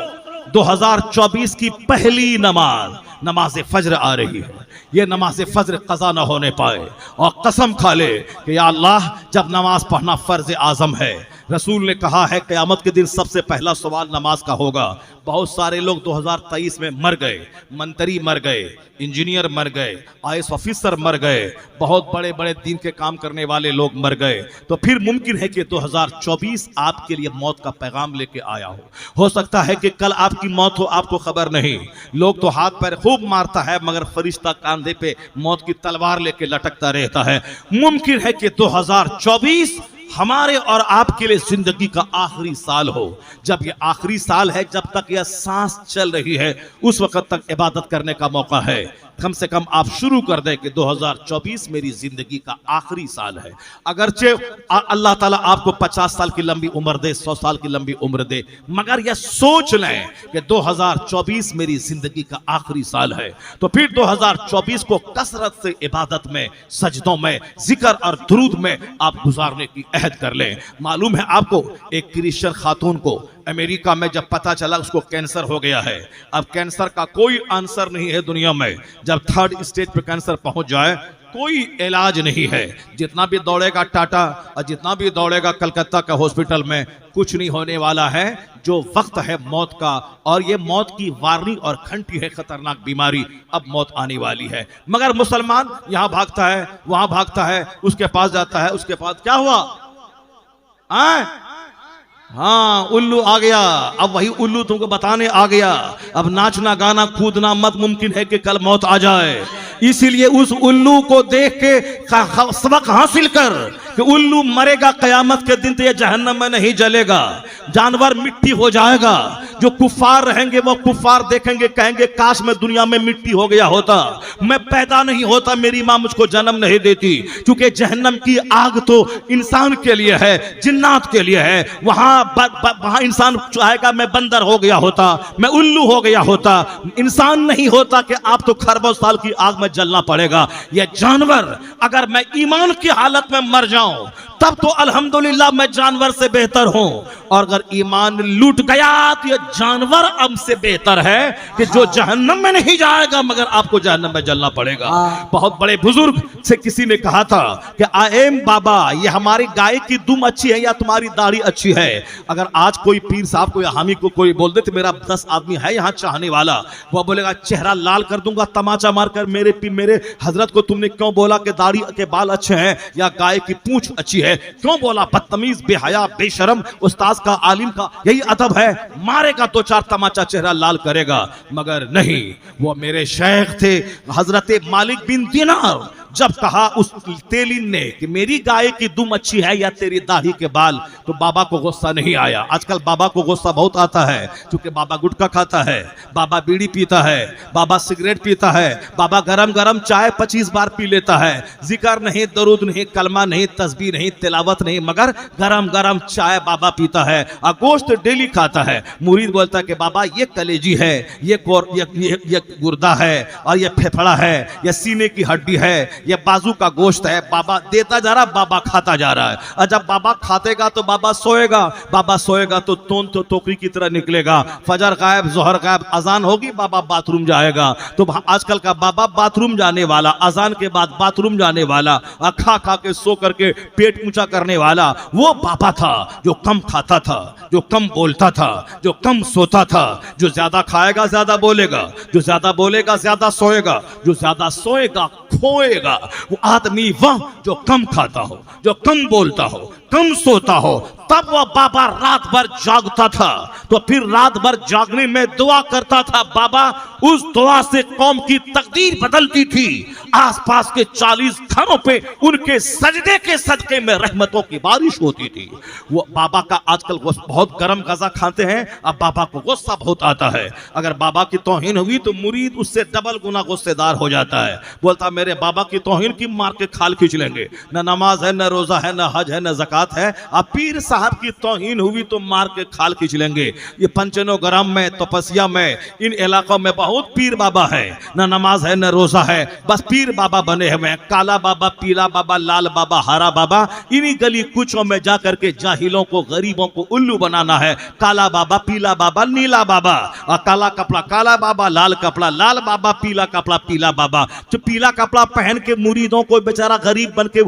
2024 की पहली नमाज फज्र आ रही है। ये नमाज फज्र कज़ा न होने पाए और कसम खा ले कि या अल्लाह, जब नमाज पढ़ना फर्ज आज़म है, रसूल ने कहा है क़यामत के दिन सबसे पहला सवाल नमाज का होगा। बहुत सारे लोग 2023 में मर गए, मंत्री मर गए, इंजीनियर मर गए, IAS ऑफिसर मर गए, बहुत बड़े बड़े दीन के काम करने वाले लोग मर गए। तो फिर मुमकिन है कि 2024 आपके लिए मौत का पैगाम लेके आया हो सकता है कि कल आपकी मौत हो, आपको खबर नहीं। लोग तो हाथ पैर खूब मारता है मगर फरिश्ता कांधे पे मौत की तलवार लेके लटकता रहता है। मुमकिन है कि 2024 हमारे और आपके लिए जिंदगी का आखिरी साल हो। जब ये आखिरी साल है, जब तक यह सांस चल रही है, उस वक्त तक इबादत करने का मौका है। कम से कम आप शुरू कर दें कि 2024 मेरी जिंदगी का आखिरी साल है। अगरचे अल्लाह ताला आपको 50 साल की लंबी उम्र दे, 100 साल की लंबी उम्र दे, मगर यह सोच लें कि 2024 मेरी जिंदगी का आखिरी साल है। तो फिर 2024 को कसरत से इबादत में, सजदों में, जिक्र और दुरूद में आप गुजारने की अहद कर लें। मालूम है आपको, एक क्रिश्चियन खातून को अमेरिका में जब पता चला उसको कैंसर हो गया है। अब कैंसर का कोई आंसर नहीं है दुनिया में। जब 3rd स्टेज पे कैंसर पहुंच जाए कोई इलाज नहीं है। जितना भी दौड़ेगा टाटा और जितना भी दौड़ेगा कलकत्ता का हॉस्पिटल में, कुछ नहीं होने वाला है। जो वक्त है मौत का, और ये मौत की वार्निंग और घंटी है, खतरनाक बीमारी, अब मौत आने वाली है। मगर मुसलमान यहां भागता है, वहां भागता है, उसके पास जाता है, उसके पास क्या हुआ? हाँ, उल्लू आ गया। अब वही उल्लू तुमको बताने आ गया, अब नाचना गाना कूदना मत, मुमकिन है कि कल मौत आ जाए। इसीलिए उस उल्लू को देख के सबक हासिल कर कि उल्लू मरेगा कयामत के दिन तो ये जहन्नम में नहीं जलेगा, जानवर मिट्टी हो जाएगा। जो कुफार रहेंगे वो कुफार देखेंगे, कहेंगे काश मैं दुनिया में मिट्टी हो गया होता, मैं पैदा नहीं होता, मेरी माँ मुझको जन्म नहीं देती। क्योंकि जहन्नम की आग तो इंसान के लिए है, जिन्नात के लिए है। वहां इंसान चाहेगा मैं बंदर हो गया होता, मैं उल्लू हो गया होता, इंसान नहीं होता कि आप तो खरबों साल की आग में जलना पड़ेगा। यह जानवर, अगर मैं ईमान की हालत में मर जाऊं जाऊं तब तो अल्हम्दुलिल्लाह मैं जानवर से बेहतर हूं, और अगर ईमान लूट गया तो ये जानवर हमसे बेहतर है कि जो जहन्नम में नहीं जाएगा मगर आपको जहन्नम में जलना पड़ेगा। बहुत बड़े बुजुर्ग से किसी ने कहा था कि आएम बाबा, ये हमारी गाय की दुम अच्छी है या तुम्हारी दाढ़ी अच्छी है? अगर आज कोई पीर साहब कोई हामी को कोई बोल दे तो मेरा 10 आदमी है यहाँ चाहने वाला, वो बोलेगा चेहरा लाल कर दूंगा तमाचा मारकर, मेरे हजरत को तुमने क्यों बोला कि दाढ़ी के बाल अच्छे हैं या गाय की पूंछ अच्छी है? क्यों बोला? बदतमीज, बेहया, बेशरम। उस्ताद का, आलिम का यही अदब है, मारेगा तो 4 तमाचा, चेहरा लाल करेगा। मगर नहीं, वो मेरे शेख थे हजरत मालिक बिन दिनार। जब कहा उस तेलिन ने कि मेरी गाय की दुम अच्छी है या तेरी दाढ़ी के बाल, तो बाबा को गुस्सा नहीं आया। आजकल बाबा को गुस्सा बहुत आता है क्योंकि बाबा गुटखा खाता है, बाबा बीड़ी पीता है, बाबा सिगरेट पीता है, बाबा गरम गरम चाय 25 बार पी लेता है। जिक्र नहीं, दरूद नहीं, कलमा नहीं, तस्बीह नहीं, तिलावत नहीं, मगर गरम गरम चाय बाबा पीता है और गोश्त डेली खाता है। मुरीद बोलता है कि बाबा ये कलेजी है, ये गुर्दा है, और ये फेफड़ा है, ये सीने की हड्डी है, ये बाजू का गोश्त है। बाबा देता जा रहा, बाबा खाता जा रहा है। और जब बाबा खातेगा तो बाबा सोएगा, बाबा सोएगा तो टोकरी की तरह निकलेगा। फजर गायब, जोहर गायब, अजान होगी, बाबा बाथरूम जाएगा। तो आजकल का बाबा बाथरूम जाने वाला, अजान के बाद बाथरूम जाने वाला, खा खा के सो करके पेट ऊंचा करने वाला, वो बाबा था जो कम खाता था, जो कम बोलता था, जो कम सोता था। जो ज्यादा खाएगा ज्यादा बोलेगा, जो ज्यादा बोलेगा ज्यादा सोएगा, जो ज्यादा सोएगा खोएगा। वो आदमी वह जो कम खाता हो, जो कम बोलता हो, कम सोता हो, तब वह बाबा रात भर जागता था। तो फिर रात भर जागने में दुआ करता था। बाबा उस दुआ से कौम की तकदीर बदलती थी। आसपास के 40 घरों पे उनके सजदे के सदके में रहमतों की बारिश होती थी। वो बाबा का आजकल बहुत गरम गजा खाते हैं, अब बाबा को गुस्सा बहुत आता है। अगर बाबा की तौहीन हुई तो मुरीद उससे डबल गुना गुस्सेदार हो जाता है। बोलता मेरे बाबा की तौहीन की मार के खाल खींच लेंगे, न नमाज है, न रोजा है, न हज है, न ज़कात है। अब पीर साहब की तौहीन हुई तो मार के खाल खींच लेंगे। ये पंचनोग्राम में, तपस्या में, इन इलाकों में बहुत पीर बाबा है, न नमाज है, न रोजा है, बस पीर बाबा बने हुए हैं। काला बाबा, पीला बाबा, लाल बाबा, हरा बाबा। इन्हीं गली कुचों में जाकर के जाहिलों को, गरीबों को उल्लू बनाना है। काला बाबा, पीला बाबा, नीला बाबा, और काला कपड़ा काला बाबा, लाल कपड़ा लाल बाबा, पीला कपड़ा पीला बाबा। जो पीला कपड़ा पहन के मुरीदों को बेचारा गरीब बन के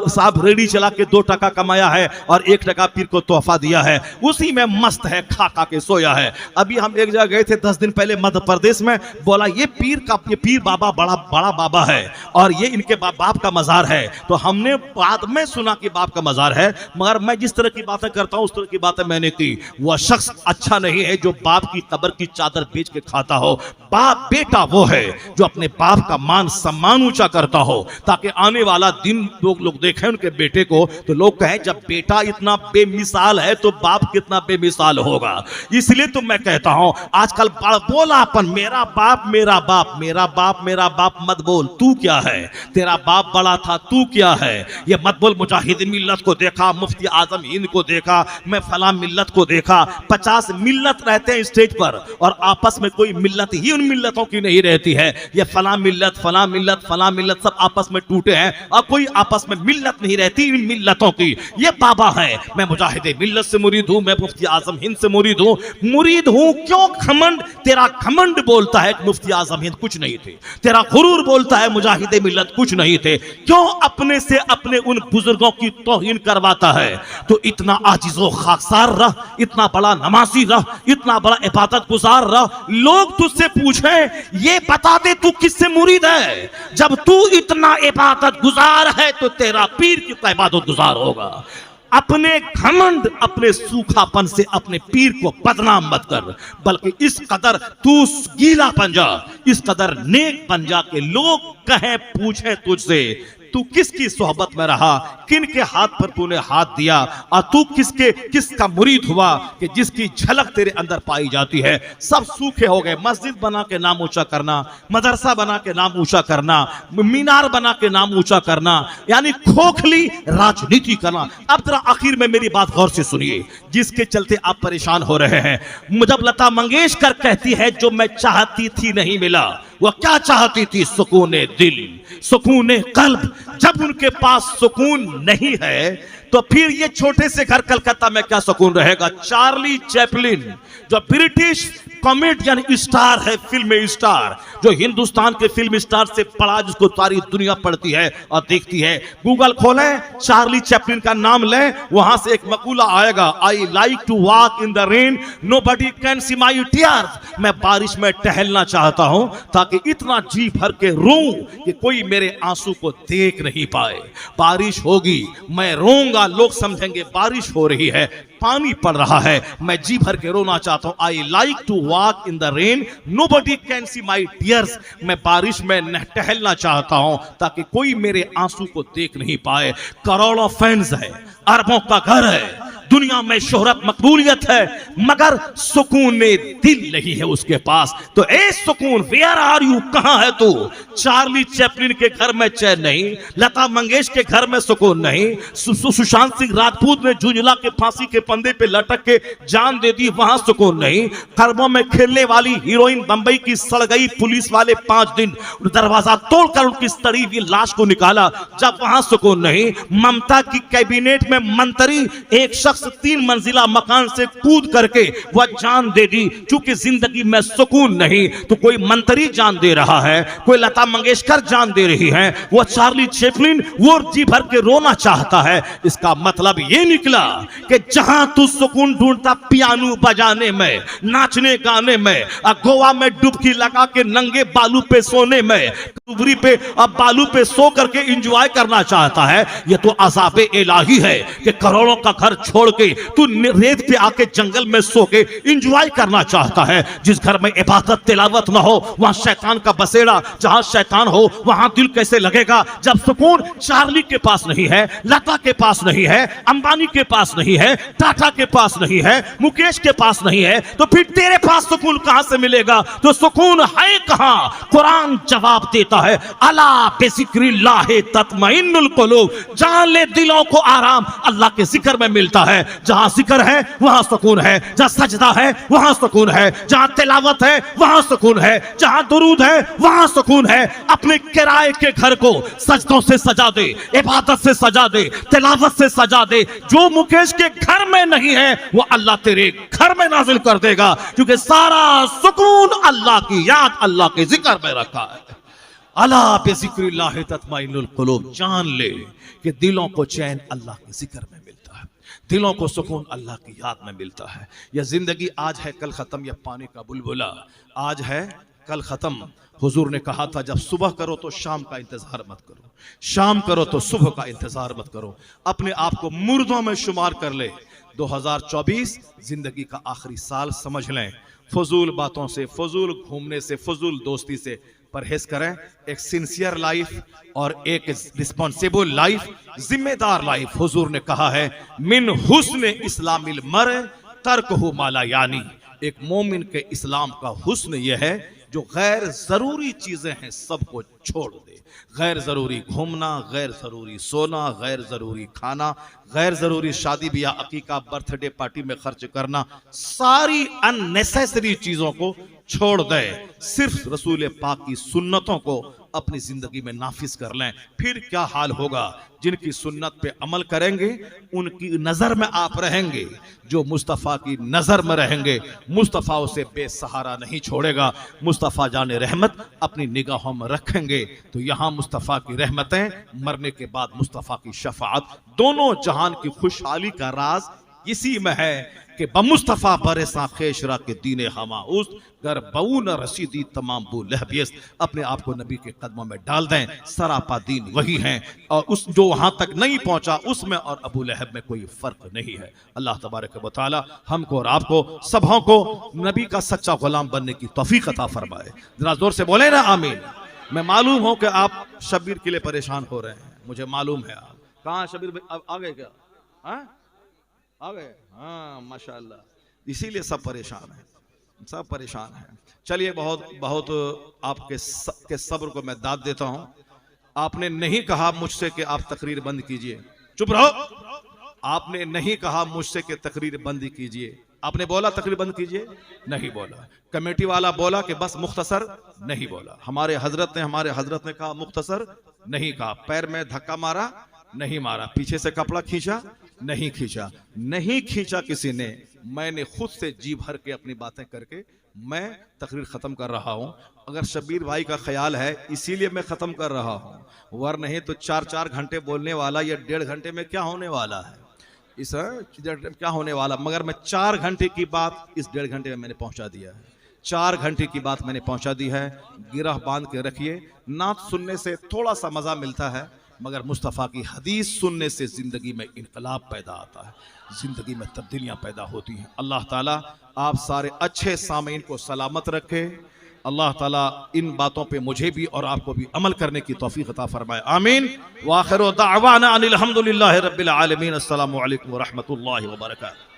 साहब रेडी चला के 2 टका कमाया है और 1 टका पीर को तोहफा दिया है, उसी में मस्त है, खा खा के सोया है। अभी हम एक जगह गए थे 10 दिन पहले मध्य प्रदेश में, बोला ये पीर बाबा बड़ा बाबा है और ये इनके बाप का मजार है। तो हमने बाद में सुना कि बाप का मजार है, मगर मैं जिस तरह की बातें करता हूं उस तरह की बातें मैंने की। वह शख्स अच्छा नहीं है जो बाप की कब्र की चादर बेच के खाता हो। बाप बेटा वो है जो अपने बाप का मान सम्मान ऊंचा करता हो, ताकि आने वाला दिन लोग देखें उनके बेटे को तो लोग कहें जब बेटा इतना बेमिसाल है तो बाप कितना बेमिसाल होगा। इसलिए तो मैं कहता हूं आजकल बोलापन, मेरा बाप मेरा बाप, मेरा बाप मेरा बाप मत बोल। तू क्या है? तेरा बाप बड़ा था, तू क्या है? ये मत बोल। मुजाहिद मिल्लत को देखा, मुफ्ती आजम हिंद को देखा, मैं फला मिल्लत को देखा। 50 मिल्लत रहते हैं स्टेज पर और आपस में कोई मिल्लत ही उन मिल्लतों की नहीं रहती है। ये फला मिल्लत फला मिल्लत फला मिल्लत सब आपस में टूटे हैं और कोई आपस में मिल्लत नहीं रहती इन मिल्लतों की। ये बाबा है। मैं मुजाहिद मिल्लत से मुरीद हूं, मैं मुफ्ती आजम हिंद से मुरीद हूं। क्यों घमंड? तेरा घमंड बोलता है मुफ्ती आजम हिंद कुछ नहीं थे, तेरा गुरूर बोलता है मुजाहिद मिल्लत कुछ नहीं थे। क्यों अपने से अपने उन बुजुर्गों की तौहीन करवाता है? तो इतना आजिज़ो खाकसार रह, इतना बड़ा नमाजी रह, इतना बड़ा इबादत गुजार रह। लोग तुझसे पूछे ये बता दे तू किससे मुरीद है? जब तू इतना इबादत गुजार है तो तेरा पीर कितना इबादत गुजार होगा। अपने घमंड, अपने सूखापन से अपने पीर को बदनाम मत कर, बल्कि इस कदर तू गीला बन जा, इस कदर नेक बन जा के लोग कहें पूछें तुझसे तू किसकी सोहबत में रहा, किन के हाथ पर तूने हाथ दिया और तू किसका मुरीद हुआ कि जिसकी झलक तेरे अंदर पाई जाती है। सब सूखे हो गए। मस्जिद बना के नाम ऊंचा करना, मदरसा बना के नाम ऊंचा करना, मीनार बना के नाम ऊंचा करना, यानी खोखली राजनीति करना। अब जरा आखिर में मेरी बात गौर से सुनिए, जिसके चलते आप परेशान हो रहे हैं। जब लता मंगेशकर कहती है जो मैं चाहती थी नहीं मिला, वो क्या चाहती थी? सुकून दिल, सुकून कल्ब। जब उनके पास सुकून नहीं है तो फिर ये छोटे से घर कलकत्ता में क्या सुकून रहेगा? चार्ली चैपलिन जो ब्रिटिश कॉमेडियन स्टार है, फिल्म स्टार, जो हिंदुस्तान के फिल्म स्टार से बड़ा, जिसको सारी दुनिया पढ़ती है और देखती है। गूगल खोलें, चार्ली चैपलिन का नाम लें, वहां से एक मकूला आएगा, I like to walk in the rain, nobody can see my tears. मैं बारिश में टहलना चाहता हूं ताकि इतना जी भर के रोऊं कि कोई मेरे आंसू को देख नहीं पाए। बारिश होगी, मैं रोऊंगा, लोग समझेंगे बारिश हो रही है, पानी पड़ रहा है, मैं जी भर के रोना चाहता हूं। I like to walk in the rain, nobody can see my tears. मैं बारिश में टहलना चाहता हूं ताकि कोई मेरे आंसू को देख नहीं पाए। करोड़ों फैंस है, अरबों का घर है, दुनिया में शोहरत मकबूलियत है, मगर सुकून दिल नहीं है उसके पास। तो ए सुकून, वेयर आर यू, कहां है तू? चार्ली चैपलिन के घर में चैन नहीं, लता मंगेशकर के घर में सुकून नहीं, सुशांत सिंह राजपूत ने झुंझुला के फांसी के फंदे पे लटक के जान दे दी, वहां सुकून नहीं। खरबों में खेलने वाली हीरोइन बंबई की सड़ गई, पुलिस वाले 5 दिन दरवाजा तोड़कर उनकी सड़ी हुई लाश को निकाला, जब वहां सुकून नहीं। ममता की कैबिनेट में मंत्री एक शख्स 3 मंजिला मकान से कूद करके वह जान दे दी। चूंकि जिंदगी में सुकून नहीं तो कोई मंत्री जान दे रहा है, कोई लता मंगेशकर जान दे रही है, वो चार्ली चैपलिन वो जी भर के रोना चाहता है। इसका मतलब ये निकला कि जहां तू सुकून ढूंढता पियानो बजाने में, नाचने गाने में, गोवा में डुबकी लगा के नंगे बालू पे सोने में, कुबरी पे अब बालू पे सो करके एंजॉय करना चाहता है, ये तो अज़ाबे इलाही है कि करोड़ों का घर छोड़ के तू रेत पे आके जंगल में सो के एंजॉय करना चाहता है। जिस घर में इबादत तिलावत ना हो वहां शैतान का बसेरा, जहां शैतान हो वहां दिल कैसे लगेगा? जब सुकून चार्ली के पास नहीं है, लता के पास नहीं है, अंबानी के पास नहीं है, टाटा के पास नहीं है, मुकेश के पास नहीं है, तो फिर तेरे पास सुकून कहां से मिलेगा? तो सुकून है कहां? कुरान जवाब देता है, अला बिज़िक्रिल्लाह तत्मइन्नुल कुलूब। जान ले, दिलों को आराम अल्लाह के जिक्र में मिलता है। जहां जिक्र है वहां सुकून है, जहां सजदा है वहां सुकून है, जहां तिलावत है वहां सुकून है, जहां दुरूद है वहां सुकून है। अपने किराए के घर को सजदों से सजा दे, इबादत से सजा दे, तिलावत से सजा दे। जो मुकेश के घर में नहीं है वो अल्लाह तेरे घर में नाजिल कर देगा, क्योंकि सारा सुकून अल्लाह की याद, अल्लाह के जिक्र में रखा है। अला बिज़िक्रिल्लाह तत्मइन्नुल कुलूब। जान ले कि दिलों को चैन अल्लाह के जिक्र में मिलता है, दिलों को सुकून अल्लाह की याद में मिलता है। यह जिंदगी आज है कल खत्म, यह पानी का बुलबुला आज है कल खत्म। हुजूर ने कहा था, जब सुबह करो तो शाम का इंतजार मत करो, शाम करो तो सुबह का इंतजार मत करो। अपने आप को मुर्दों में शुमार कर ले। 2024 जिंदगी का आखिरी साल समझ लें। फजूल बातों से, फजूल घूमने से, फजूल दोस्ती से परहेज करें। एक सिंसियर लाइफ और एक रिस्पॉन्सिबल लाइफ, जिम्मेदार लाइफ। हुजूर ने कहा है, मिन हुस्न इस्लामिल मर तर्कहु माला यानी। एक मोमिन के इस्लाम का हुस्न यह है जो गैर जरूरी चीजें हैं सबको छोड़ दे। गैर जरूरी घूमना, गैर जरूरी सोना, गैर जरूरी खाना, गैर जरूरी शादी ब्याह, अकीका, बर्थडे पार्टी में खर्च करना, सारी अननेसेसरी चीजों को छोड़ दे। सिर्फ रसूल पाक की सुन्नतों को अपनी जिंदगी में नाफिज कर लें। फिर क्या हाल होगा? जिनकी सुन्नत पे अमल करेंगे उनकी नजर में आप रहेंगे। जो मुस्तफ़ा की नजर में रहेंगे, मुस्तफ़ा उसे बेसहारा नहीं छोड़ेगा। मुस्तफ़ा जाने रहमत अपनी निगाहों में रखेंगे तो यहाँ मुस्तफ़ा की रहमतें, मरने के बाद मुस्तफ़ा की शफाअत, दोनों जहान की खुशहाली का राज इसी में है कि बमुस्तफ़ा बरसा खेशरा के दीने हमाउस गर बऊ न रसीदी तमाम बू लहबियस। अपने आप को नबी के कदमों में डाल दें, सरापा दीन वही है, और उस जो वहां तक नहीं पहुंचा उसमें और अबू लहब में कोई फर्क नहीं है। अल्लाह तबारक व तआला हमको और आपको सबों को नबी का सच्चा गुलाम बनने की तौफीक अता फरमाए। जरा जोर से बोले ना आमीन। मैं मालूम हो कि आप शब्बीर के लिए परेशान हो रहे हैं, मुझे मालूम है। आप कहाँ शब्बीर भाई, आ गए क्या? आ गए? हाँ माशाअल्लाह। इसीलिए सब परेशान हैं, सब परेशान हैं। चलिए, बहुत बहुत आपके के सब्र को मैं दाद देता हूं। आपने नहीं कहा मुझसे कि आप तकरीर बंद कीजिए, चुप रहो। आपने नहीं कहा मुझसे कि तकरीर बंद कीजिए, आपने बोला तकरीर बंद कीजिए, नहीं बोला। कमेटी वाला बोला कि बस मुख्तसर, नहीं बोला। हमारे हजरत ने कहा मुख्तसर, नहीं कहा। पैर में धक्का मारा, नहीं मारा। पीछे से कपड़ा खींचा, नहीं खींचा। नहीं खींचा किसी ने। मैंने खुद से जी भर के अपनी बातें करके मैं तकरीर खत्म कर रहा हूं। अगर शबीर भाई का ख्याल है इसीलिए मैं खत्म कर रहा हूं, वर नहीं तो 4-4 घंटे बोलने वाला ये 1.5 घंटे में क्या होने वाला है, इस क्या होने वाला। मगर मैं 4 घंटे की बात इस 1.5 घंटे में मैंने पहुंचा दिया है। 4 घंटे की बात मैंने पहुंचा दी है। गिरह बांध के रखिए। नात सुनने से थोड़ा सा मजा मिलता है, मगर मुस्तफ़ा की हदीस सुनने से जिंदगी में इनकलाब पैदा आता है, जिंदगी में तब्दीलियां पैदा होती हैं। अल्लाह ताला आप सारे अच्छे सामीन को सलामत रखे। अल्लाह ताला इन बातों पे मुझे भी और आपको भी अमल करने की तौफीक अता फरमाए। आमीन। व आखिरु दाअवाना अनिल हम्दुलिल्लाहि रब्बिल आलमीन। अस्सलामु अलैकुम व रहमतुल्लाहि व बरकातहू।